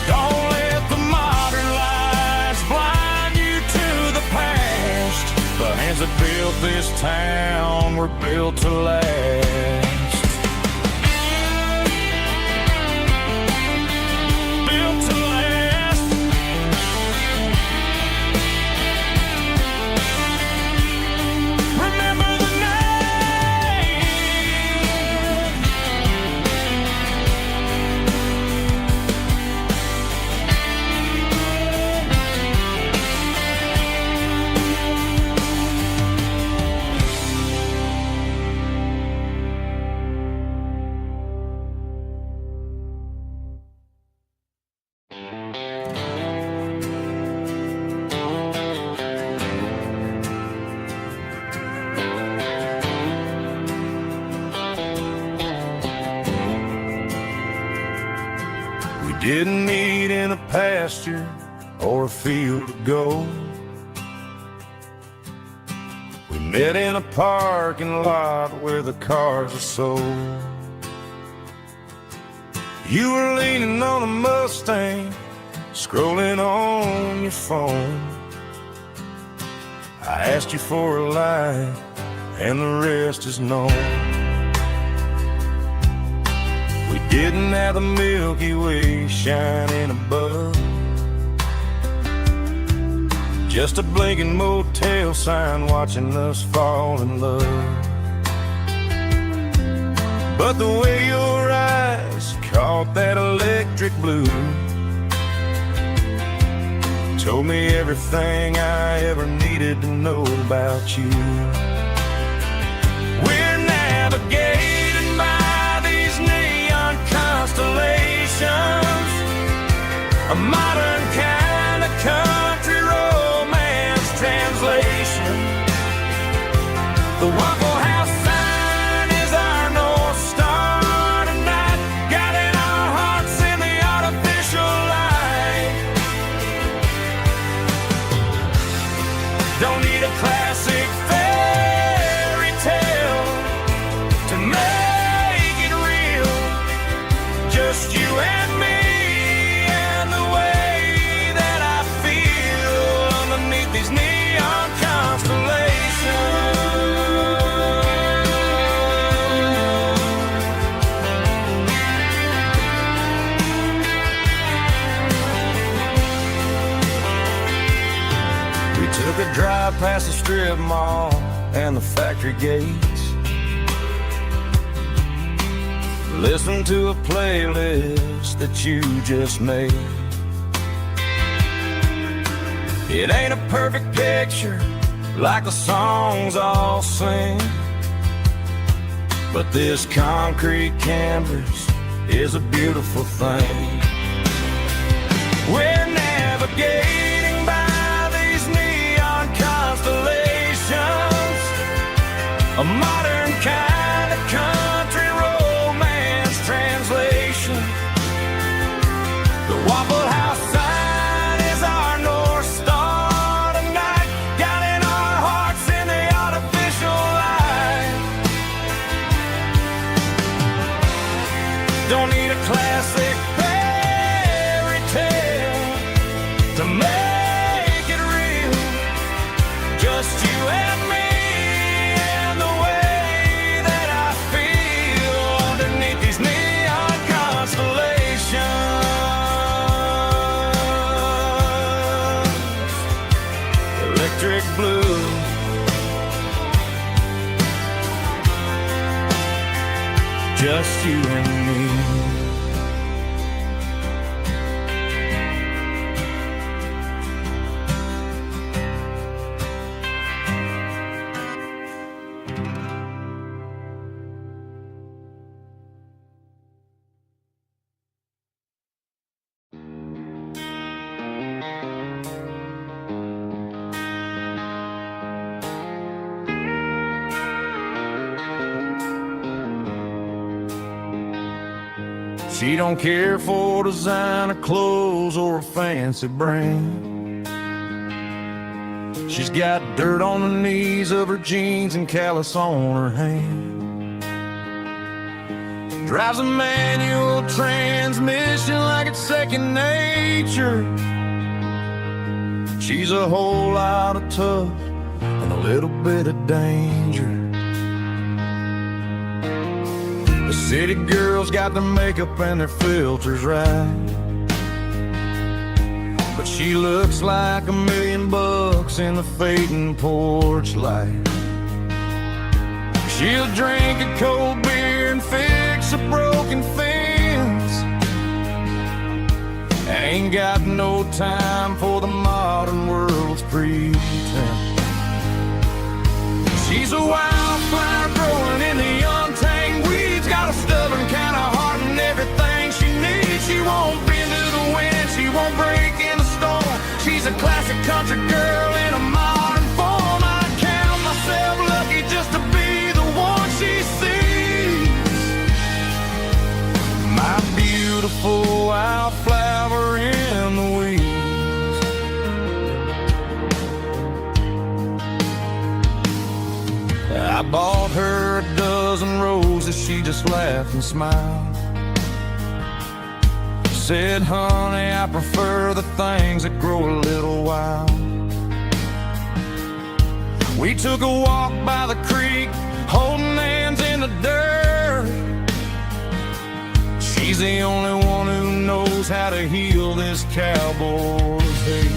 Don't let the modern lies blind you to the past. The hands that built this town were built to last. Didn't meet in a pasture or a field of gold. We met in a parking lot where the cars are sold. You were leaning on a Mustang, scrolling on your phone. I asked you for a light, and the rest is known. Didn't have the Milky Way shining above, just a blinking motel sign watching us fall in love. But the way your eyes caught that electric blue told me everything I ever needed to know about you. We're navigating by these neon constellations, a modern kind of country romance translation. The Waffle House sign is our North Star tonight, guiding our hearts in the artificial light. Don't need a classic fairy tale to make it real, just you and me and the way that I feel underneath these neon constellations. We took a drive past the strip mall and the factory gates, listen to a playlist that you just made. It ain't a perfect picture like the songs all sing, but this concrete canvas is a beautiful thing. We're navigating by these neon constellations, a modern kind of country translation. The Waffle House sign is our North Star tonight, guiding our hearts in the artificial light. Don't need a classic fairy tale to make it real, just you and me just you and me. She don't care for designer clothes or a fancy brand. She's got dirt on the knees of her jeans and callus on her hand. Drives a manual transmission like it's second nature. She's a whole lot of tough and a little bit of danger. The city girls got their makeup and their filters right, but she looks like $1 million in the fading porch light. She'll drink a cold beer and fix a broken fence. Ain't got no time for the modern world's pretense. She's a wildflower growing in the untamed weeds. Got a stubborn kind of heart and everything she needs. She won't bend to the wind, she won't break in the storm. She's a classic country girl in a modern form. I count myself lucky just to be the one she sees. My beautiful wildflower in the weeds. I bought her a dozen roses, she just laughed and smiled. Said, honey, I prefer the things that grow a little wild. We took a walk by the creek, holding hands in the dirt. She's the only one who knows how to heal this cowboy's hate.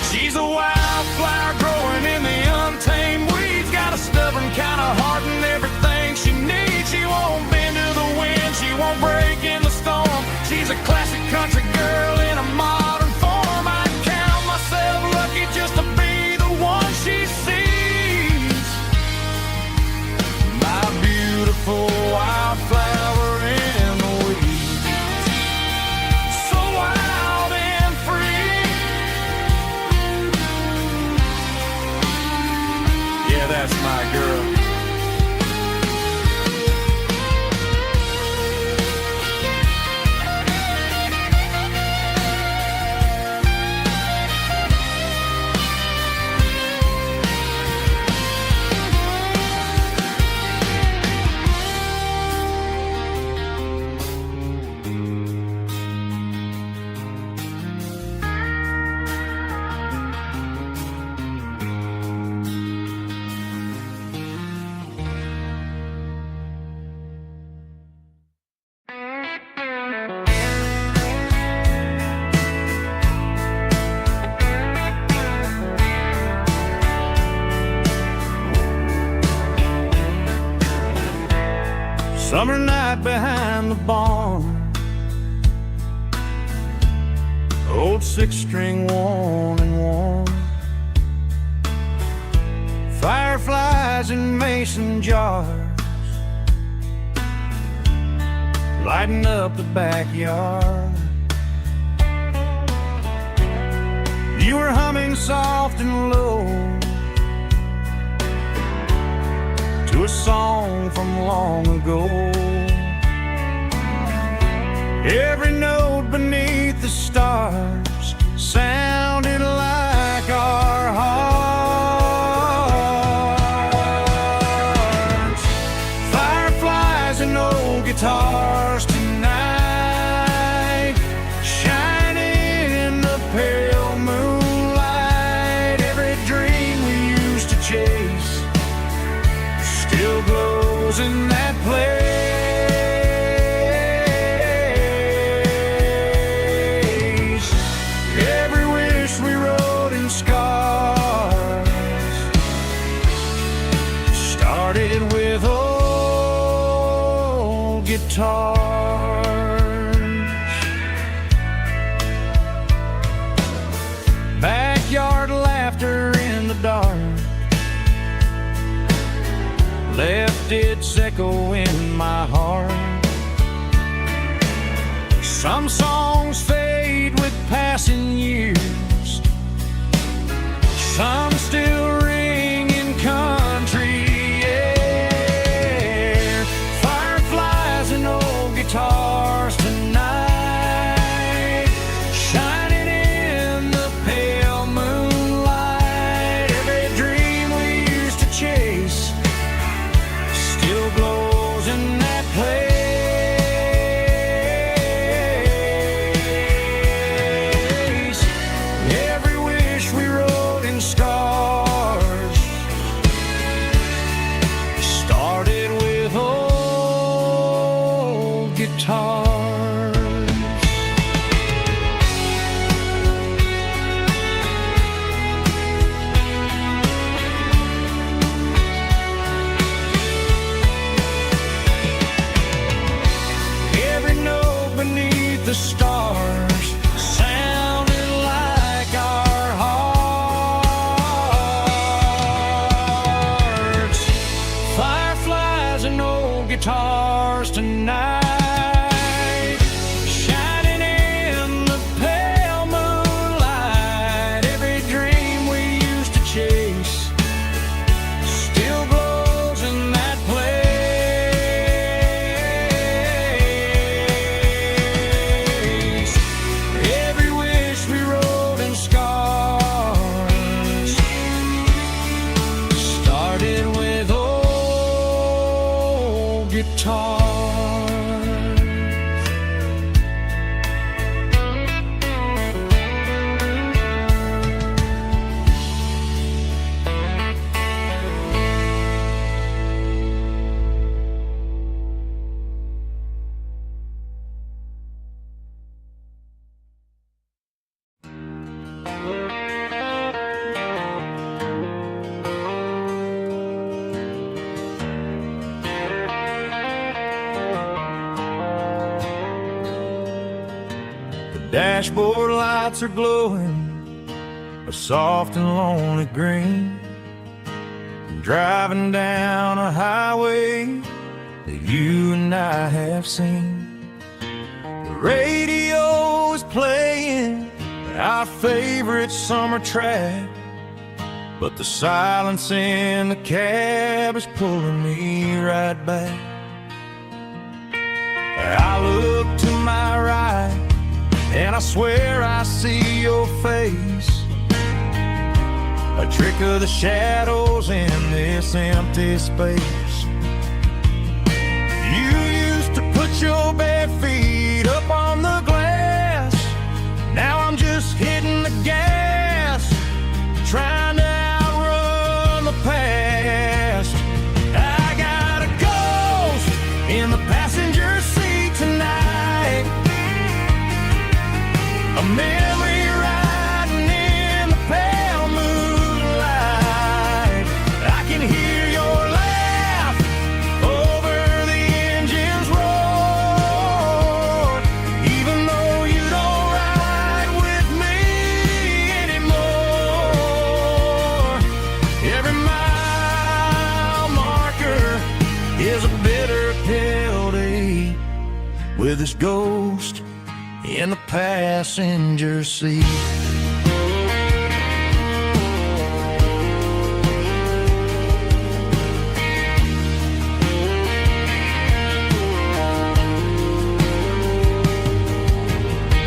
She's a wildflower growing in the untamed weeds. Got a stubborn kind of heart and everything she needs. She won't bend to the wind, she won't break in the storm. She's a classic country girl in a modern form. I count myself lucky just to be the one she sees. My beautiful wildflower in the weeds. So wild and free. Yeah, that's my girl. Summer night behind the barn, old 6-string worn and worn. Fireflies in mason jars, lighting up the backyard. You were humming soft and low to a song from long ago. Every note beneath the stars sounded like our hearts. Fireflies and old guitars tonight, shining in the pale moonlight. Every dream we used to chase still glows in that place. guitars. Backyard laughter in the dark left its echo in my heart. Some songs fade with passing years, some still ring in country air. Fireflies and old guitars tonight, shining in the pale moonlight. Every dream we used to chase still glows in that place. Every wish we wrote in stars started with old guitars. Every note beneath the stars sounded like our hearts. Fireflies and old guitars tonight, shining in the pale moonlight. Every dream we used to chase still glows in that place. Every wish we wrote in scars started with old guitars. The dashboard lights are glowing a soft and lonely green. I'm driving down a highway that you and I have seen. The radio is playing our favorite summer track, but the silence in the cab is pulling me right back. I look to my right and I swear I see your face, a trick of the shadows in this empty space. You used to put your bare feet up on the glass. Now I'm just hitting the gas, trying to outrun the past. I got a ghost in the passenger seat tonight, a memory riding in the pale moonlight. I can hear your laugh over the engine's roar, even though you don't ride with me anymore. Every mile marker is a bitter pill to eat with this ghost in the passenger seat.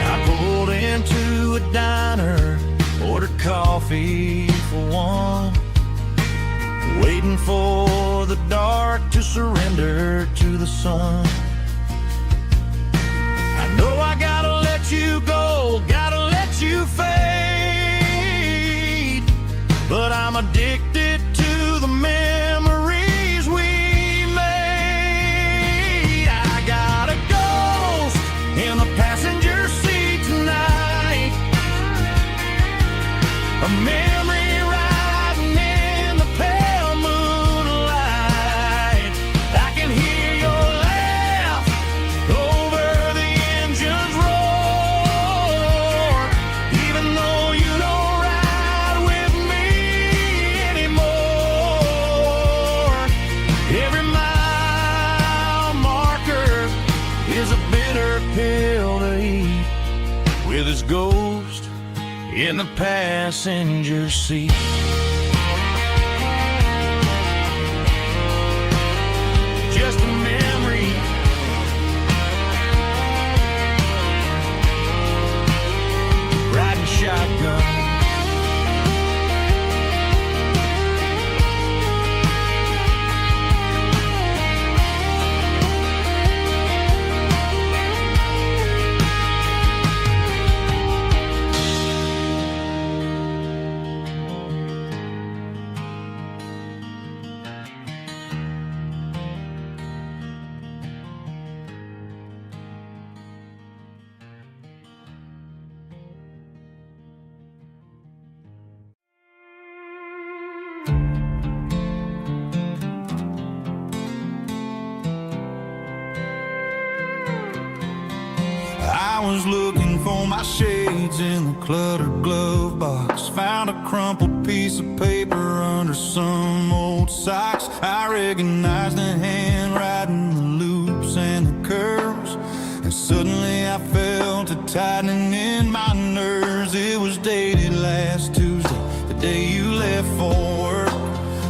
I pulled into a diner, ordered coffee for one, waiting for the dark to surrender to the sun. I know I gotta let you go, gotta let you fade, but I'm addicted to the memories we made. I got a ghost in the passenger seat tonight, a memory riding in the pale moonlight. I can hear your laugh his ghost in the passenger seat. Just a memory, riding shotgun. I was looking for my shades in the cluttered glove box. Found a crumpled piece of paper under some old socks. I recognized the handwriting, the loops and the curves, and suddenly I felt a tightening in my nerves. It was dated last Tuesday, the day you left for work.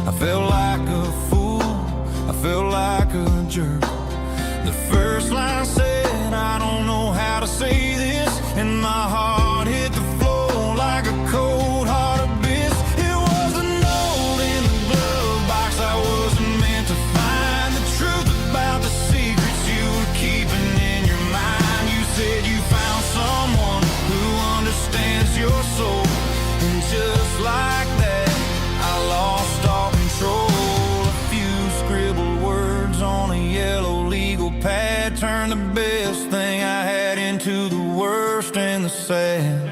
I felt like a fool, I felt like a jerk. The first line said, I don't know how to say this, and my heart hit the floor like a cold hard abyss. It was a note in the glove box I wasn't meant to find. The truth about the secrets you were keeping in your mind. You said you found someone who understands your soul, and just like that, I lost all control. A few scribbled words on a yellow legal pad turned the best thing I had into the worst and the sad.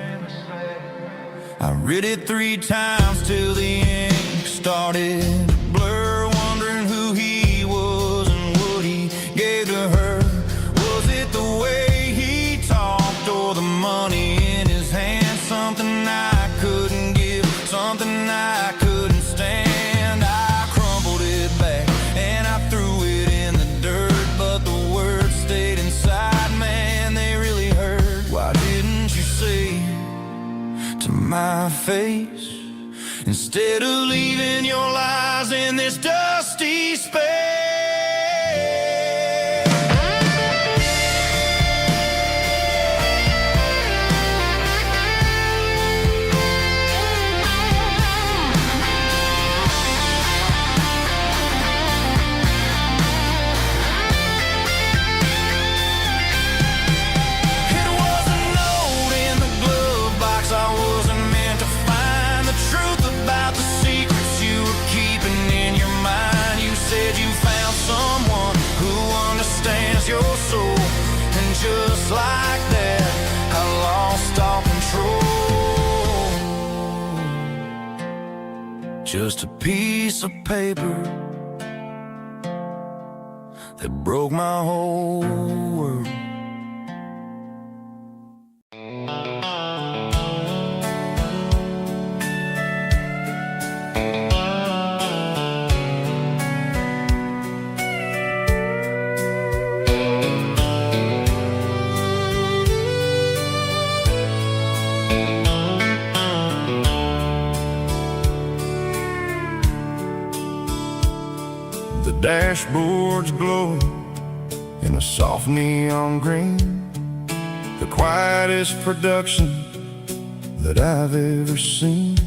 I read it 3 times till the ink started to blur, wondering who he was and what he gave to her. Was it the way he talked or the money in his hand? Something I couldn't give, something I couldn't stand. I crumpled it back and I threw it in the dirt, but the words stayed inside, man, they really hurt. Why didn't you say to my face, instead of leaving your lies in this dusty space? Your soul, and just like that, I lost all control. Just a piece of paper that broke my whole world. The dashboard's glowing in a soft neon green, the quietest production that I've ever seen.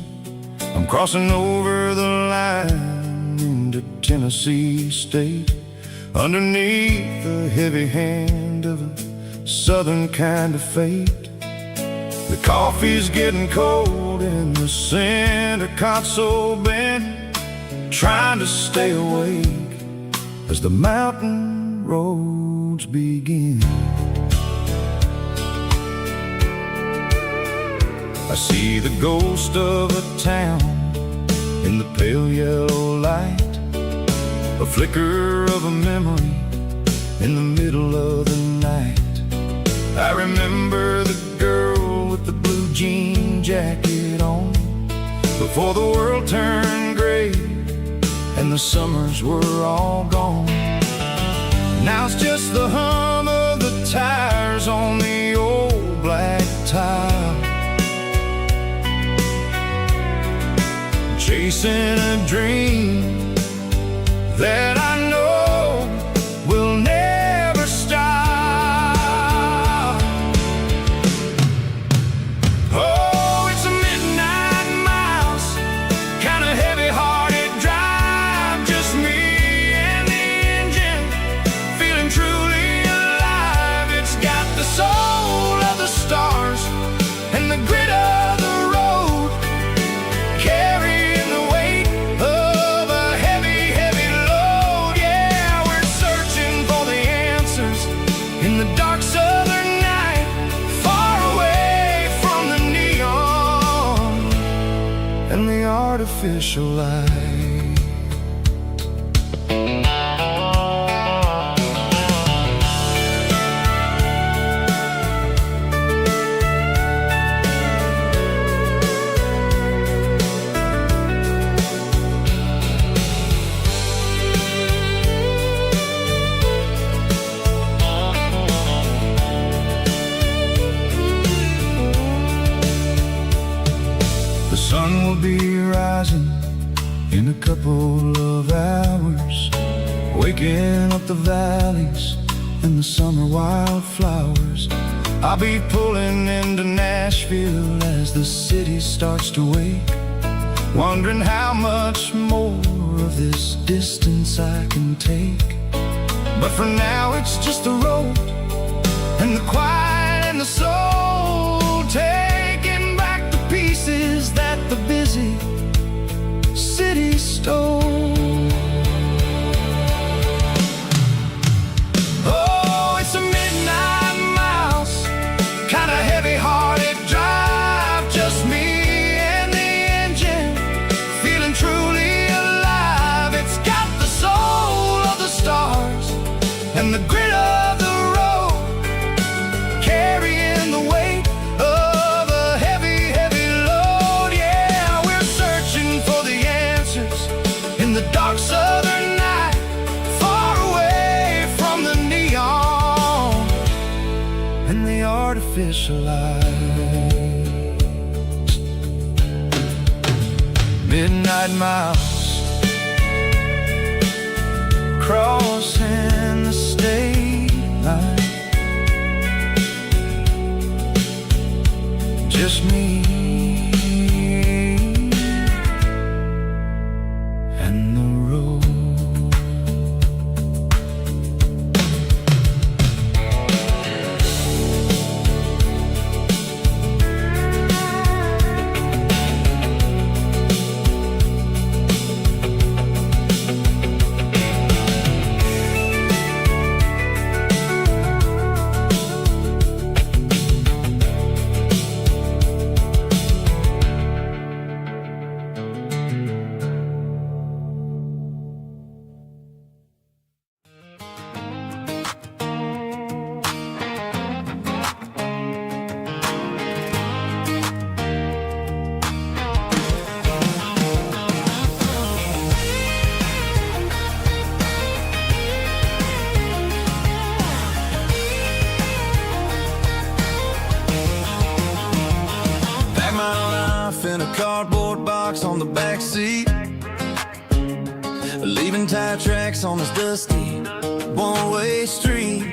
I'm crossing over the line into Tennessee State, underneath the heavy hand of a southern kind of fate. The coffee's getting cold in the center console bin, trying to stay awake as the mountain roads begin. I see the ghost of a town in the pale yellow light, a flicker of a memory in the middle of the night. I remember the girl with the blue jean jacket on, before the world turned gray and the summers were all gone. Now it's just the hum of the tires on the old black tire. chasing a dream that I know will never stop. Oh, it's a midnight miles, kind of heavy-hearted drive, just me and the engine, feeling truly alive. It's got the soul of the stars and the grit of the road, carrying the weight of a heavy, heavy load. Yeah, we're searching for the answers in the dark southern night, far away from the neon and the artificial light. The sun will be rising in a couple of hours, waking up the valleys and the summer wildflowers. I'll be pulling into Nashville as the city starts to wake, wondering how much more of this distance I can take. But for now it's just the road and the quiet and the soul, taking back the pieces that the busy city stole. Oh, it's a midnight miles, kind of heavy-hearted drive, just me and the engine, feeling truly alive. It's got the soul of the stars and the grit of the road, carrying the weight of a heavy, heavy load. Yeah, we're searching for the answers in the dark southern night, far away from the neon and the artificial lights. Midnight miles, crossing the state line, just me and the road. Pack my life in a cardboard box on the back seat, leaving tire tracks on this dusty one-way street.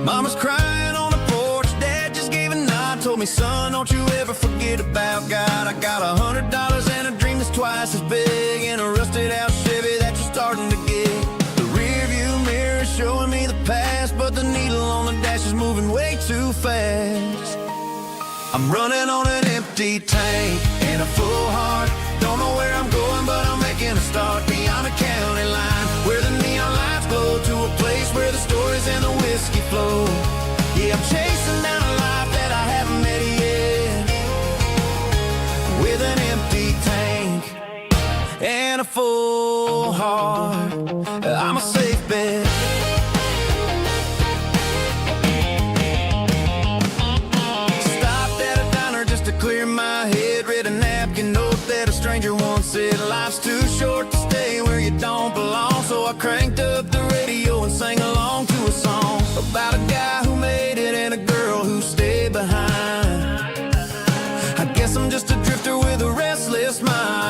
Mama's crying on the porch, Dad just gave a nod, told me, son, don't you ever forget about God. I got $100 and a dream that's twice as big, and a rusted out Chevy that you're starting to get. The rear view mirror is showing me the past, but the needle on the dash is moving way too fast. I'm running on an empty tank and a full heart, don't know where I'm going, but I'm making a start beyond a county line, where the neon lights glow, to a place where the stories and the whiskey flow. Yeah, I'm chasing down a life that I haven't met yet, with an empty tank and a full heart. I'm a safe bet. Stopped at a diner just to clear my head, read a napkin note that a stranger once said, life's too short to stay where you don't belong. So I cranked up the radio and sang along to a song about a guy who made it and a girl who stayed behind. I guess I'm just a drifter with a restless mind.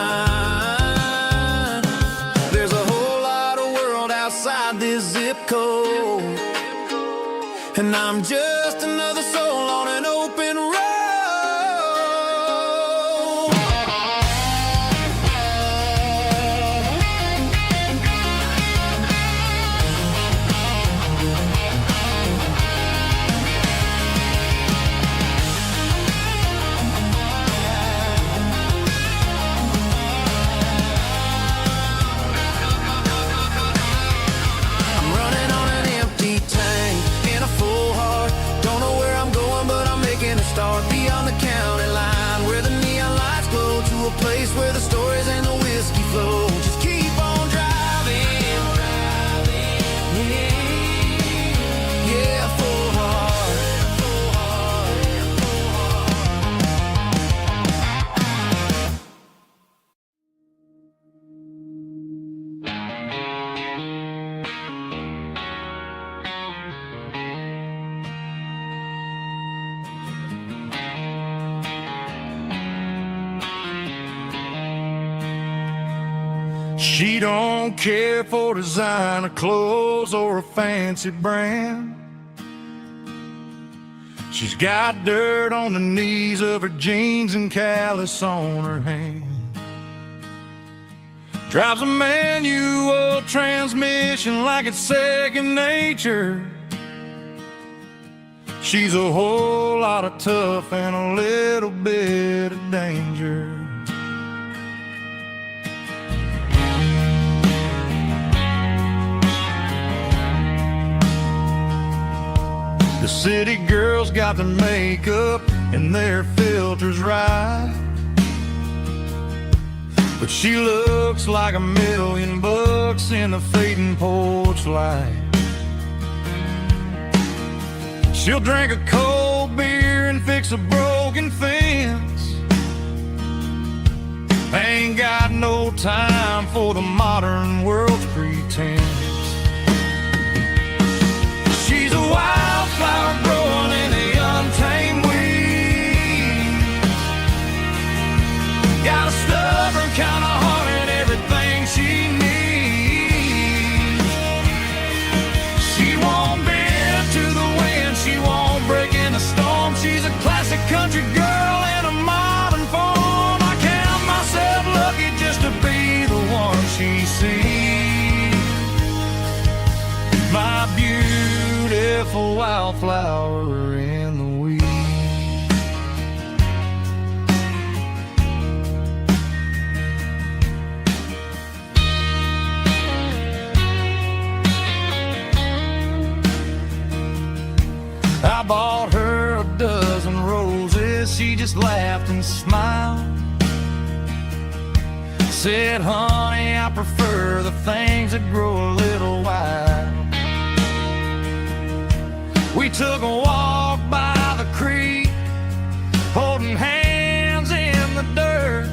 and I'm just another soul on an open road. I'm running on an empty tank in a full heart. Don't know where I'm going, but I'm making a start beyond the county line, where the neon lights glow, to a place where the stories and the whiskey flow. Just keep on driving, yeah, full heart. She don't care for designer clothes or a fancy brand. She's got dirt on the knees of her jeans and callus on her hand. Drives a manual transmission like it's second nature. She's a whole lot of tough and a little bit of danger. The city girls got their makeup and their filters right, but she looks like $1,000,000 in the fading porch light. She'll drink a cold beer and fix a broken fence. Ain't got no time for the modern world's pretense. She's a wildflower growing in the untamed weeds. Got a stubborn kind of heart and everything she needs. She won't bend to the wind, she won't break in the storm. She's a classic country girl in a modern form. I count myself lucky just to be the one she sees. My beautiful wildflower in the weeds. I bought her a dozen roses, she just laughed and smiled. Said, honey, I prefer the things that grow a little wild. We took a walk by the creek, holding hands in the dirt.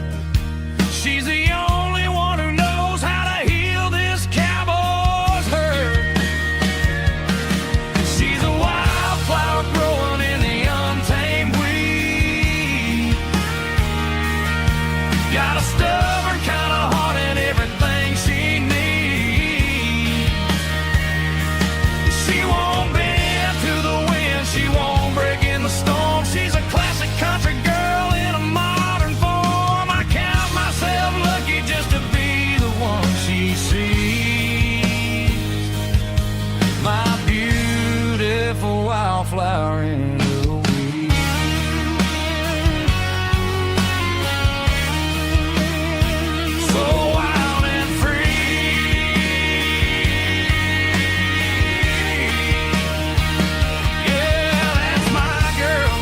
She's the only one who knows how to heal this cowboy's hurt. She's a wildflower growing in the untamed weed. Got a stubborn kind of heart and everything she needs. She won't bend to the wind, she won't break in the storm. She's a classic country girl in a modern form. I count myself lucky just to be the one she sees. My beautiful wildflower in the weeds. So wild and free. Yeah, that's my girl.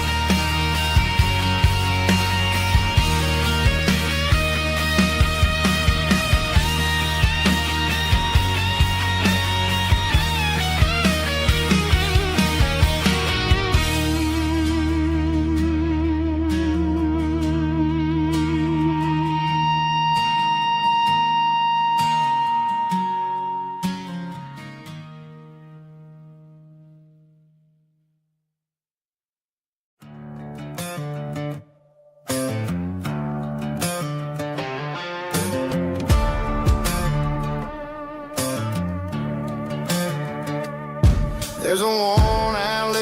There's a worn-out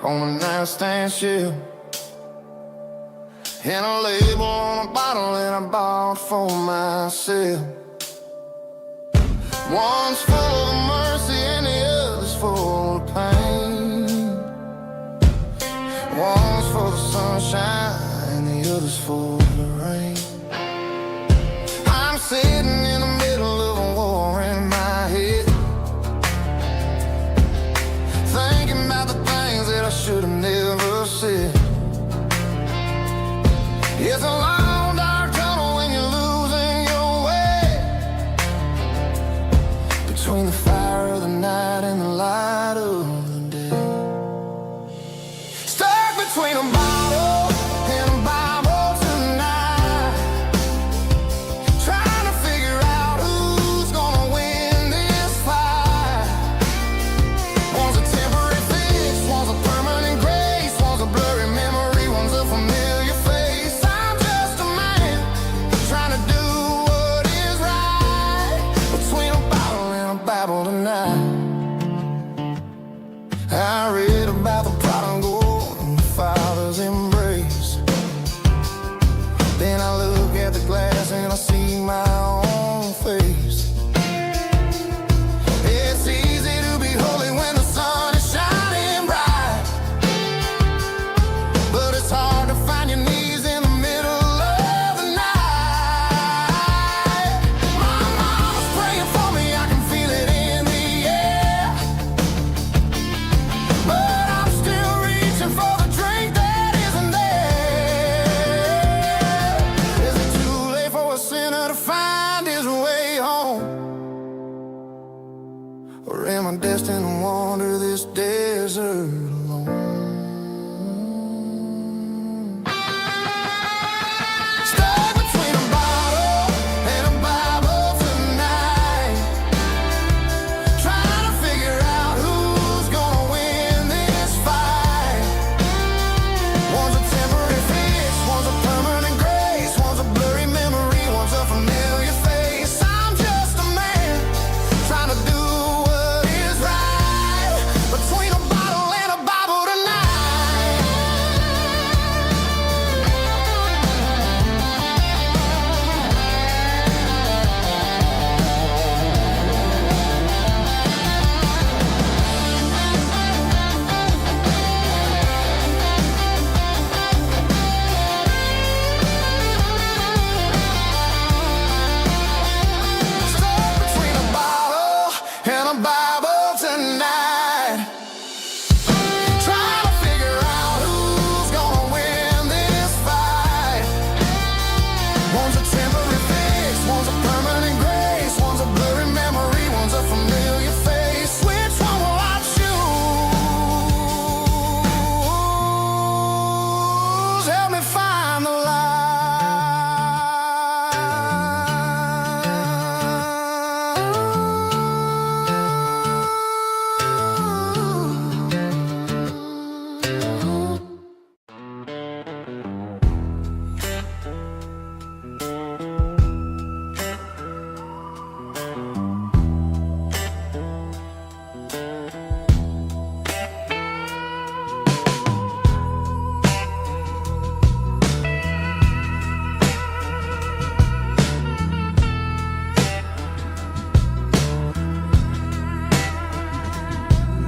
on a nightstand shelf, and a label on a bottle that I bought for myself. One's full of mercy and the other's full of pain. One's full of sunshine and the other's full of rain. I'm sitting in the middle of a war in my head, thinking about the things that I should have never said. It's a long dark tunnel when you're losing your way, between the fire of the night and the light of the day. Stuck between a bottle and a Bible tonight, trying to figure out who's gonna win this fight. One's a temporary fix, one's a permanent grace, one's a blurry memory, one's a familiar face. I'm just a man trying to do what is right, between a bottle and a Bible tonight. I read about the prodigal and the father's embrace. Then I look at the glass and I see my own face. It's easy to be holy when the sun is shining bright, but it's hard to find your knees in the middle of the night. My mama's praying for me, I can feel it in the air, but I'm still reaching for the drink that isn't there. Is it too late for a sinner to find his way home? Or am I destined to wander this desert alone? Stuck between a bottle and a Bible tonight, trying to figure out who's gonna win this fight. One's a temporary fix, one's a permanent grace, one's a blurry memory, one's a familiar face. I'm just a man trying to do what is right, between a bottle and a Bible tonight. Stuck between a bottle and a Bible tonight, trying to figure out who's gonna win this fight. One's a temporary fix, one's a permanent grace, one's a blurry memory, one's a familiar face. Which one will I choose? Help me find the light.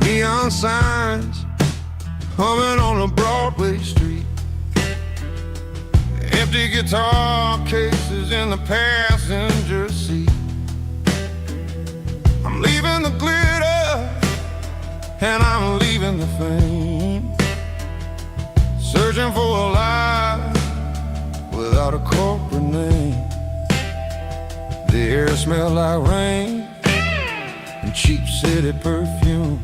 Neon signs humming on a Broadway street, empty guitar cases in the passenger seat. I'm leaving the glitter and I'm leaving the fame, searching for a life without a corporate name. The air smelled like rain and cheap city perfume.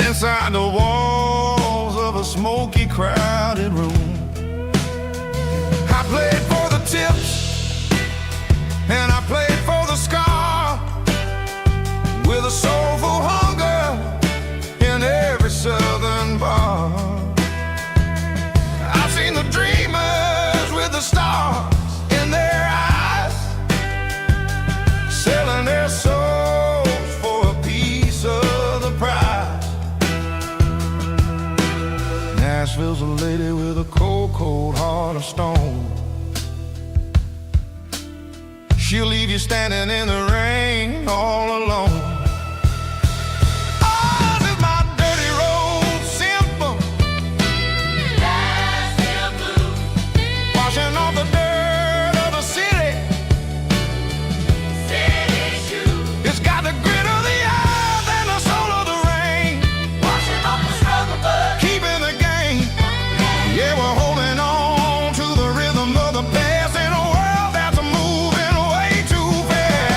Inside the walls of a smoky, crowded room, I played for the tips and I played for the scar, with a soulful hunger in every southern bar. I've seen the dreamers with the stars in their eyes, selling their souls for a piece of the prize. cold heart of stone. She'll leave you standing in the rain all alone. Oh, this is my dirty road symphony. Nashville blues. Washing off the dirt of the city. City shoes. It's got the grit of the earth and the soul of the rain. Washing off the struggle, but keeping the game. Yeah, we're holding on to the rhythm of the past in a world that's moving way too fast.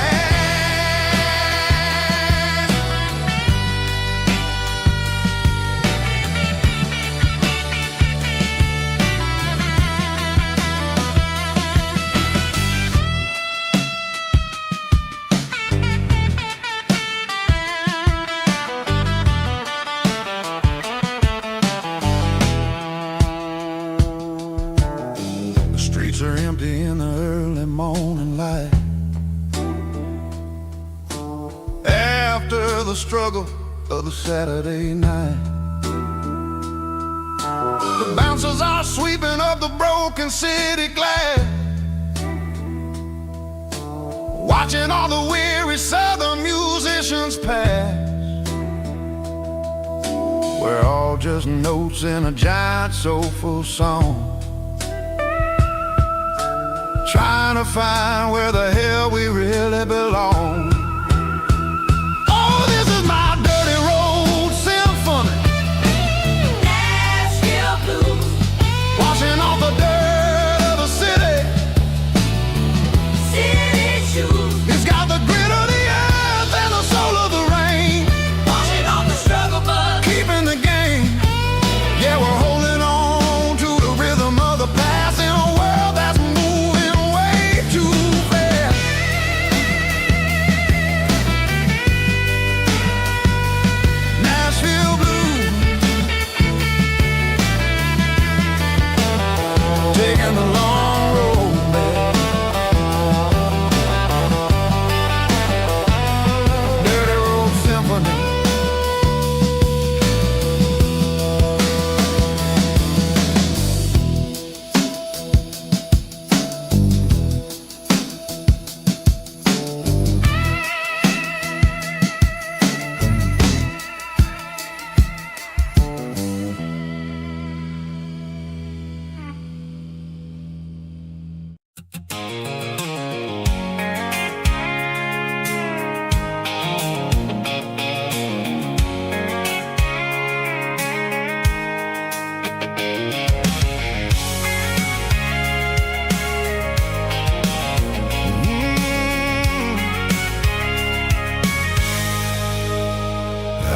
The streets are empty in the early morning light. After the struggle of the Saturday night, the bouncers are sweeping up the broken city glass, watching all the weary southern musicians pass. We're all just notes in a giant soulful song, trying to find where the hell we really belong. Oh, this is my dirty road symphony. Nashville blues. Washing off the dirt of the city. City shoes. It's got the grit of the earth and the soul of the rain. Washing off the struggle, but keeping the game. Yeah, we're holding on to the rhythm of the past in a world that's moving way too fast. Nashville blues, taking the long road back. Dirty road symphony.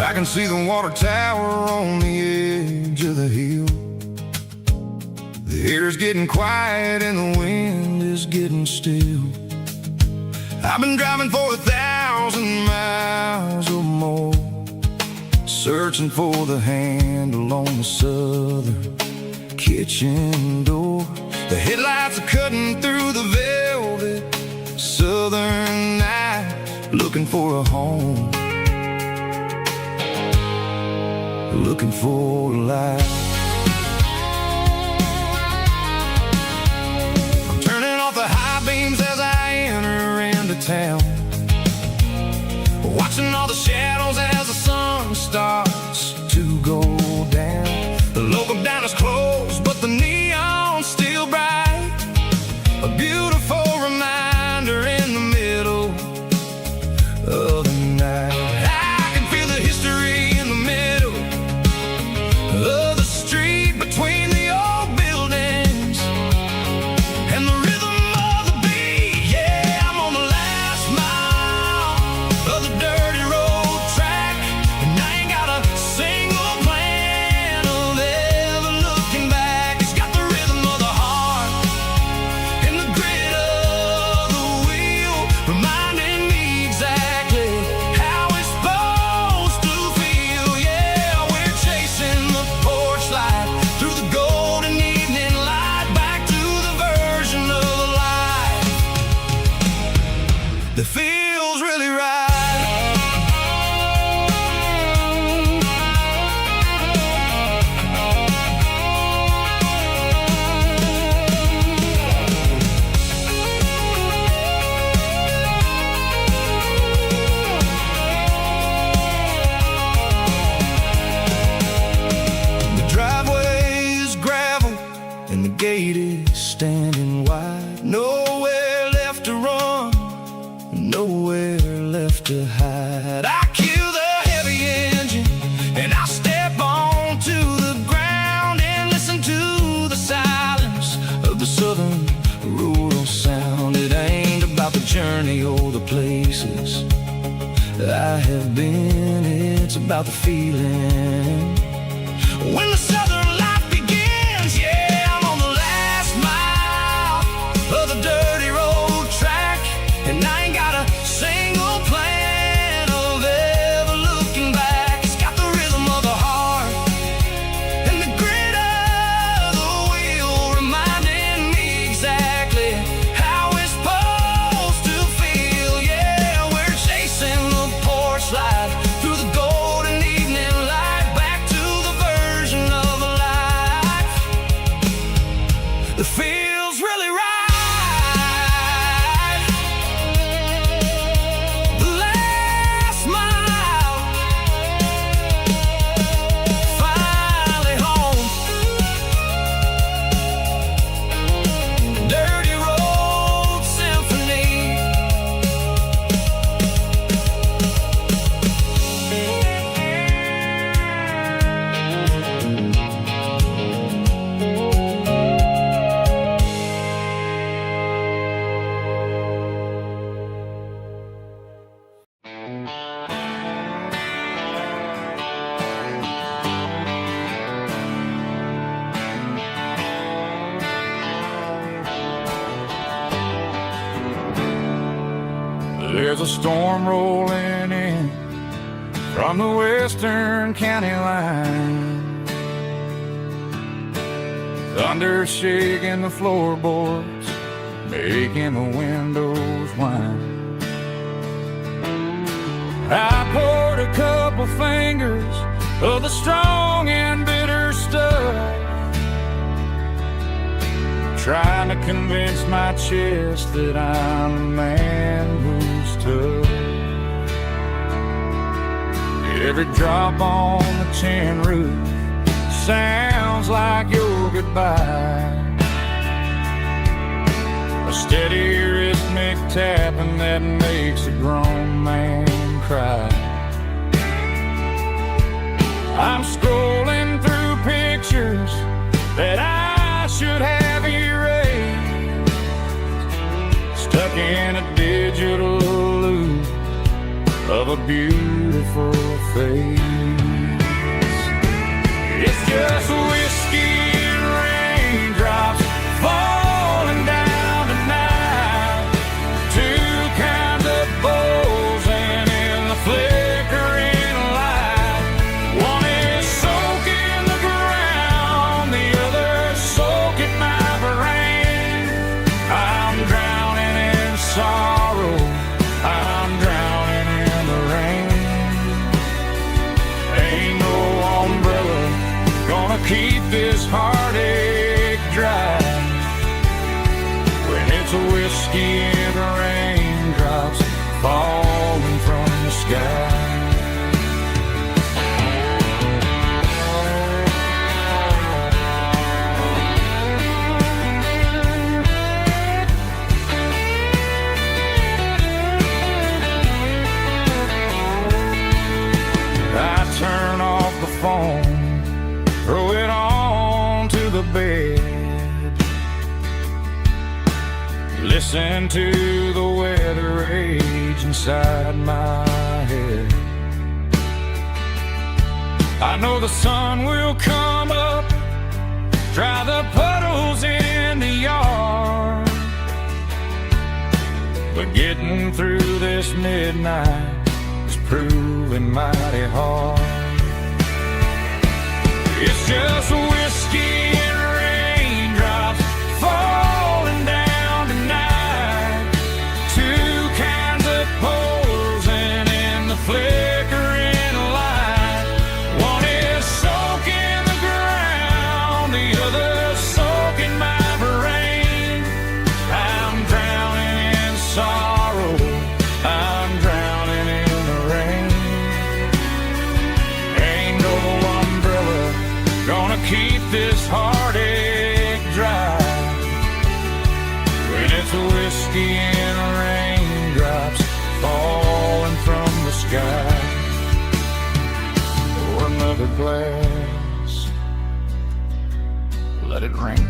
I can see the water tower on the edge of the hill. The air's getting quiet and the wind is getting still. I've been driving for 1,000 miles or more, searching for the handle on the southern kitchen door. The headlights are cutting through the velvet southern night, looking for a home, looking for a life. I'm turning off the high beams as I enter into town, watching all the shadows as the sun starts to go down. The local diner's closed, but the neon's still bright, a beautiful reminder in the middle of the night. I can feel the history in the middle of the street between the old buildings and the rhythm of the beat. Yeah, I'm on the last mile of the dirty road track, and I ain't got a single plan of ever looking back. It's got the rhythm of the heart and the grit of the wheel, reminding me exactly how it's supposed to feel. Yeah, we're chasing the porch light through the golden evening light, back to the version of life that feels really right. nowhere left to hide. I kill the heavy engine and I step onto the ground and listen to the silence of the southern rural sound. It ain't about the journey or the places I have been, it's about the feeling when the southern life begins. Yeah, I'm on the last mile of the dirty road track, and I ain't got a single plan of ever looking back. It's got the rhythm of the heart and the grit of the wheel, reminding me exactly how it's supposed to feel. Yeah, we're chasing the porch light through the golden evening light, back to the version of a life that feels really right. The last mile, finally home. Dirty road symphony. There's a storm rolling in from the western county line. Thunder shaking the floorboards, making the windows whine. I poured a couple fingers of the strong and bitter stuff, trying to convince my chest that I'm a man who's tough. Every drop on the tin roof sounds like your goodbye, a steady rhythmic tapping that makes a grown man cry. I'm scrolling through pictures that I should have erased, stuck in a digital loop of a beautiful face. It's just whiskey and raindrops falling down tonight, two kinds of buzzing in the flickering light. One is soaking the ground, the other soaking my brain. I'm drowning in sorrow, I'm drowning in the rain. Ain't no umbrella gonna keep this heartache dry when it's a whiskey and raindrops falling from the sky. I turn off the phone, throw it on to the bed, listen to the weather rage inside my head. I know the sun will come up, dry the puddles in the yard, but getting through this midnight is proving mighty hard. It's just whiskey and raindrops falling down tonight, two kinds of posing in the flickering light. One is soaking the ground, the other soaking my brain. I'm drowning in sorrow, I'm drowning in the rain. Ain't no umbrella gonna keep this heartache dry when it's a whiskey and raindrops glass. Let it rain.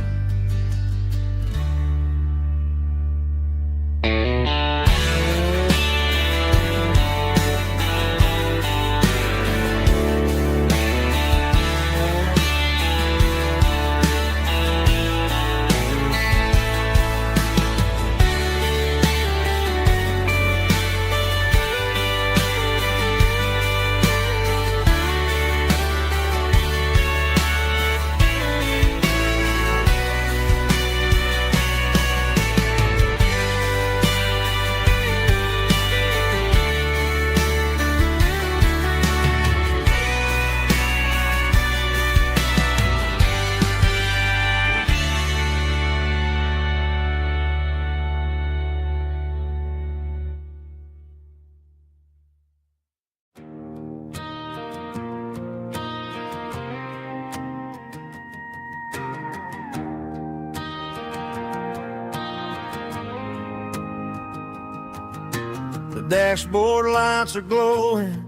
The dashboard lights are glowing,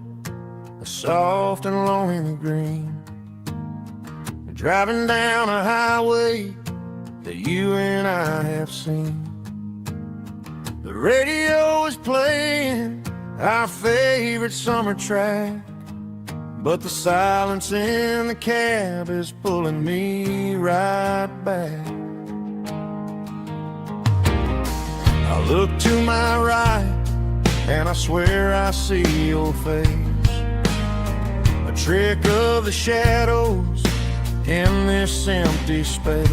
a soft and lonely green. We're driving down a highway that you and I have seen. The radio is playing our favorite summer track, but the silence in the cab is pulling me right back. I look to my right and I swear I see your face, a trick of the shadows in this empty space.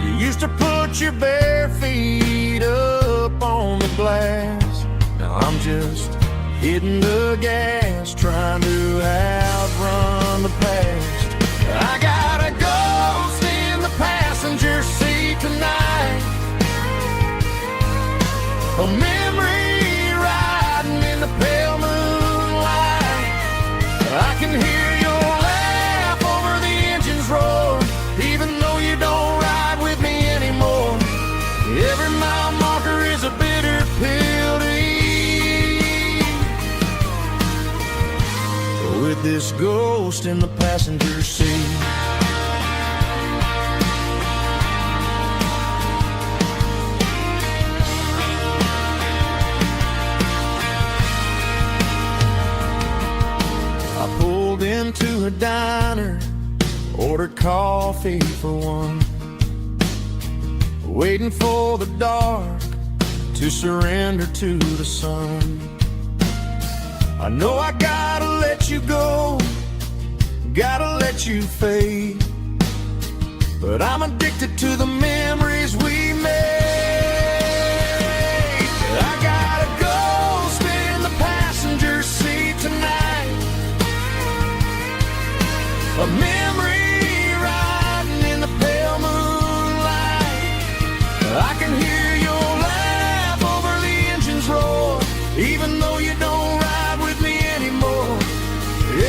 You used to put your bare feet up on the glass. Now I'm just hitting the gas, trying to outrun the past. I got a ghost in the passenger seat tonight, a memory riding in the pale moonlight. I can hear your laugh over the engine's roar, even though you don't ride with me anymore. Every mile marker is a bitter pill to eat, with this ghost in the passenger seat. Into a diner, ordered coffee for one, waiting for the dark to surrender to the sun. I know I gotta let you go, gotta let you fade, but I'm addicted to the memories we made. I got a ghost in the passenger seat tonight, a memory riding in the pale moonlight. I can hear your laugh over the engine's roar, even though you don't ride with me anymore.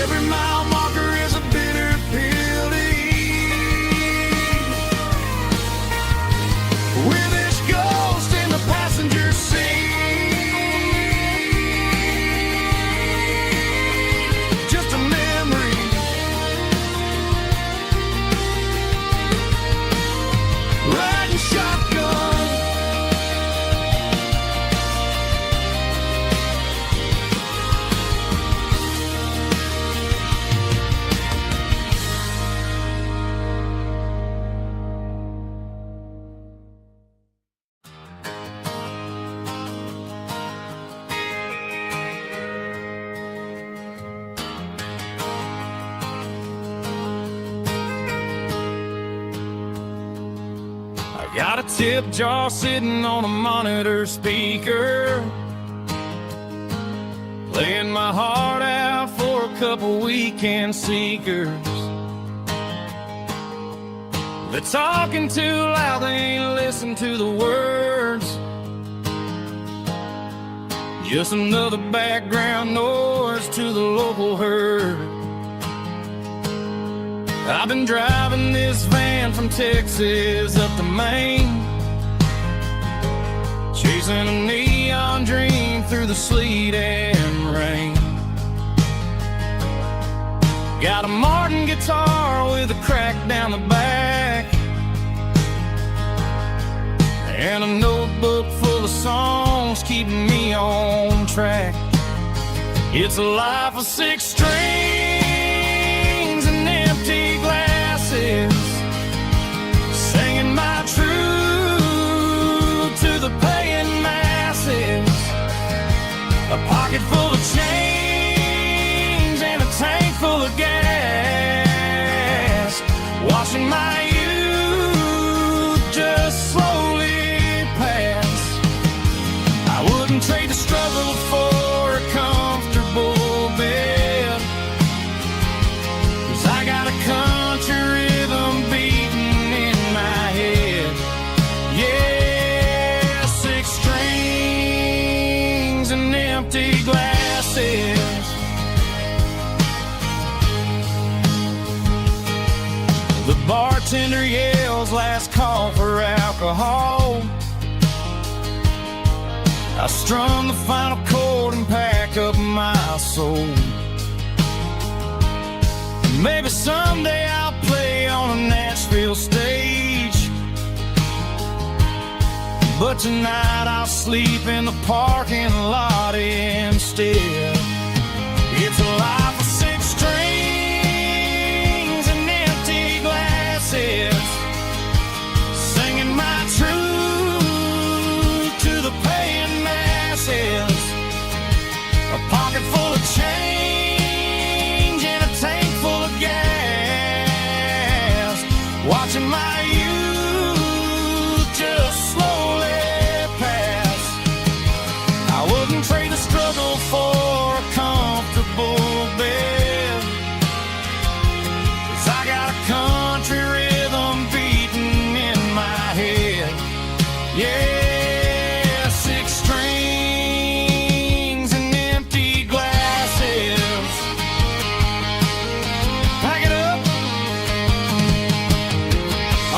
Every mile marker is a bitter pill to eat, with this ghost in the passenger seat. Just a memory, riding shotgun. Got a tip jar sitting on a monitor speaker, playing my heart out for a couple weekend seekers. They're talking too loud, they ain't listen to the words. Just another background noise to the local herd. I've been driving this van from Texas up to Maine, chasing a neon dream through the sleet and rain. Got a Martin guitar with a crack down the back, and a notebook full of songs keeping me on track. It's a life of 6 strings and empty glasses, singing my truth to the paying masses. A pocket full of change and a tank full of gas, watching my youth just slowly pass. I wouldn't trade the struggle for a comfortable bed, 'cause I got a country rhythm beating in my head. Yeah, 6 strings and empty glasses. The bartender yells last call for alcohol. I strum the final chord and pack up my soul. Maybe someday I'll play on a Nashville stage, but tonight I'll sleep in the parking lot instead. It's a life of 6 strings and empty glasses, singing my truth to the paying masses. A pocket full of change and a tank full of gas, watching my youth just slowly pass. I wouldn't trade the struggle for a comfortable bed, 'cause I got a country rhythm beating in my head. Yeah, 6 strings and empty glasses. Pack it up,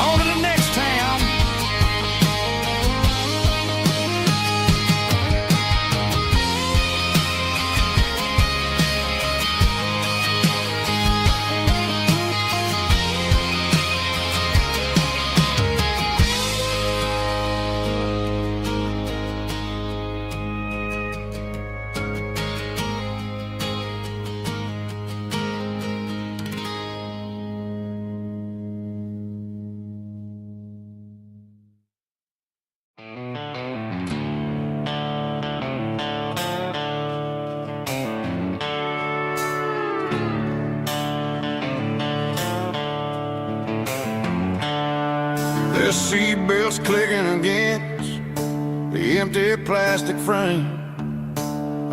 on to the next town. The seatbelts clicking against the empty plastic frame,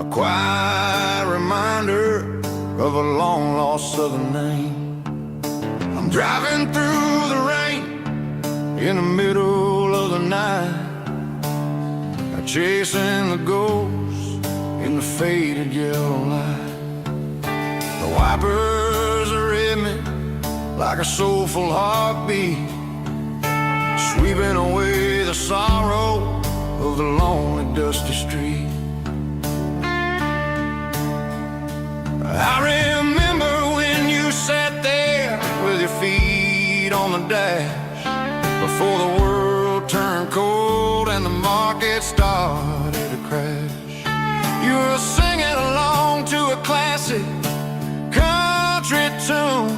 a quiet reminder of a long-lost southern name. I'm driving through the rain in the middle of the night, chasing the ghosts in the faded yellow light. The wipers are in me like a soulful heartbeat, sweeping away the sorrow of the lonely, dusty street. I remember when you sat there with your feet on the dash, before the world turned cold and the market started to crash. You were singing along to a classic country tune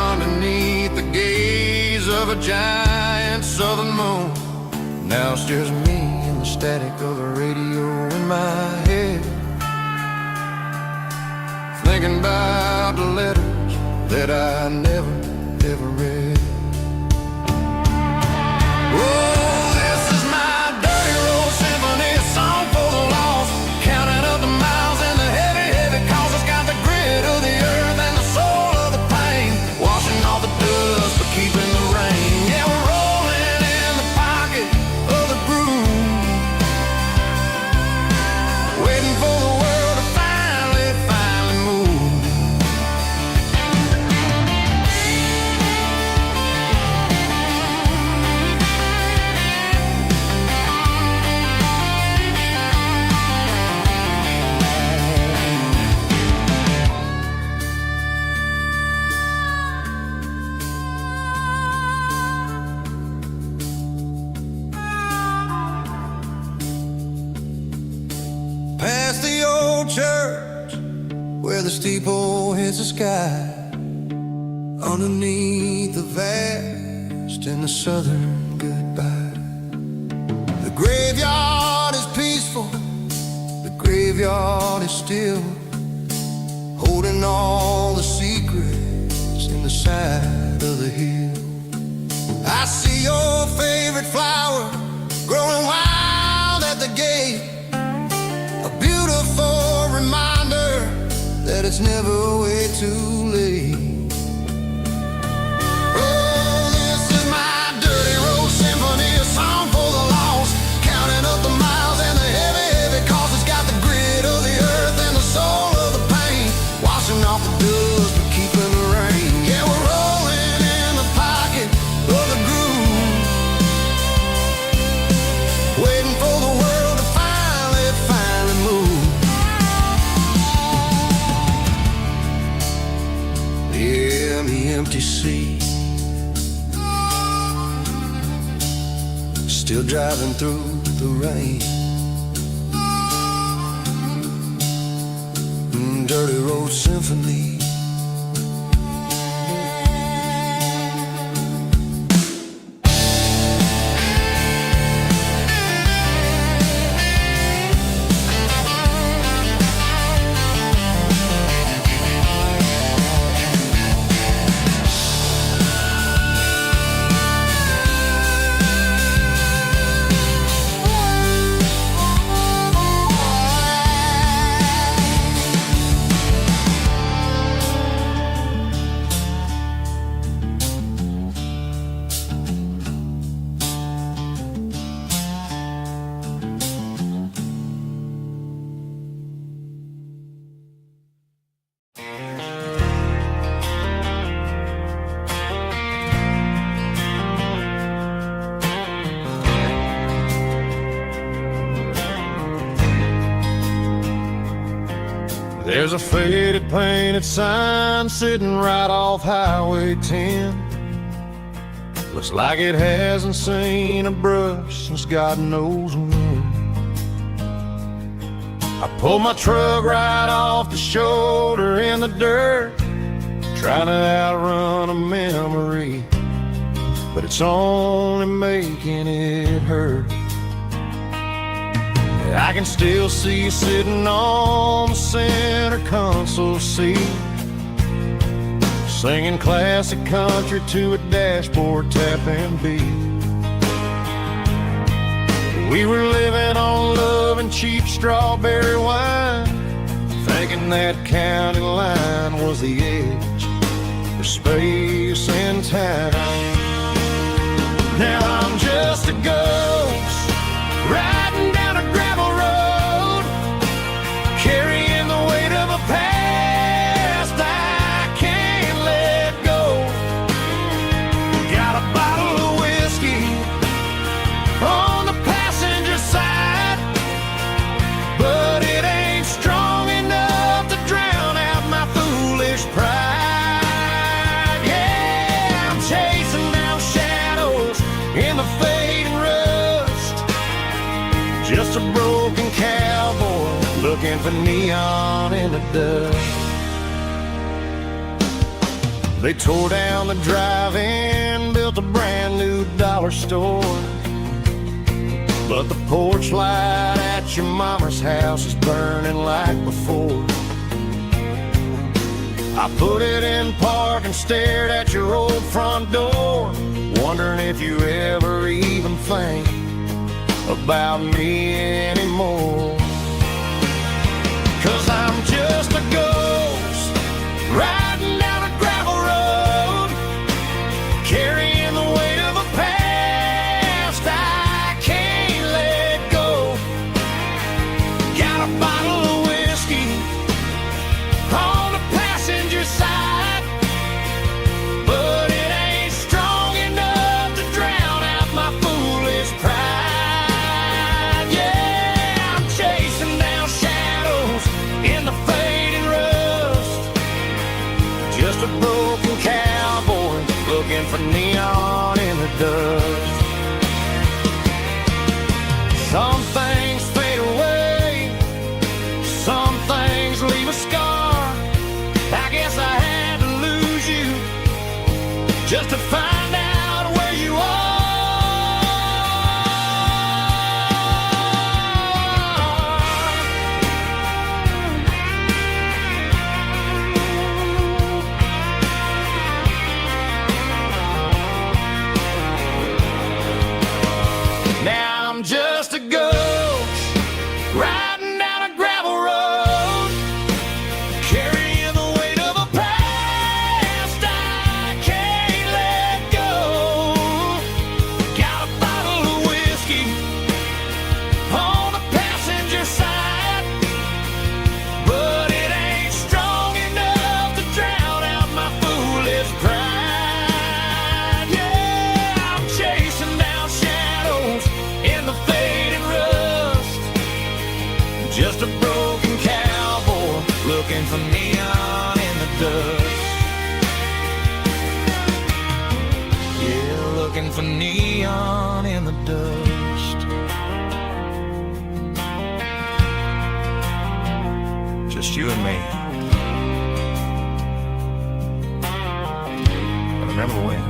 underneath the gaze of a giant southern moon. Now it's just me and the static of the radio in my head, thinking about the letters that I never, ever read. Oh, this is my dirty road symphony, a song for the lost, counting up the miles and the heavy, heavy calls. It's got the grit of the earth and the soul of the pain, washing off the dust but keeping the rain. Yeah, we're rolling in the pocket of the groove, waiting for the world to finally move. old church where the steeple hits the sky, underneath the vast and the southern goodbye. The graveyard is peaceful, the graveyard is still, holding all the secrets in the side of the hill. I see your favorite flower growing wild at the gate, a beautiful reminder that it's never way too late. Oh, this is my dirty road symphony, a song for the lost, counting up the miles and the heavy, heavy cost. It's got the grit of the earth and the soul of the pain, washing off the dust but keeping the rain. Yeah, we're rolling in the pocket of the groove, waiting for the world to finally move. Yeah, the empty sea, still driving through the rain. Dirty road symphony. There's a faded painted sign sitting right off Highway 10. Looks like it hasn't seen a brush since God knows when. I pulled my truck right off the shoulder in the dirt, trying to outrun a memory, but it's only making it hurt. I can still see you sitting on the center console seat, singing classic country to a dashboard tapping beat. We were living on love and cheap strawberry wine, thinking that county line was the edge for space and time. Now I'm just a ghost riding down a gravel road, carrying the weight of a past I can't let go. Got a bottle of whiskey on the passenger side, but it ain't strong enough to drown out my foolish pride. Yeah, I'm chasing down shadows in the fading rust, just a broken cowboy looking for neon in the dust. They tore down the drive-in, built a brand new dollar store, but the porch light at your mama's house is burning like before. I put it in park and stared at your old front door, wondering if you ever even think about me anymore. 'Cause I'm just a ghost riding down a gravel road, carrying the weight of a past I can't let go. Got a bottle of whiskey on the passenger side, but it ain't strong enough to drown out my foolish pride. Yeah, I'm chasing down shadows in the fading rust, just a broken cowboy looking for neon in the dust. Some things fade away, some things dust. Just you and me. But remember when?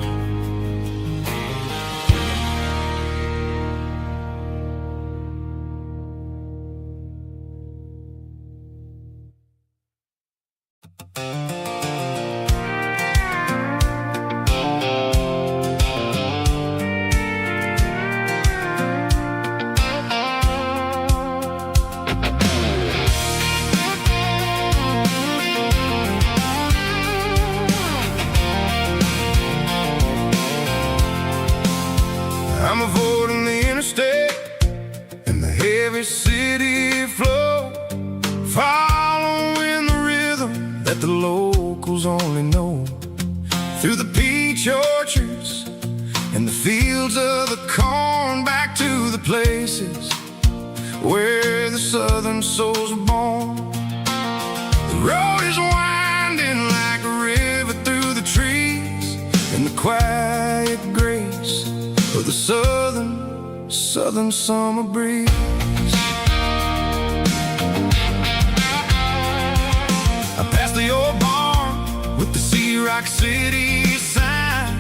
I'm avoiding the interstate and the heavy city flow, following the rhythm that the locals only know. Through the peach orchards and the fields of the corn, back to the places where the southern souls were born. The road is winding like a river through the trees, and the quiet grace of the southern summer breeze. I passed the old barn with the Sea Rock City sign,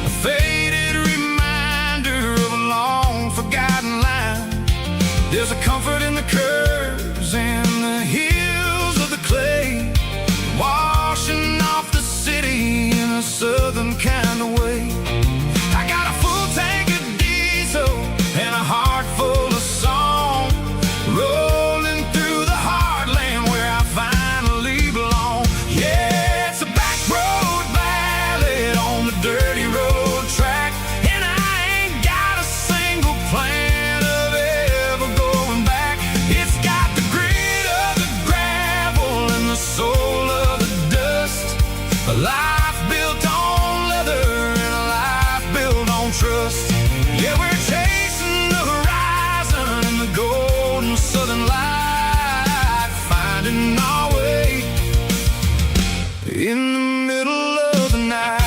a faded reminder of a long forgotten line. There's a comfort in the curves and the hills of the clay, washing off the city in a southern kind of way. I got a full tank of diesel and a heart full of song, rolling through the heartland where I finally belong. Yeah, it's a back road ballad on the dirty road track, and I ain't got a single plan of ever going back. It's got the grit of the gravel and the soul of the dust, a life built on leather and a life built on trust. Yeah, we're chasing the horizon in the golden southern light, finding our way in the middle of the night.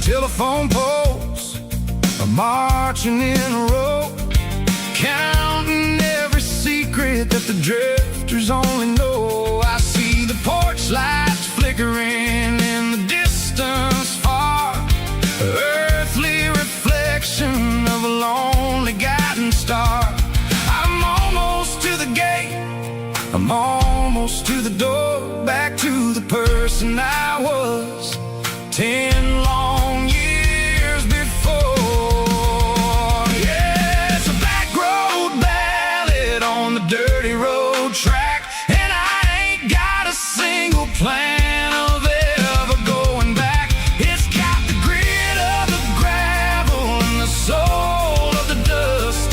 Telephone poles are marching in a row, counting every secret that the drifters only know. I see the porch lights flickering in the distance far, earthly reflection of a lonely guiding star. I'm almost to the gate, I'm almost to the door, back to the person I was 10 long years before. Yeah, it's a back road ballad on the dirty road track, and I ain't got a single plan of ever going back. It's got the grit of the gravel and the soul of the dust,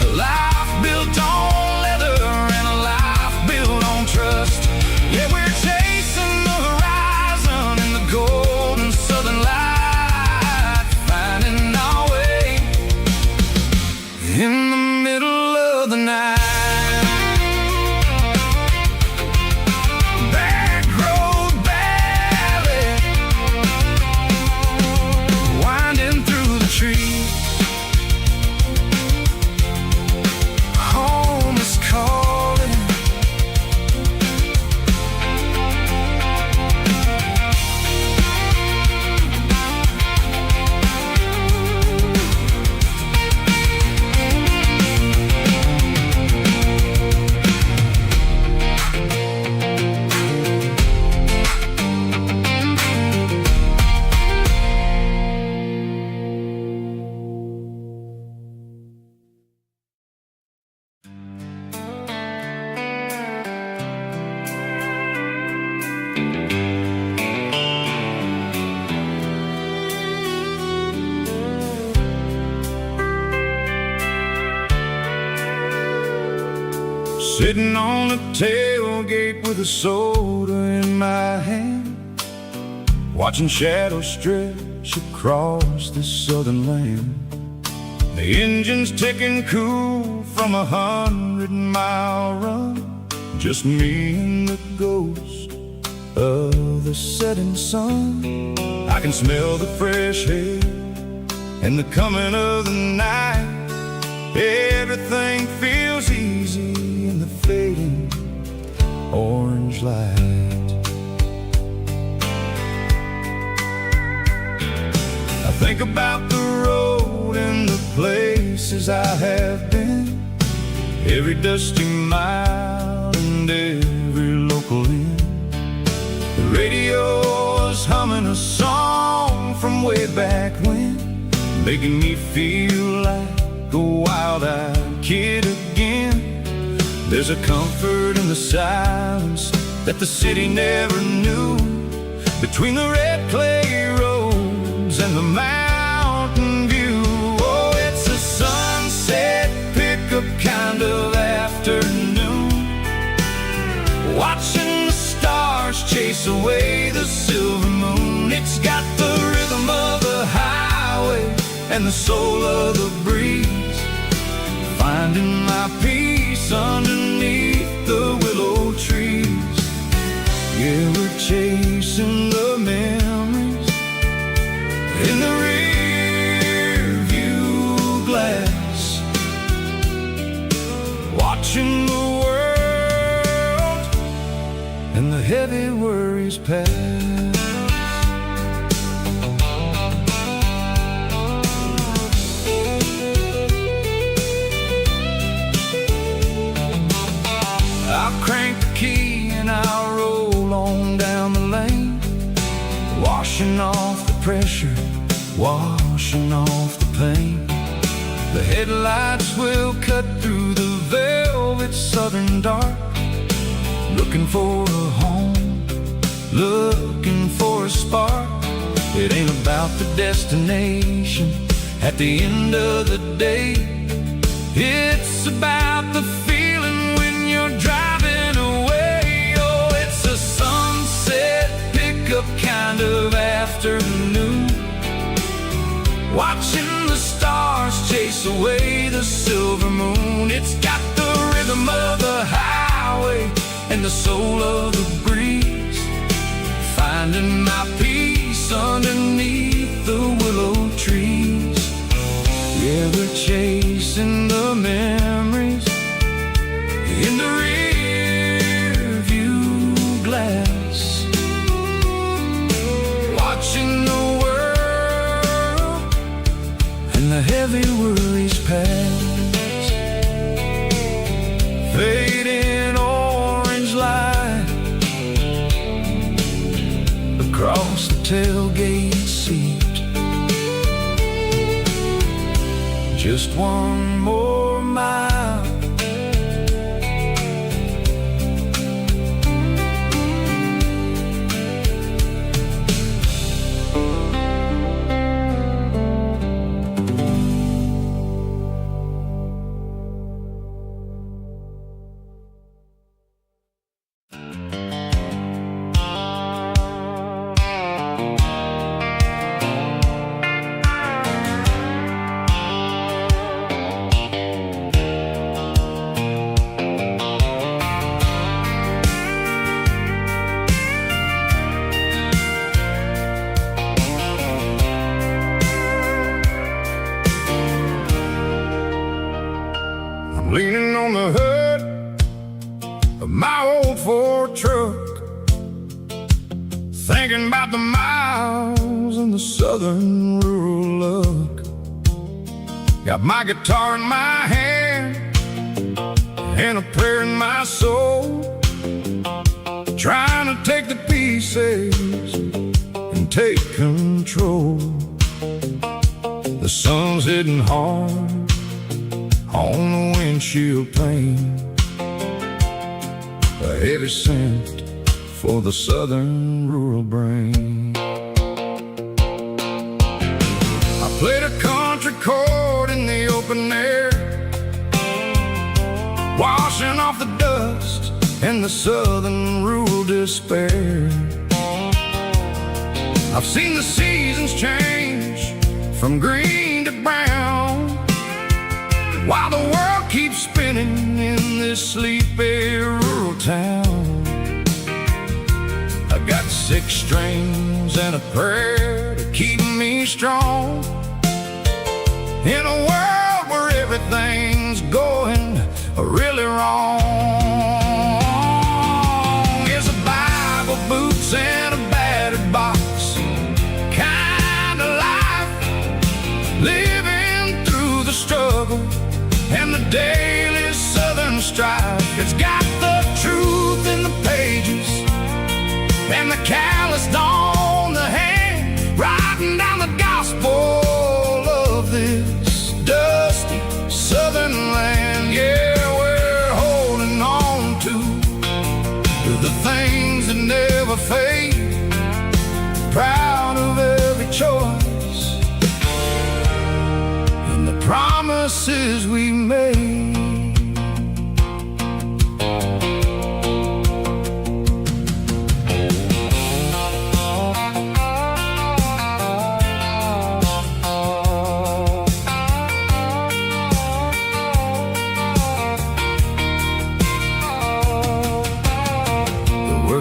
a life built on leather and a life built on trust. Yeah, we're chasing the horizon in the golden southern light, finding our way in the middle of the night. Back road ballad, winding through the trees. Home is calling. Sitting on the tailgate with a soda in my hand, watching shadows stretch across this southern land. The engine's ticking cool from 100-mile run, just me and the ghost of the setting sun. I can smell the fresh air and the coming of the night. Everything feels easy in the fading orange light. I think about the road and the places I have been, every dusty mile and every local inn. The radio is humming a song from way back when, making me feel like a wild-eyed kid again. There's a comfort in the silence that the city never knew, between the red clay roads and the mountain view. Oh, it's a sunset pickup kind of afternoon, watching the stars chase away the silver moon. It's got the rhythm of the highway and the soul of the breeze, finding my peace underneath the willow trees. Yeah, we're chasing the memories in the rear view glass, watching the world and the heavy worries pass. I'll crank the key and I'll roll on down the lane, washing off the pressure, washing off the pain. The headlights will cut through the velvet southern dark, looking for a home, looking for a spark. It ain't about the destination at the end of the day, it's about the feeling when you're driving away. Oh, it's a sunset pickup kind of afternoon, watching the stars chase away the silver moon. It's got the rhythm of the highway and the soul of the breeze, finding my peace underneath the willow trees. Yeah, we're chasing the memories in the rear view glass, watching the world and the heavy worries pass. Fading orange light across the tailgate seat, just one more mile. Leaning on the hood of my old Ford truck, thinking about the miles and the southern rural look. Got my guitar in my hand and a prayer in my soul, trying to take the pieces and take control. The sun's hitting hard on the windshield pane, a heavy scent for the southern rural brain. I played a country chord in the open air, washing off the dust and the southern rural despair. I've seen the seasons change from green to brown, while the world keeps spinning in this sleepy rural town. I got 6 strings and a prayer to keep me strong in a world where everything's going really wrong. Is a Bible, boots, and a battered box kind of life, living through the struggle and the daily southern strife. It's got the truth in the pages and the calloused on the hand, writing down the gospel of this dusty southern land. Yeah, we're holding on to the things that never fade, proud of every choice and the promises we made.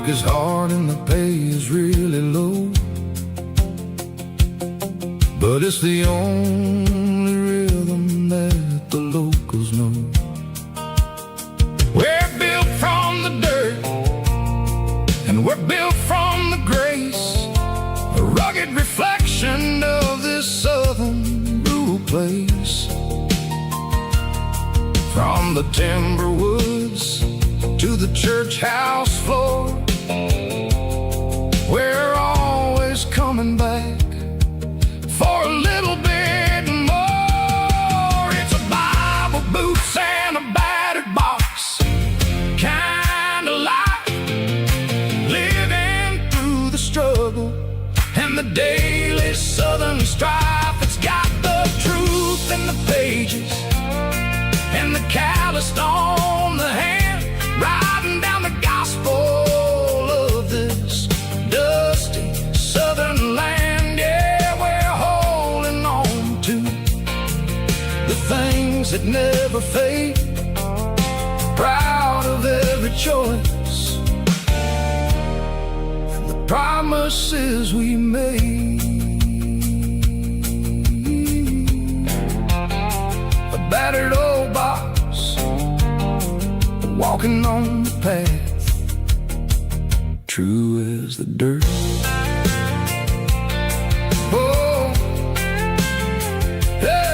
Is hard and the pay is really low, but it's the only rhythm that the locals know. We're built from the dirt and we're built from the grace, a rugged reflection of this southern rural place. From the timber woods to the church house floor, we're always coming back for a little bit more. It's a Bible, boots, and a battered box kind of life, living through the struggle and the daily southern strife. It's got the truth in the pages and the calloused on the hand, writing down the gospel of this dusty southern land. Yeah, we're holding on to the things that never fade, proud of every choice and the promises we made. A battered old box, walking on the path, true as the dirt. Oh, hey.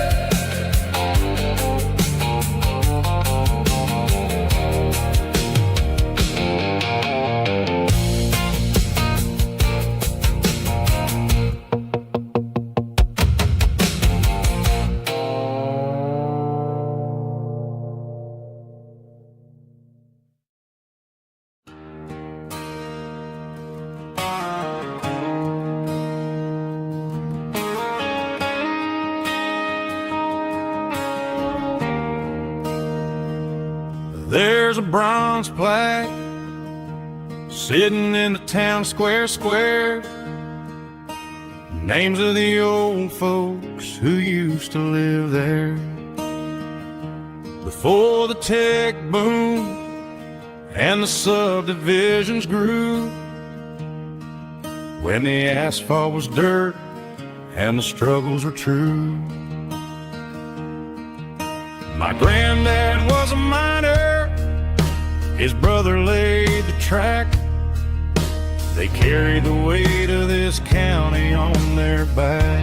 There's a bronze plaque sitting in the town square. Names of the old folks who used to live there before the tech boom and the subdivisions grew, when the asphalt was dirt and the struggles were true. My granddad was a miner, his brother laid the track. They carried the weight of this county on their back.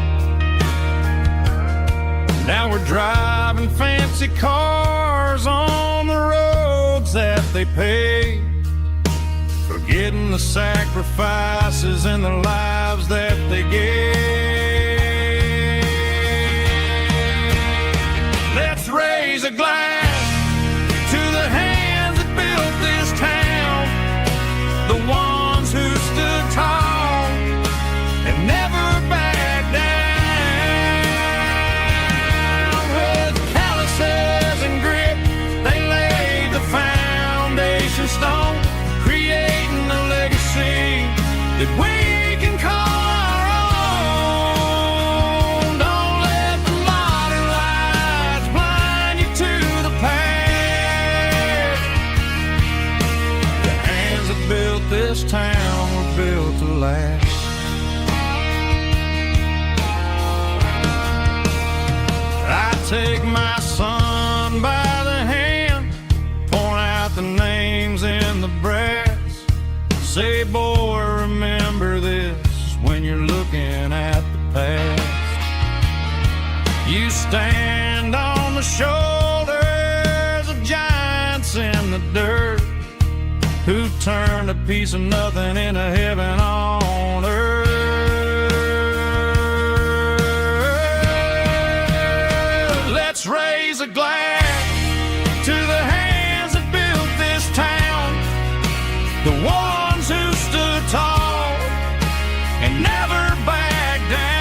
Now we're driving fancy cars on the roads that they paved, forgetting the sacrifices and the lives that they gave. Let's raise a glass to the hands that built this town, the ones who stood tall and never backed down. With calluses and grit, they laid the foundation stone, creating a legacy that we can call our Take my son by the hand, point out the names in the brass. Say, boy, remember this when you're looking at the past. You stand on the shoulders of giants in the dirt, who turned a piece of nothing into heaven on earth. Let's raise a glass to the hands that built this town, the ones who stood tall and never backed down.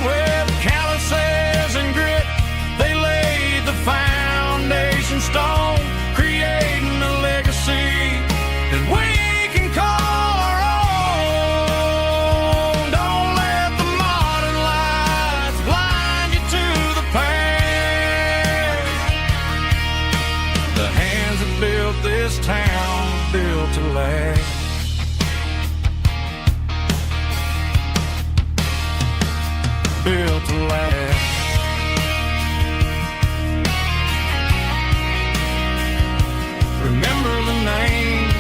With calluses and grit, they laid the foundation stone, creating a legacy that we can call our own. Don't let the modern lights blind you to the past. The hands that built this town built to last. Built to last. Remember the names.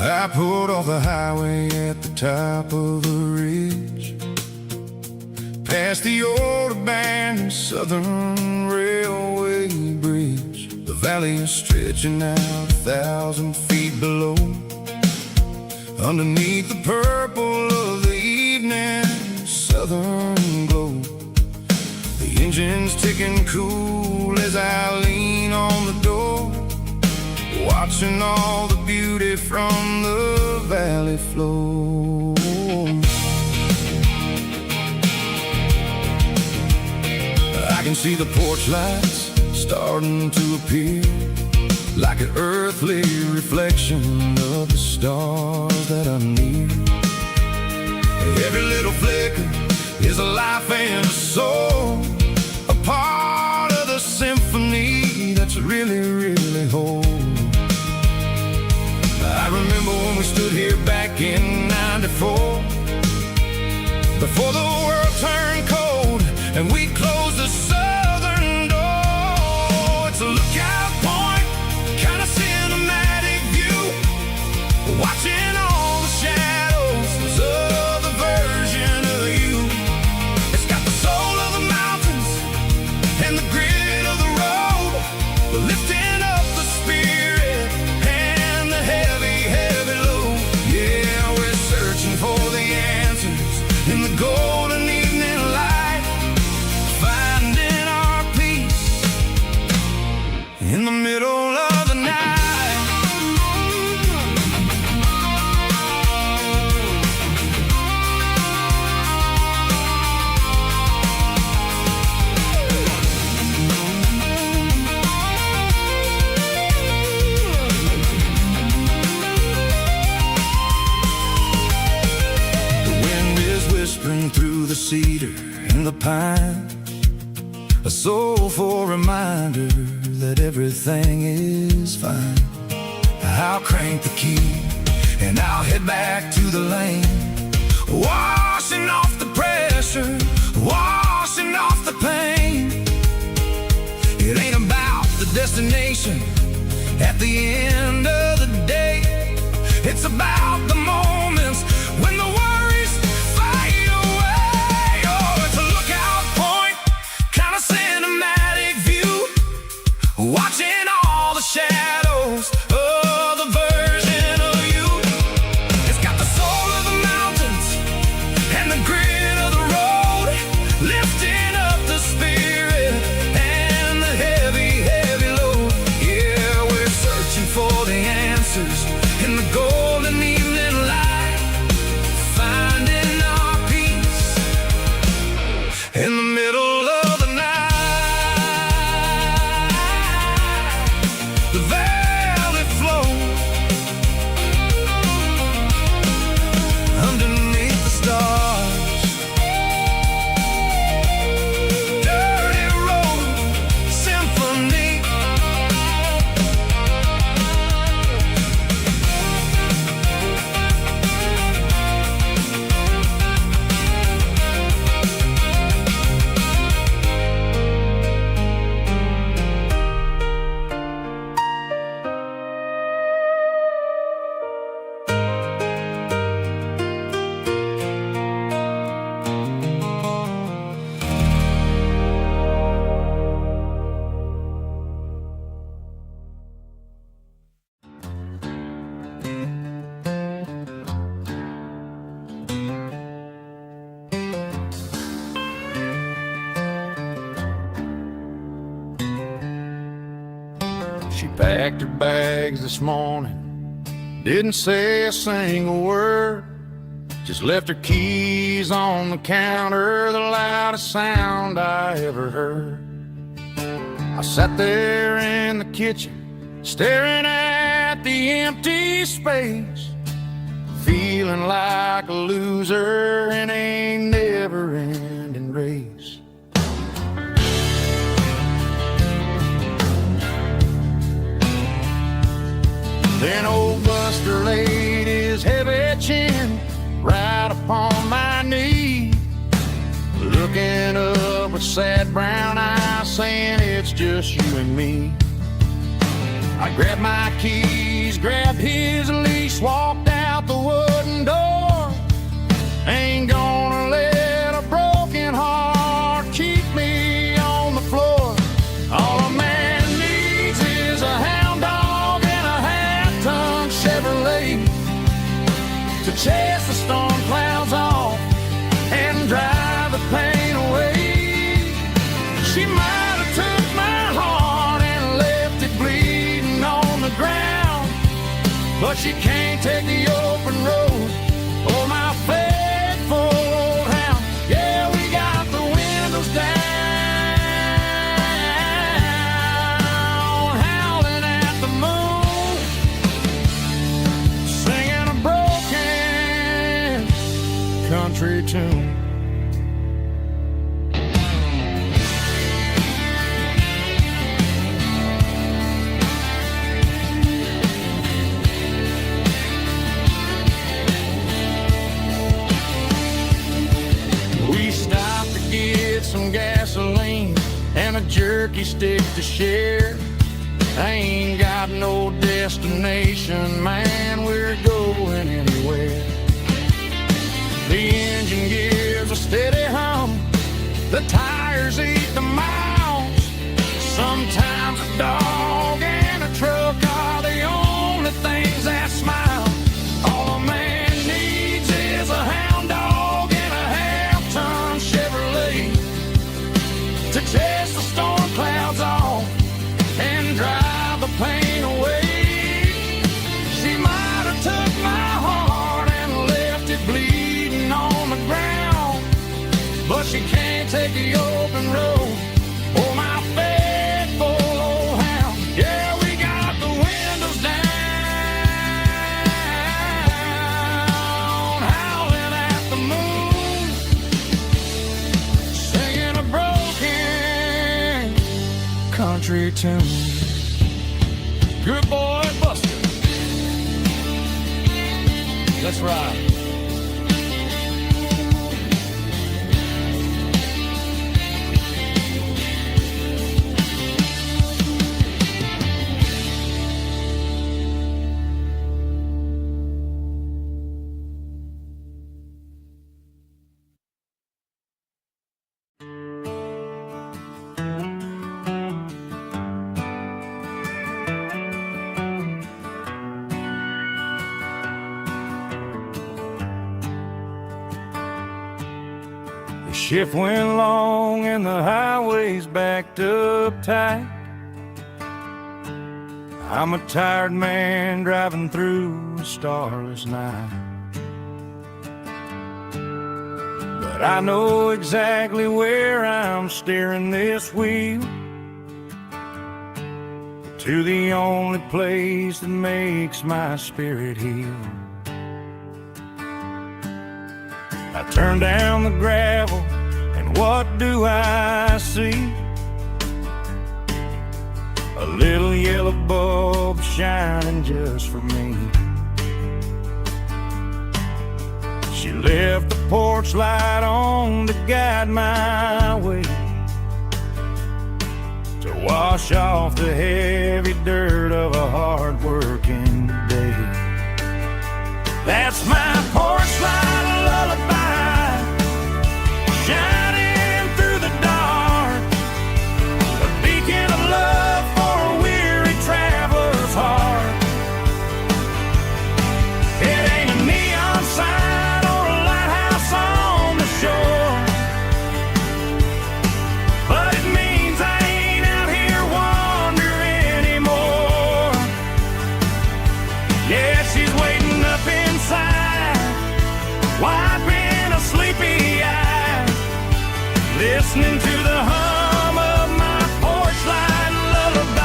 I pulled off the highway at the top of a ridge, past the old abandoned Southern Railway bridge. The valley is stretching out 1,000 feet below, underneath the purple of the evening southern glow. The engine's ticking cool as I lean on the door, watching all the beauty from the valley flow. I can see the porch lights starting to appear, like an earthly reflection of the stars that are near. Every little flicker is a life and a soul, a part of the symphony that's really, really whole. I remember when we stood here back in '94, before the world turned cold and we closed the southern door. It's a lookout point, kind of cinematic view, watching all the shadows of the version of you. It's got the soul of the mountains and the grit of the road, lifting up the spirit and the heavy, heavy load. Yeah, we're searching for the answers in the golden evening light, finding our peace in the middle of the night. Through the cedar and the pine, a soulful reminder that everything is fine. I'll crank the key and I'll head back to the lane, washing off packed her bags this morning, didn't say a single word, just left her keys on the counter, the loudest sound I ever heard. I sat there in the kitchen, staring at the empty space, feeling like a loser in a never-ending race. Then old Buster laid his heavy chin right upon my knee, looking up with sad brown eyes, saying it's just you and me. I grabbed my keys, grabbed his leash, walked out the wooden door. Ain't gonna let a broken heart keep me on the floor. All a man needs is a hound dog and a half-ton Chevrolet to chase the storm clouds off and drive the pain away. She might have took my heart and left it bleeding on the ground, but she can't take the open road or my faithful old hound. Yeah, we got the windows down, howling at the moon, singing a broken country tune. Some gasoline and a jerky stick to share. I ain't got no destination, man, we're going anywhere. The engine gives a steady hum, the tires eat the miles. Sometimes a dog and a truck are the only things that smile. All a man needs is a hound dog and a half-ton Chevrolet to chase the storm clouds off and drive the pain away. She might have took my heart and left it bleeding on the ground, but she can't take the open road or my faithful old hound. Yeah, we got the windows down, howling at the moon, singing a broken country tune. Good boy, Buster. Let's ride. The shift went long and the highway's backed up tight. I'm a tired man driving through a starless night, but I know exactly where I'm steering this wheel, to the only place that makes my spirit heal. I turn down the gravel, and what do I see? A little yellow bulb shining just for me. She left the porch light on to guide my way, to wash off the heavy dirt of a hard-working day. That's my porch light lullaby, shining through the dark, a beacon of love for a weary traveler's heart. It ain't a neon sign or a lighthouse on the shore, but it means I ain't out here wandering anymore. listening to the hum of my porch light lullaby.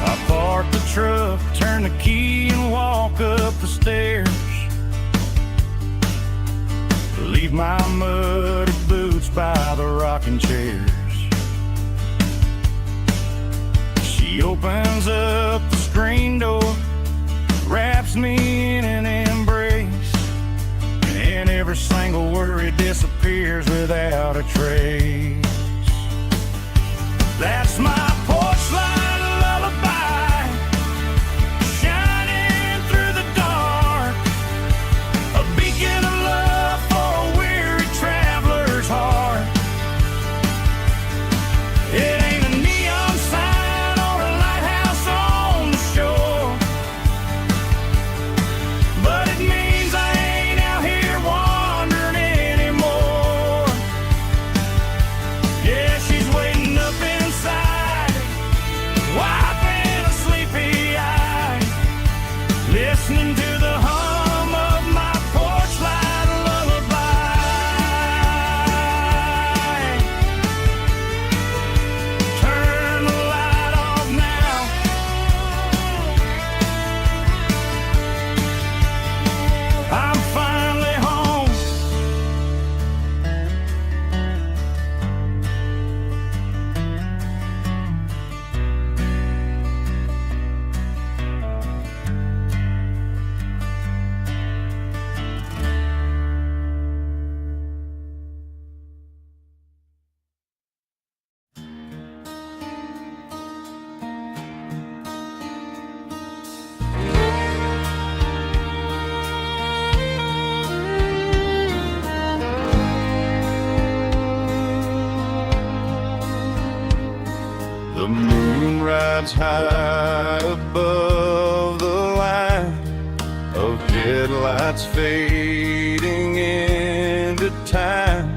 I park the truck, turn the key and walk up the stairs. Leave my muddy boots by the rocking chairs. She opens up the screen door, wraps me in an embrace, and every single worry disappears without a trace. That's my porch light lullaby, shining through the dark, a beacon of love for a weary traveler's heart. It ain't a neon sign or a lighthouse on the shore, but it means I ain't out here wandering anymore. Yeah, she's waiting up inside, wiping a sleepy eye, listening to the hum of my porch light lullaby. Turn the light off now. I'm finally home. The moon rides high above the line of headlights fading into time.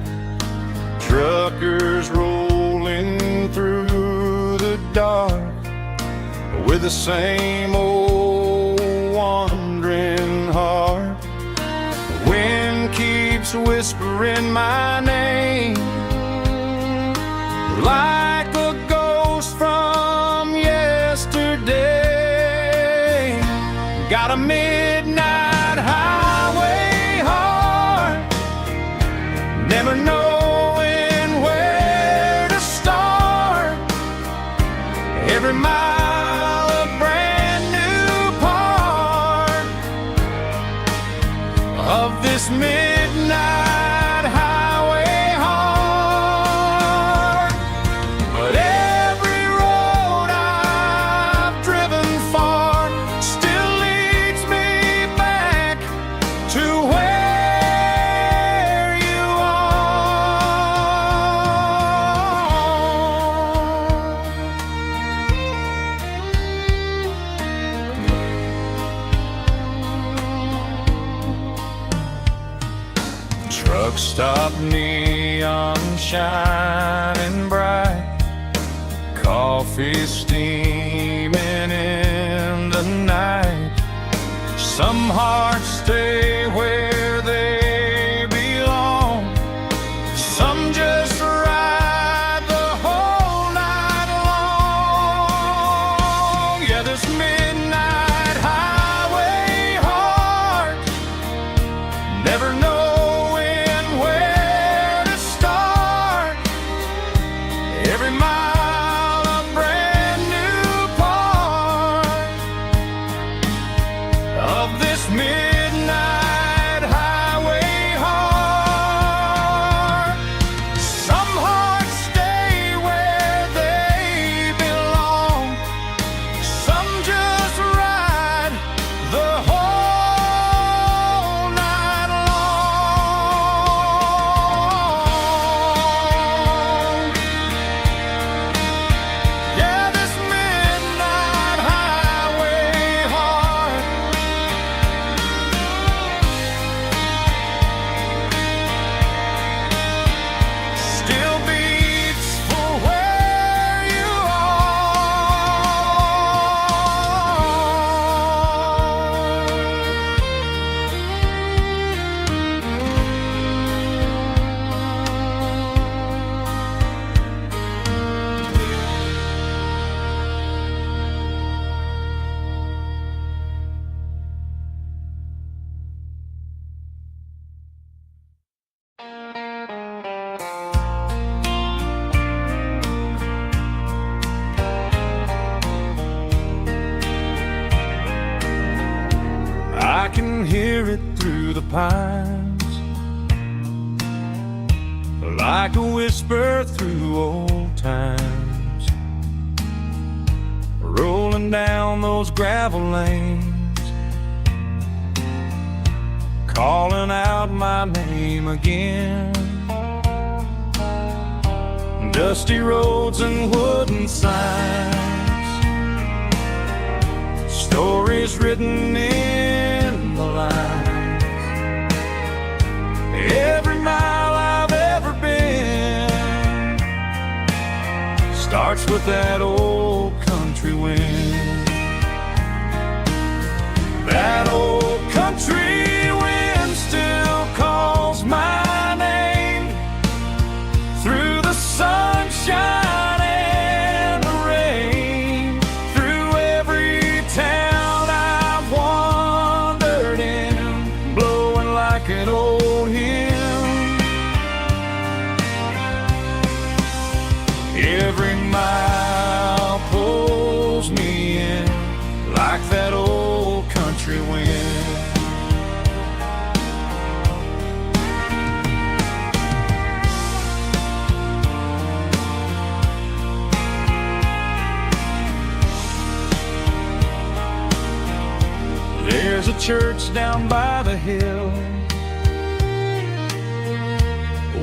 Truckers rolling through the dark with the same old wandering heart. The wind keeps whispering my name like a ghost from yesterday. Got a midnight highway heart, never knowing where to start. Every mile a brand new part of this midnight highway heart. But every road I've driven far still leads me back to where you are. Truck stop, neon shining bright, coffee steaming in the night. Some hearts stay where they belong, some just ride the whole night long. Yeah, this midnight highway heart, never knowing where to start. Every mile a brand new part of this midnight pines, like a whisper through old times, rolling down those gravel lanes, calling out my name again. Dusty roads and wooden signs, stories written in the lines. Every mile I've ever been starts with that old country wind. That old country wind still calls my name through the sunshine and the rain, through every town I've wandered in, blowing like an old hymn. Every mile pulls me in like that old country wind. There's a church down by the hill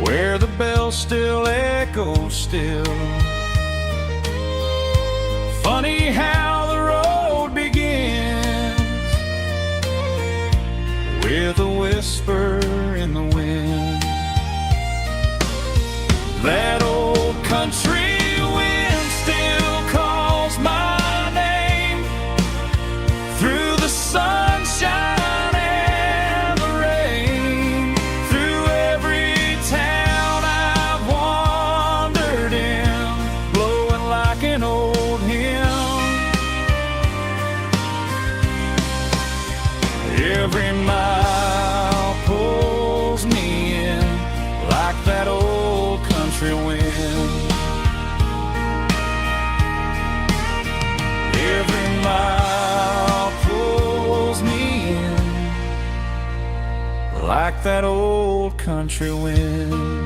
where the bells still echo still. Funny how the road begins with a whisper in the wind. That old country wind still calls my name through the sunshine and the rain, through every town I've wandered in, blowing like an old hymn. Every mile pulls me in like that old country wind. Every mile pulls me in like that old country wind.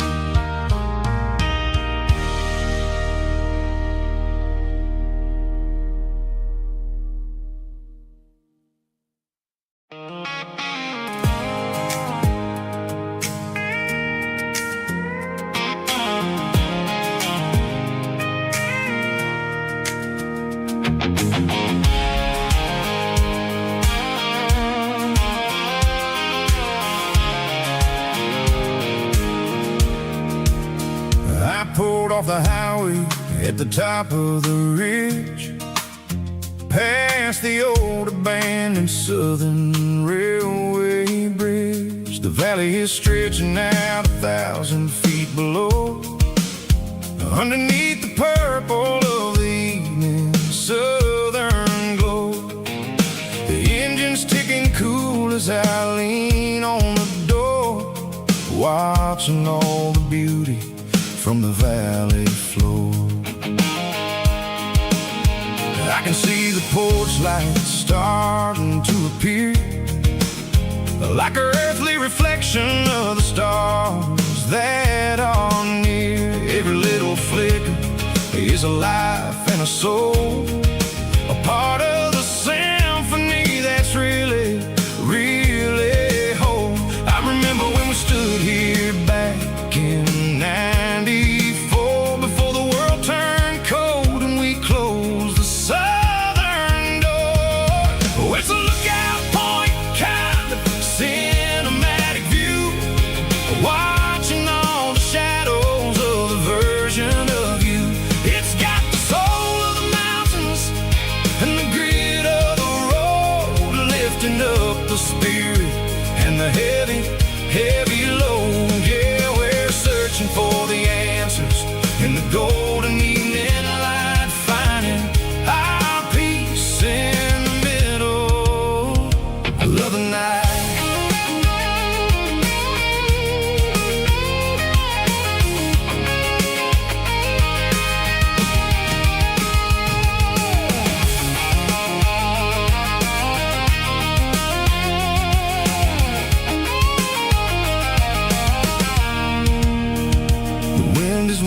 Pulled off the highway at the top of the ridge, past the old abandoned Southern Railway bridge. The valley is stretching out 1,000 feet below, underneath the purple of the evening southern glow. The engine's ticking cool as I lean on the door, watching all the beauty from the valley floor. I can see the porch lights starting to appear, like an earthly reflection of the stars that are near. Every little flicker is a life and a soul, a part of the symphony that's really, really whole. I remember when we stood here back in '94, before the world turned cold and we closed the southern door. Well, it's a lookout point, kind of cinematic view, watching all the shadows of the version of you. It's got the soul of the mountains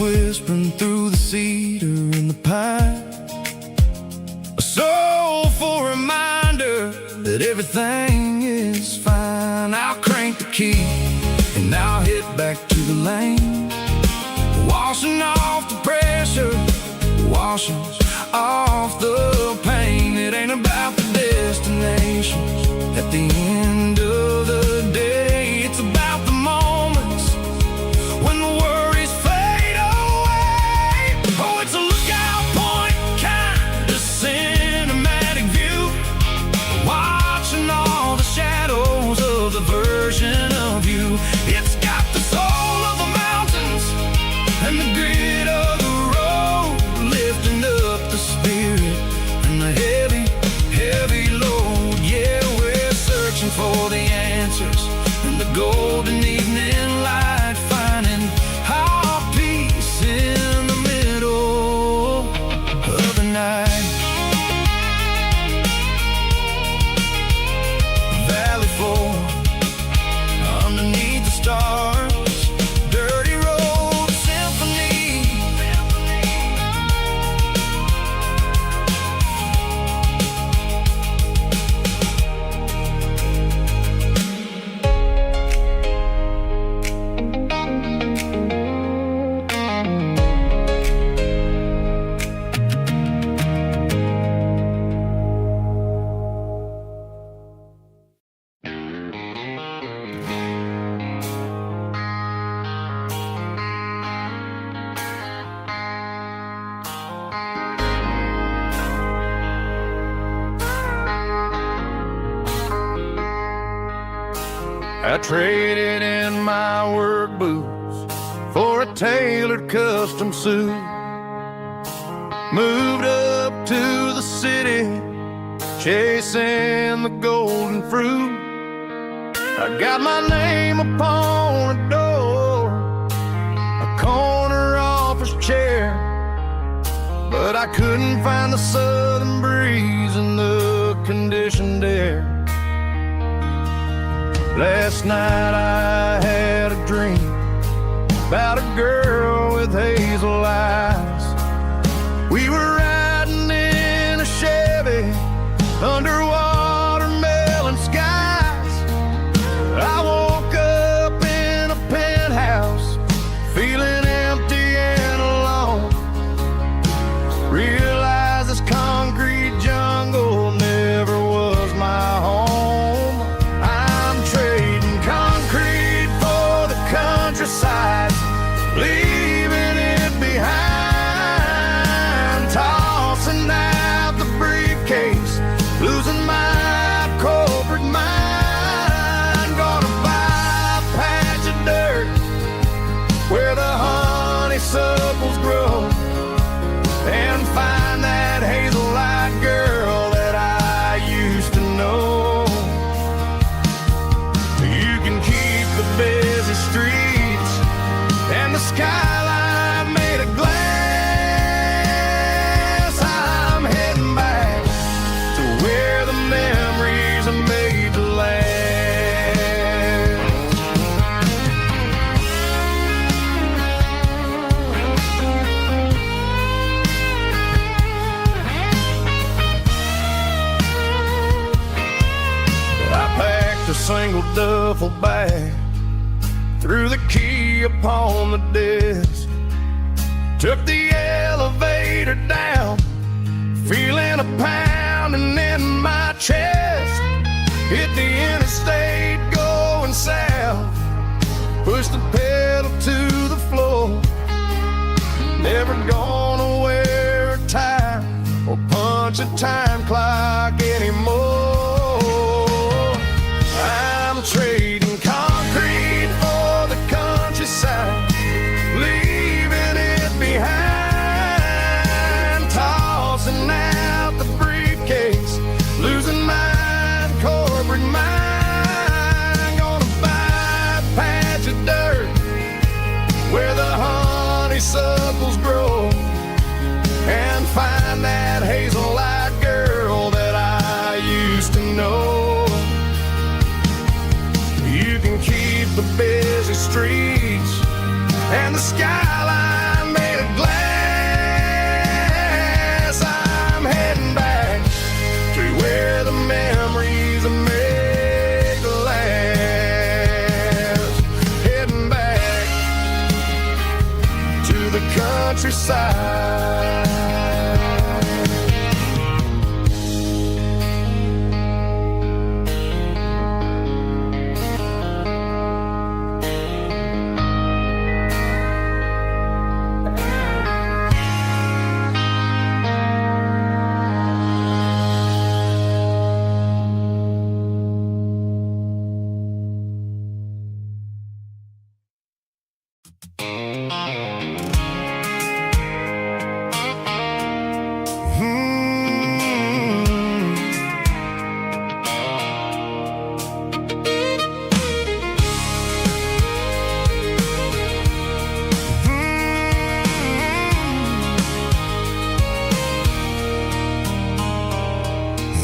whispering through the cedar and the pine. A soulful reminder that everything is fine. I'll crank the key and I'll hit back to the lane, washing off the pressure, washing off the pain. It ain't about the destinations at the end of the day. It's about the moments when the worries fade away. Oh, it's a lookout point kind of cinematic view, watching all the shadows of the version of you. It's got the soul of the mountains and the grit of the road, lifting up the spirit and the heavy, heavy load. Yeah, we're searching for the answers in the golden evening light, finding our peace in the middle of the night. Valley floor underneath the stars, dirty road symphony. I traded in my work boots for a tailored custom suit. Moved up to the city, chasing the golden fruit. I got my name upon a door, a corner office chair, but I couldn't find the southern breeze in the conditioned air. Last night I had a dream about a girl with hazel eyes. We were riding in a Chevy under watermelon skies. I woke up in a penthouse, feeling empty and alone. Realized this concrete jungle never was my home. Countryside, leaving it behind, tossing out the briefcase, losing my corporate mind. Gonna buy a patch of dirt where the honeysuckles grow, and find that hazel-eyed girl that I used to know. You can keep the busy streets and the skyline made of glass. I'm heading back to where the memories are made to last. I packed a single duffel bag, threw the key upon the desk, took the elevator down, feeling a pounding in my chest. Hit the interstate going south, pushed the pedal to the floor. Never gonna wear a tie or punch a time clock anymore. I'm trading concrete for the countryside, leaving it behind, tossing out the briefcase, losing my corporate mind. Gonna buy a patch of dirt where the honeysuckles grow, and find that hazel-eyed girl that I used to know. You can keep the busy streets and the skyline countryside.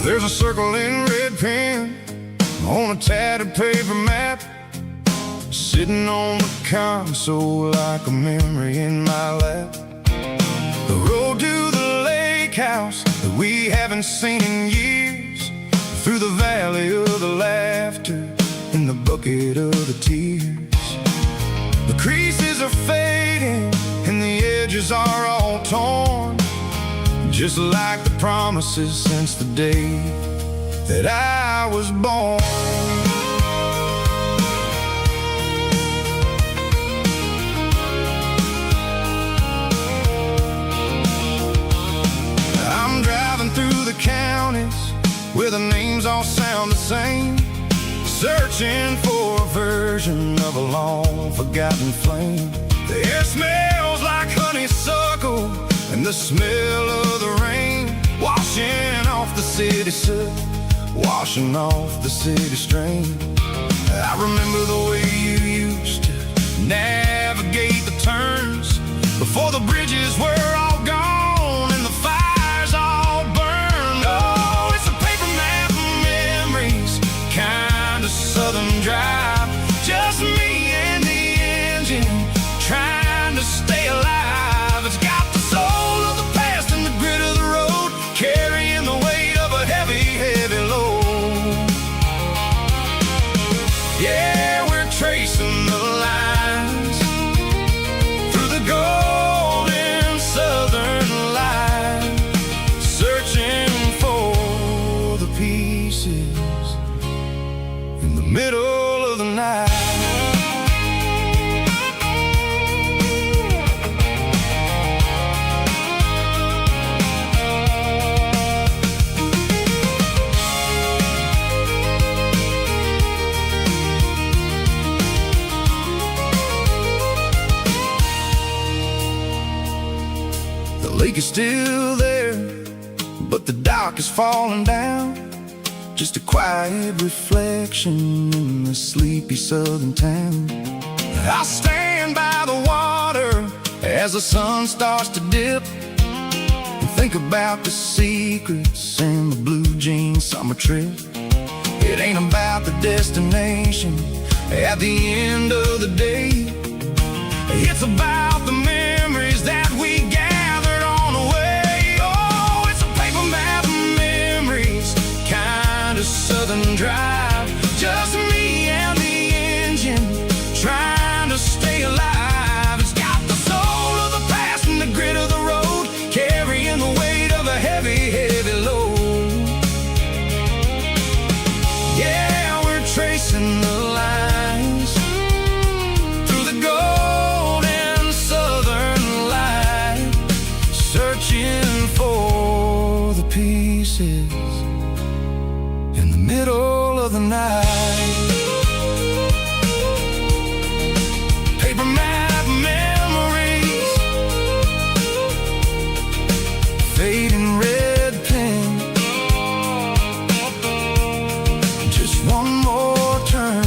There's a circle in red pen on a tattered paper map, sitting on the console like a memory in my lap. The road to the lake house that we haven't seen in years, through the valley of the laughter and the bucket of the tears. The creases are fading and the edges are all torn, just like the promises since the day that I was born. I'm driving through the counties where the names all sound the same, searching for a version of a long forgotten flame. The air smells like honeysuckle and the smell of the rain, washing off the city soot, washing off the city strain. I remember the way you used to navigate the turns before the bridges were all gone and the fires all burned. Oh, it's a paper map of memories, kind of southern drive, just me and the engine trying to stay alive. It's got the soul of the past and the grit of the road, carrying the weight of a heavy, heavy load. Yeah, we're tracing the lines through the golden southern light, searching for the pieces in the middle of the night. The lake is still there, but the dock is falling down, just a quiet reflection in the sleepy southern town. I stand by the water as the sun starts to dip and think about the secrets and the blue jean summer trip. It ain't about the destination at the end of the day, it's about the memories that we gathered on the way. Oh, it's a paper map of memories, kind of southern drive, just me and the engine trying to stay alive. It's got the soul of the past and the grit of the road, carrying the weight of a heavy, heavy load. Yeah, we're tracing the lines through the golden southern light, searching for the pieces in the middle of the night. Paper map memories, fading red pen, just one more turn.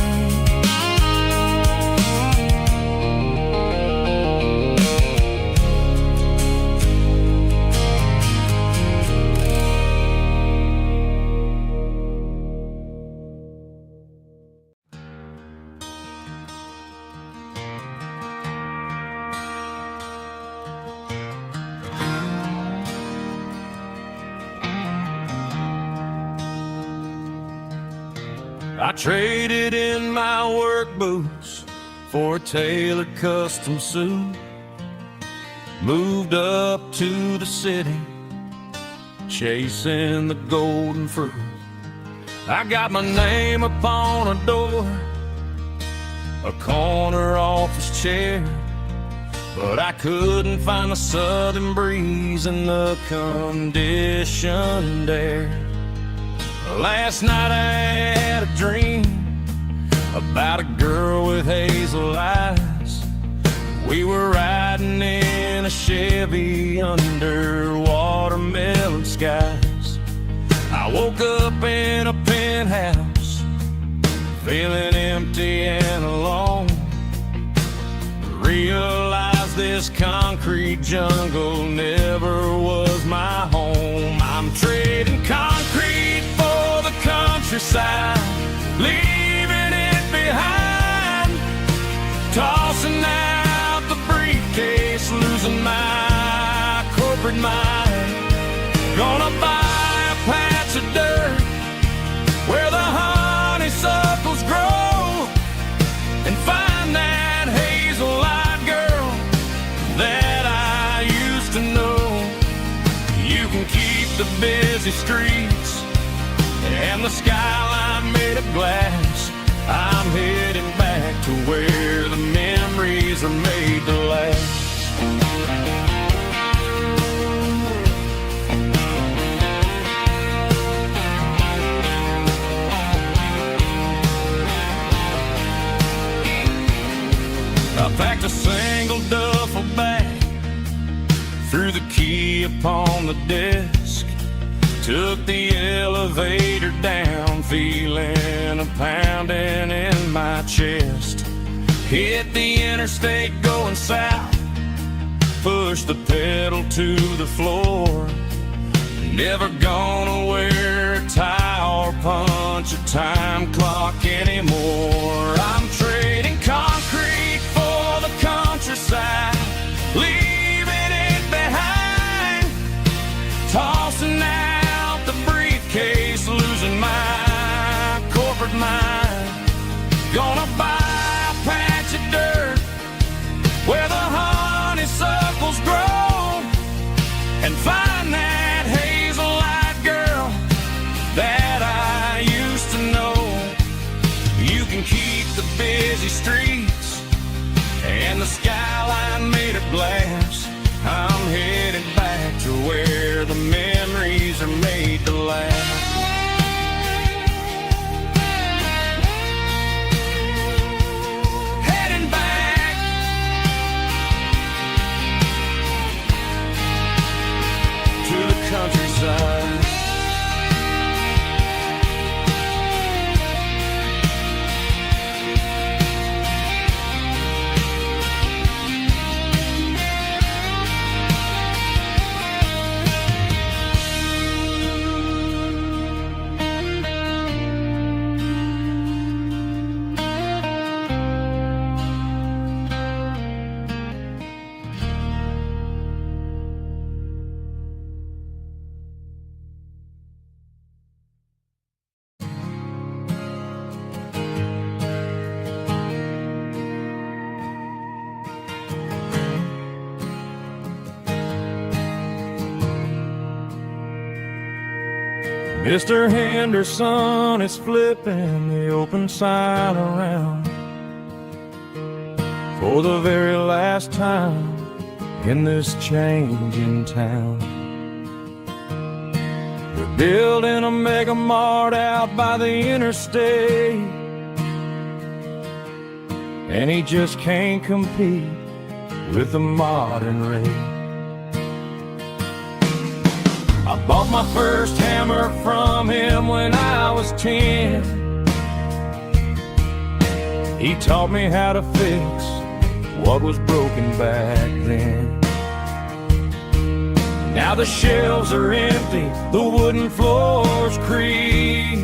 I traded in my work boots for a tailored custom suit. moved up to the city, chasing the golden fruit. I got my name upon a door, a corner office chair, but I couldn't find the southern breeze in the conditioned air. Last night I had a dream about a girl with hazel eyes. We were riding in a Chevy under watermelon skies. I woke up in a penthouse, feeling empty and alone. Realized this concrete jungle never was my home. I'm trading concrete for the countryside, leaving it behind, tossing out the briefcase, losing my corporate mind. Gonna buy a patch of dirt where the honeysuckles grow and find that hazel-eyed girl that I used to know. You can keep the busy streets and the skyline made of glass. I'm heading back to where the memories are made to last. I packed a single duffel bag, threw the key upon the desk, took the elevator down, feeling a pounding in my chest. Hit the interstate going south, pushed the pedal to the floor. Never gonna wear a tie or punch a time clock anymore. I'm trading concrete for the countryside, leaving it behind, tossing out the briefcase, losing my corporate mind. Gonna buy a patch of dirt where the honeysuckles grow and find that hazel-eyed girl that I used to know. You can keep the busy streets and the skyline made of glass. I'm headed back to where the memories are made to last. Heading back to the countryside. Mr. Henderson is flipping the open sign around for the very last time in this changing town. They're building a mega mart out by the interstate, and he just can't compete with the modern rate. I bought my first hammer from him when I was 10. He taught me how to fix what was broken back then. Now the shelves are empty, the wooden floors creak,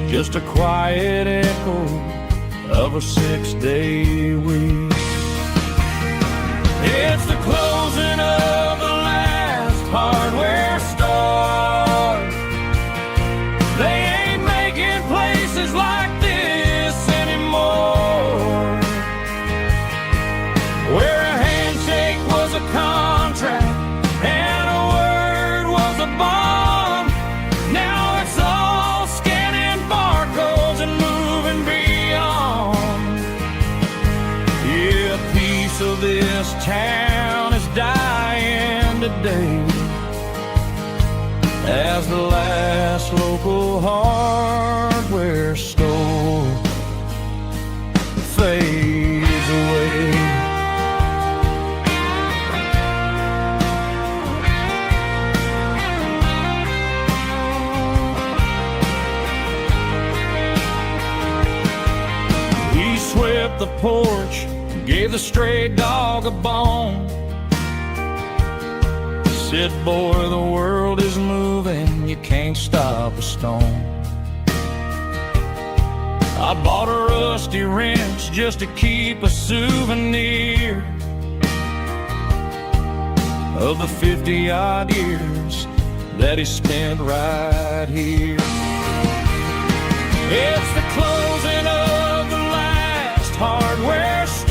just a quiet echo of a 6-day week. It's the closing of the last hardware store. They ain't making places like this anymore, where a Yeah, a piece of this town is dying today as the last local hardware store fades away. He swept the porch, gave the stray dog a bone. Said, boy, the world is moving, you can't stop a stone. I bought a rusty wrench just to keep a souvenir of the 50-odd years that he spent right here. It's the closing of the last hardware store.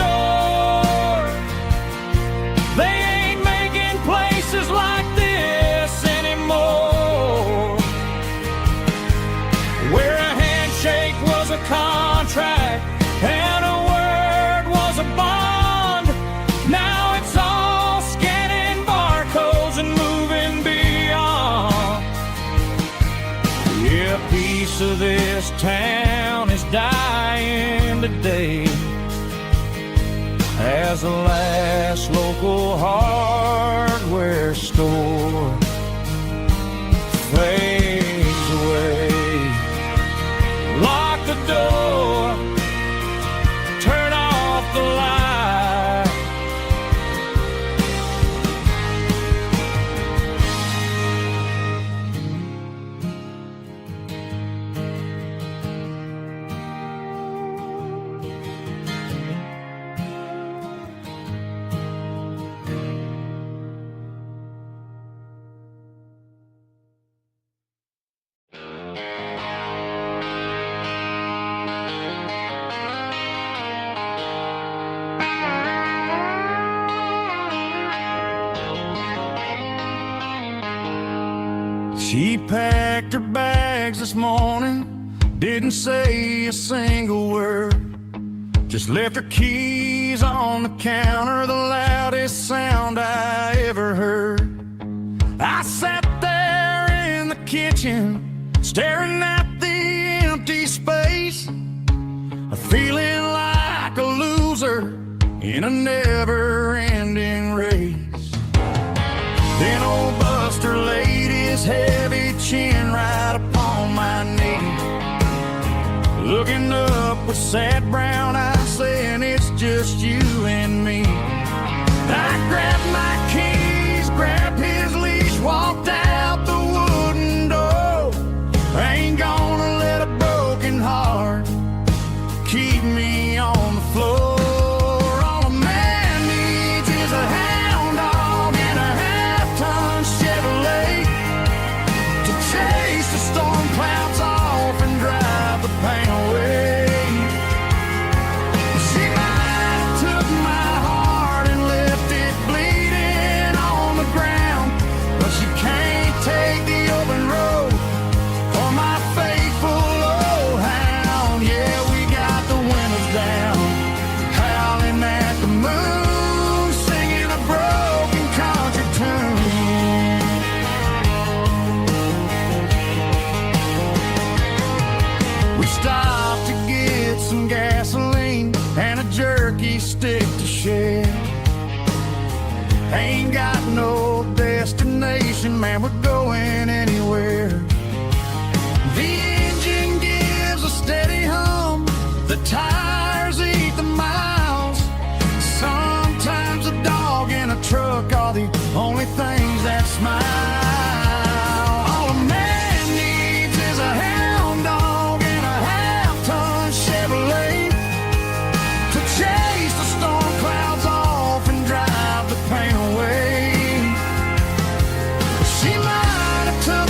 They ain't making places like this anymore, where a handshake was a contract and a word was a bond. Now it's all scanning barcodes and moving beyond. Yeah, a piece of this town is dying today as the last local hardware store fades away. Lock the door, turn off the light. She packed her bags this morning, didn't say a single word, just left her keys on the counter, the loudest sound I ever heard. I sat there in the kitchen, staring at the empty space, feeling like a loser in a never-ending race. Then old Buster laid his heavy chin right upon my knee, looking up with sad brown eyes, saying it's just you and me. I grabbed my keys, grabbed his leash, walked out the wooden door. I ain't gonna let a broken heart keep me on the floor. All a man needs is a hound dog and a half-ton Chevrolet to chase the storm clouds off and drive the pain away. She might have took my heart and left it bleeding on the ground, but she can't take the open road for my faithful old hound. Yeah, we got the windows down, howling at the moon, singing a broken country tune. We stopped to get some gasoline and a jerky stick to share. Ain't got no destination, man, we're going anywhere. The engine gives a steady hum, the tires eat the miles. Sometimes a dog and a truck are the only things that smile. All a man needs is a hound dog and a half-ton Chevrolet to chase the storm clouds off and drive the pain away. She might have took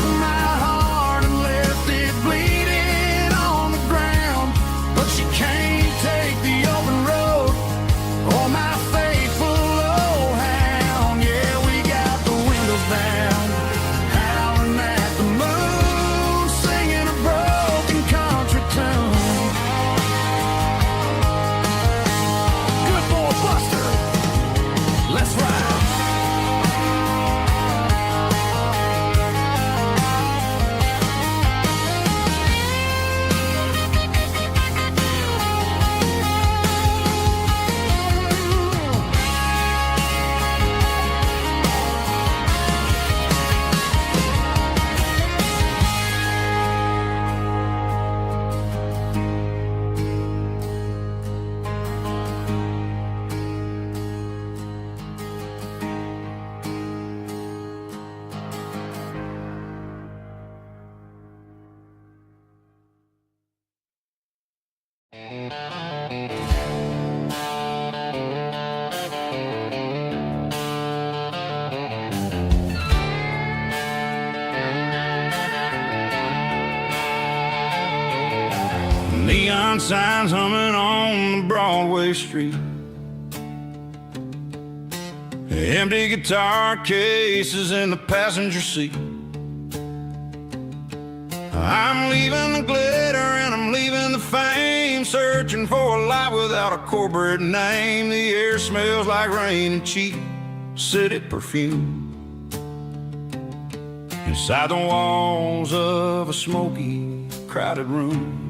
neon signs humming on the Broadway street. Empty guitar cases in the passenger seat. I'm leaving the glitter and I'm leaving the fame, searching for a life without a corporate name. The air smells like rain and cheap city perfume. Inside the walls of a smoky, crowded room.